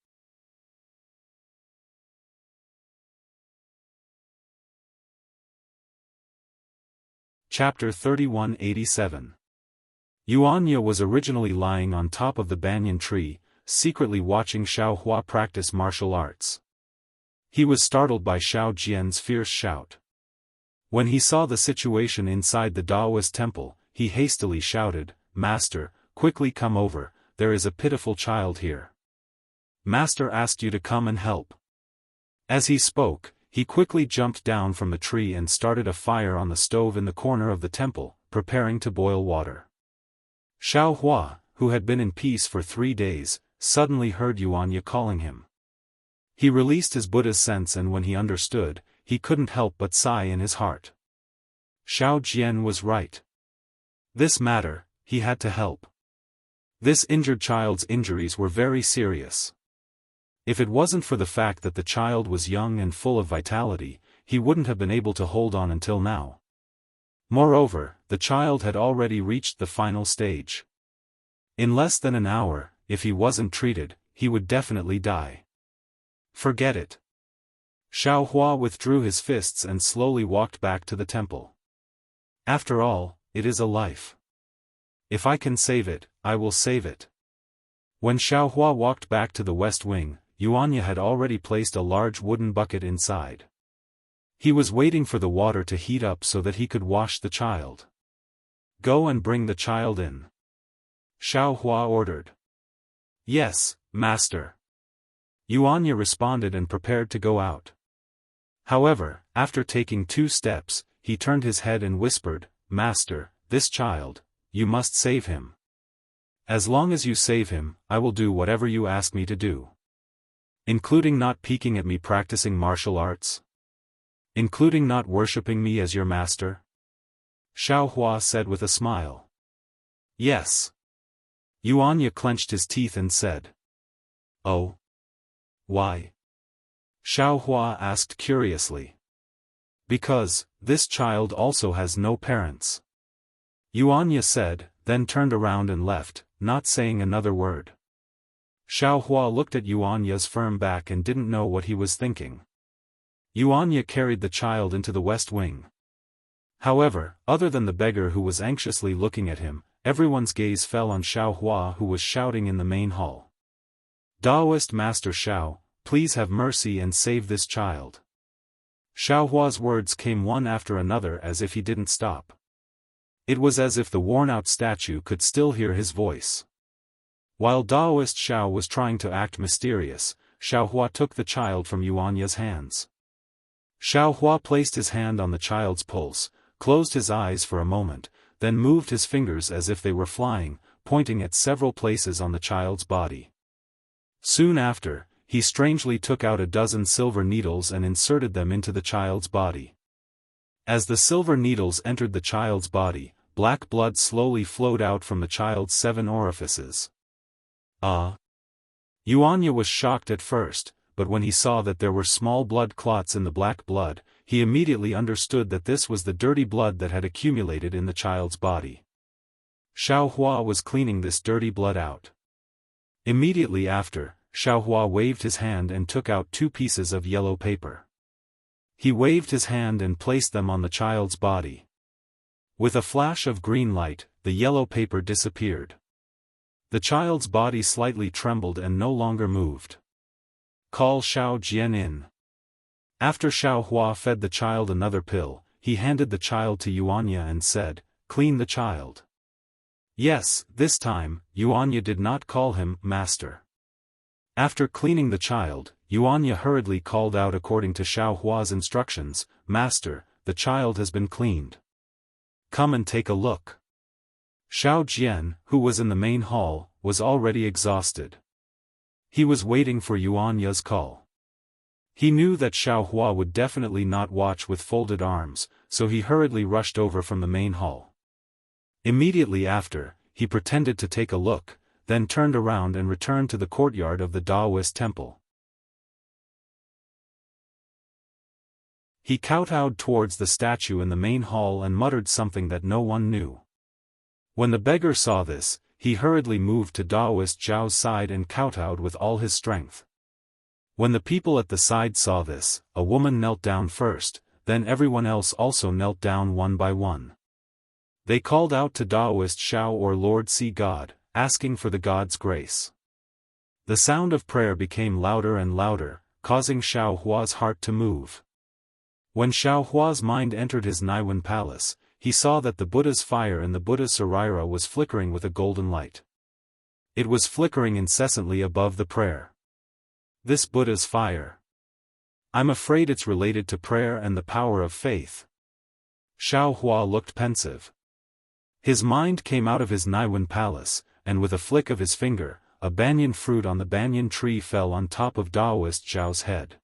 Chapter 3187. Yuanya was originally lying on top of the banyan tree, secretly watching Xiao Hua practice martial arts. He was startled by Xiao Jian's fierce shout. When he saw the situation inside the Taoist temple, he hastily shouted, Master, quickly come over, there is a pitiful child here. Master asked you to come and help. As he spoke, he quickly jumped down from the tree and started a fire on the stove in the corner of the temple, preparing to boil water. Xiao Hua, who had been in peace for 3 days, suddenly heard Yuanya calling him. He released his Buddha's sense, and when he understood, he couldn't help but sigh in his heart. Xiao Jian was right. This matter, he had to help. This injured child's injuries were very serious. If it wasn't for the fact that the child was young and full of vitality, he wouldn't have been able to hold on until now. Moreover, the child had already reached the final stage. In less than an hour, if he wasn't treated, he would definitely die. Forget it. Xiao Hua withdrew his fists and slowly walked back to the temple. After all, it is a life. If I can save it, I will save it. When Xiao Hua walked back to the west wing, Yuanya had already placed a large wooden bucket inside. He was waiting for the water to heat up so that he could wash the child. Go and bring the child in. Xiao Hua ordered. Yes, master. Yuanya responded and prepared to go out. However, after taking 2 steps, he turned his head and whispered, Master, this child, you must save him. As long as you save him, I will do whatever you ask me to do. Including not peeking at me practicing martial arts? Including not worshipping me as your master? Xiao Hua said with a smile. Yes. Yuanya clenched his teeth and said. Oh. Why? Xiao Hua asked curiously. Because, this child also has no parents. Yuanya said, then turned around and left, not saying another word. Xiao Hua looked at Yuanya's firm back and didn't know what he was thinking. Yuanya carried the child into the west wing. However, other than the beggar who was anxiously looking at him, everyone's gaze fell on Xiao Hua, who was shouting in the main hall. Taoist Master Xiao, please have mercy and save this child. Xiao Hua's words came one after another as if he didn't stop. It was as if the worn-out statue could still hear his voice. While Taoist Xiao was trying to act mysterious, Xiao Hua took the child from Yuanya's hands. Xiao Hua placed his hand on the child's pulse, closed his eyes for a moment, then moved his fingers as if they were flying, pointing at several places on the child's body. Soon after, he strangely took out a dozen silver needles and inserted them into the child's body. As the silver needles entered the child's body, black blood slowly flowed out from the child's 7 orifices. Ah! Yuanya was shocked at first, but when he saw that there were small blood clots in the black blood, he immediately understood that this was the dirty blood that had accumulated in the child's body. Xiaohua was cleaning this dirty blood out. Immediately after, Xiaohua waved his hand and took out 2 pieces of yellow paper. He waved his hand and placed them on the child's body. With a flash of green light, the yellow paper disappeared. The child's body slightly trembled and no longer moved. Call Xiao Jian in. After Xiaohua fed the child another pill, he handed the child to Yuanya and said, "Clean the child." Yes, this time, Yuanya did not call him master. After cleaning the child, Yuanya hurriedly called out according to Xiaohua's instructions, "Master, the child has been cleaned. Come and take a look." Xiao Jian, who was in the main hall, was already exhausted. He was waiting for Yuanya's call. He knew that Xiaohua would definitely not watch with folded arms, so he hurriedly rushed over from the main hall. Immediately after, he pretended to take a look, then turned around and returned to the courtyard of the Taoist temple. He kowtowed towards the statue in the main hall and muttered something that no one knew. When the beggar saw this, he hurriedly moved to Taoist Zhao's side and kowtowed with all his strength. When the people at the side saw this, a woman knelt down first, then everyone else also knelt down one by one. They called out to Taoist Zhao or Lord Sea God, asking for the God's grace. The sound of prayer became louder and louder, causing Xiaohua's heart to move. When Xiaohua's mind entered his Naiwen palace, he saw that the Buddha's fire in the Buddha's saraira was flickering with a golden light. It was flickering incessantly above the prayer. This Buddha's fire. I'm afraid it's related to prayer and the power of faith. Xiaohua looked pensive. His mind came out of his Naiwen palace, and with a flick of his finger, a banyan fruit on the banyan tree fell on top of Taoist Zhao's head.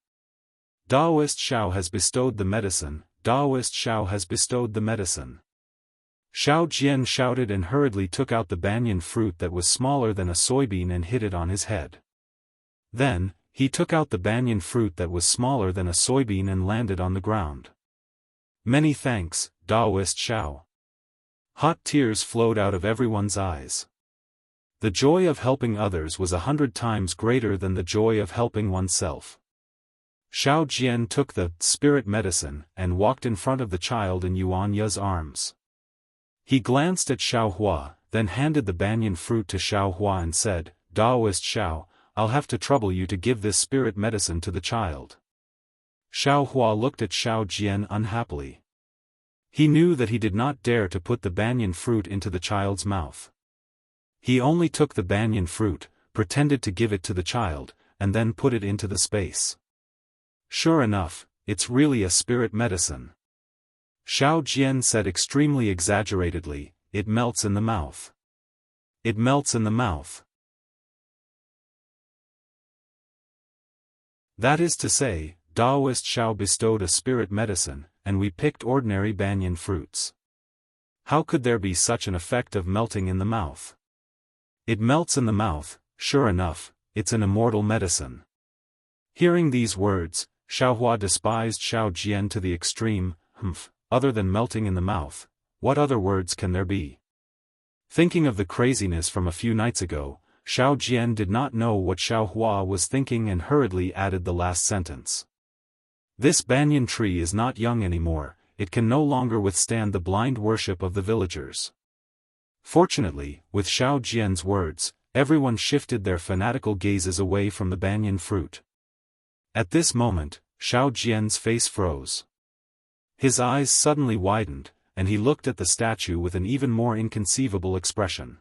Taoist Zhao has bestowed the medicine, Taoist Zhao has bestowed the medicine. Xiao Jian shouted and hurriedly took out the banyan fruit that was smaller than a soybean and hid it on his head. Then, he took out the banyan fruit that was smaller than a soybean and landed on the ground. Many thanks, Taoist Zhao. Hot tears flowed out of everyone's eyes. The joy of helping others was 100 times greater than the joy of helping oneself. Xiao Jian took the spirit medicine and walked in front of the child in Yuanya's arms. He glanced at Xiaohua, then handed the banyan fruit to Xiaohua and said, "Taoist Zhao, I'll have to trouble you to give this spirit medicine to the child." Xiaohua looked at Xiao Jian unhappily. He knew that he did not dare to put the banyan fruit into the child's mouth. He only took the banyan fruit, pretended to give it to the child, and then put it into the space. Sure enough, it's really a spirit medicine. Xiao Jian said extremely exaggeratedly, "It melts in the mouth. It melts in the mouth." That is to say, Taoist Zhao bestowed a spirit medicine, and we picked ordinary banyan fruits. How could there be such an effect of melting in the mouth? It melts in the mouth, sure enough, it's an immortal medicine. Hearing these words, Xiaohua despised Xiao Jian to the extreme. Other than melting in the mouth, what other words can there be? Thinking of the craziness from a few nights ago, Xiao Jian did not know what Xiaohua was thinking and hurriedly added the last sentence. This banyan tree is not young anymore, it can no longer withstand the blind worship of the villagers. Fortunately, with Xiao Jian's words, everyone shifted their fanatical gazes away from the banyan fruit. At this moment, Xiao Jian's face froze. His eyes suddenly widened, and he looked at the statue with an even more inconceivable expression.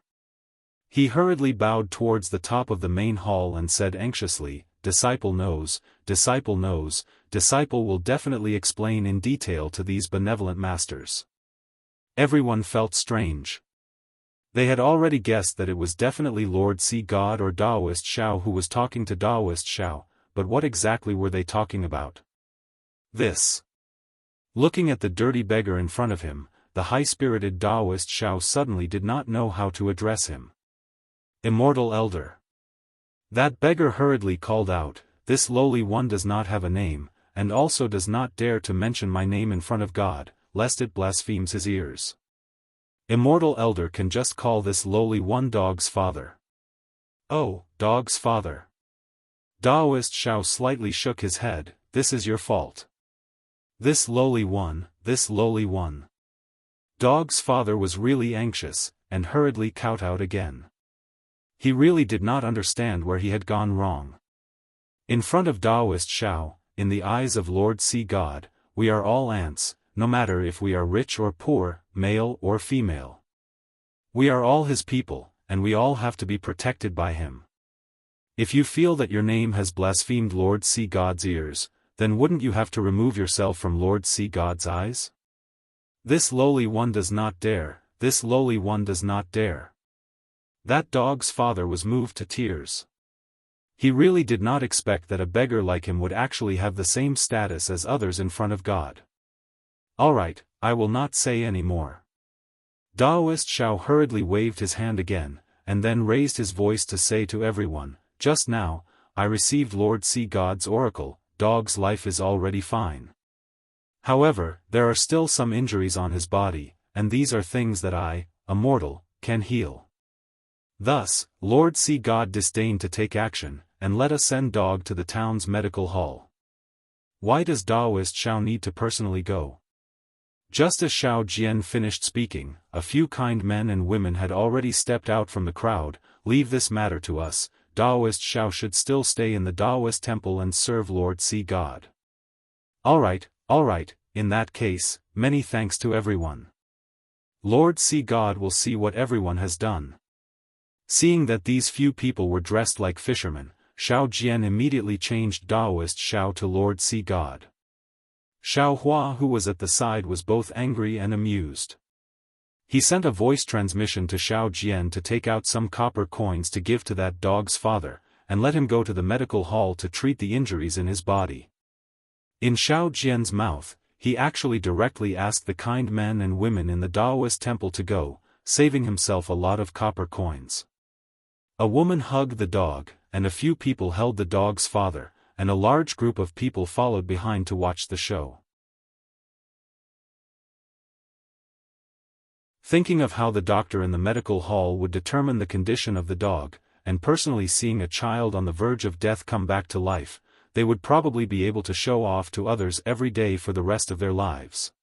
He hurriedly bowed towards the top of the main hall and said anxiously, "Disciple knows, disciple knows, disciple will definitely explain in detail to these benevolent masters." Everyone felt strange. They had already guessed that it was definitely Lord Sea God or Taoist Zhao who was talking to Taoist Zhao, but what exactly were they talking about? This. Looking at the dirty beggar in front of him, the high-spirited Taoist Zhao suddenly did not know how to address him. Immortal Elder. That beggar hurriedly called out, "This lowly one does not have a name, and also does not dare to mention my name in front of God, lest it blasphemes his ears. Immortal Elder can just call this lowly one Dog's father." "Oh, Dog's father." Taoist Shao slightly shook his head, "This is your fault. This lowly one, this lowly one." Dog's father was really anxious, and hurriedly kowtowed again. He really did not understand where he had gone wrong. In front of Taoist Shao, in the eyes of Lord Sea God, we are all ants, no matter if we are rich or poor, male or female. We are all his people, and we all have to be protected by him. If you feel that your name has blasphemed Lord Sea God's ears, then wouldn't you have to remove yourself from Lord Sea God's eyes? This lowly one does not dare, this lowly one does not dare. That dog's father was moved to tears. He really did not expect that a beggar like him would actually have the same status as others in front of God. "Alright, I will not say any more." Taoist Shao hurriedly waved his hand again, and then raised his voice to say to everyone, "Just now, I received Lord Sea God's oracle, Dog's life is already fine. However, there are still some injuries on his body, and these are things that I, a mortal, can heal." Thus, Lord Sea God disdained to take action, and let us send Dog to the town's medical hall. Why does Taoist Shao need to personally go? Just as Shao Jian finished speaking, a few kind men and women had already stepped out from the crowd. "Leave this matter to us, Taoist Shao should still stay in the Taoist temple and serve Lord Sea God." Alright, in that case, many thanks to everyone. Lord Sea God will see what everyone has done. Seeing that these few people were dressed like fishermen, Shao Jian immediately changed Taoist Shao to Lord Sea God. Xiao Hua, who was at the side, was both angry and amused. He sent a voice transmission to Shao Jian to take out some copper coins to give to that dog's father, and let him go to the medical hall to treat the injuries in his body. In Shao Jian's mouth, he actually directly asked the kind men and women in the Taoist temple to go, saving himself a lot of copper coins. A woman hugged the dog, and a few people held the dog's father, and a large group of people followed behind to watch the show. Thinking of how the doctor in the medical hall would determine the condition of the dog, and personally seeing a child on the verge of death come back to life, they would probably be able to show off to others every day for the rest of their lives.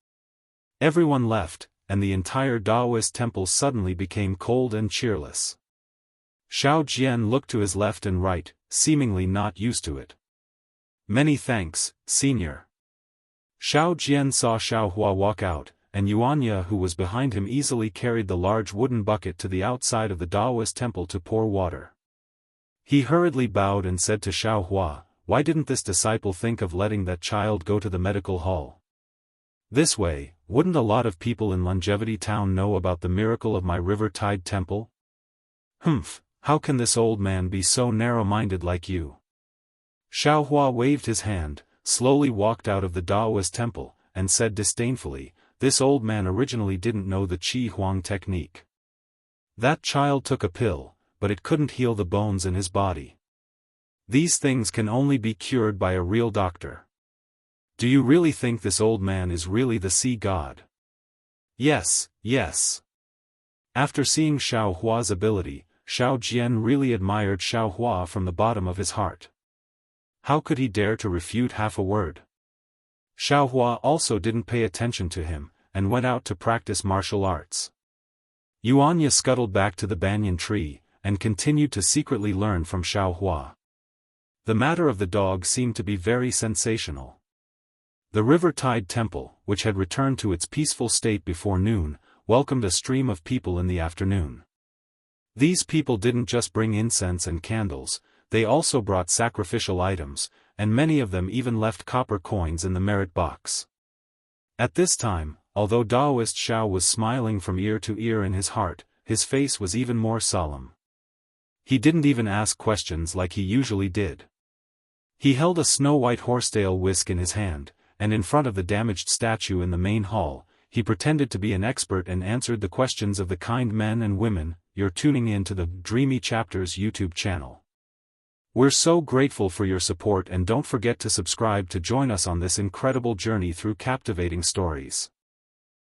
Everyone left, and the entire Taoist temple suddenly became cold and cheerless. Shao Jian looked to his left and right, seemingly not used to it. "Many thanks, Senior." Shao Jian saw Xiao Hua walk out, and Yuanya, who was behind him, easily carried the large wooden bucket to the outside of the Taoist temple to pour water. He hurriedly bowed and said to Xiao Hua, "Why didn't this disciple think of letting that child go to the medical hall? This way, wouldn't a lot of people in Longevity Town know about the miracle of my River Tide Temple?" "Humph, how can this old man be so narrow-minded like you?" Xiao Hua waved his hand, slowly walked out of the Taoist temple, and said disdainfully, "This old man originally didn't know the Qi Huang technique. That child took a pill, but it couldn't heal the bones in his body. These things can only be cured by a real doctor. Do you really think this old man is really the sea god?" Yes. After seeing Xiao Hua's ability, Shao Jian really admired Xiao Hua from the bottom of his heart. How could he dare to refute half a word? Xiao Hua also didn't pay attention to him, and went out to practice martial arts. Yuanya scuttled back to the banyan tree, and continued to secretly learn from Xiao Hua. The matter of the dog seemed to be very sensational. The River Tide Temple, which had returned to its peaceful state before noon, welcomed a stream of people in the afternoon. These people didn't just bring incense and candles, they also brought sacrificial items, and many of them even left copper coins in the merit box. At this time, although Taoist Shao was smiling from ear to ear in his heart, his face was even more solemn. He didn't even ask questions like he usually did. He held a snow-white horsetail whisk in his hand, and in front of the damaged statue in the main hall, he pretended to be an expert and answered the questions of the kind men and women. You're tuning in to the Dreamy Chapters YouTube channel. We're so grateful for your support, and don't forget to subscribe to join us on this incredible journey through captivating stories.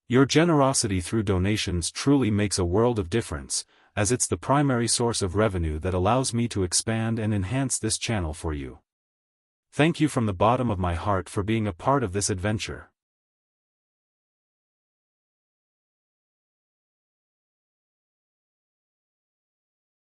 Your generosity through donations truly makes a world of difference, as it's the primary source of revenue that allows me to expand and enhance this channel for you. Thank you from the bottom of my heart for being a part of this adventure.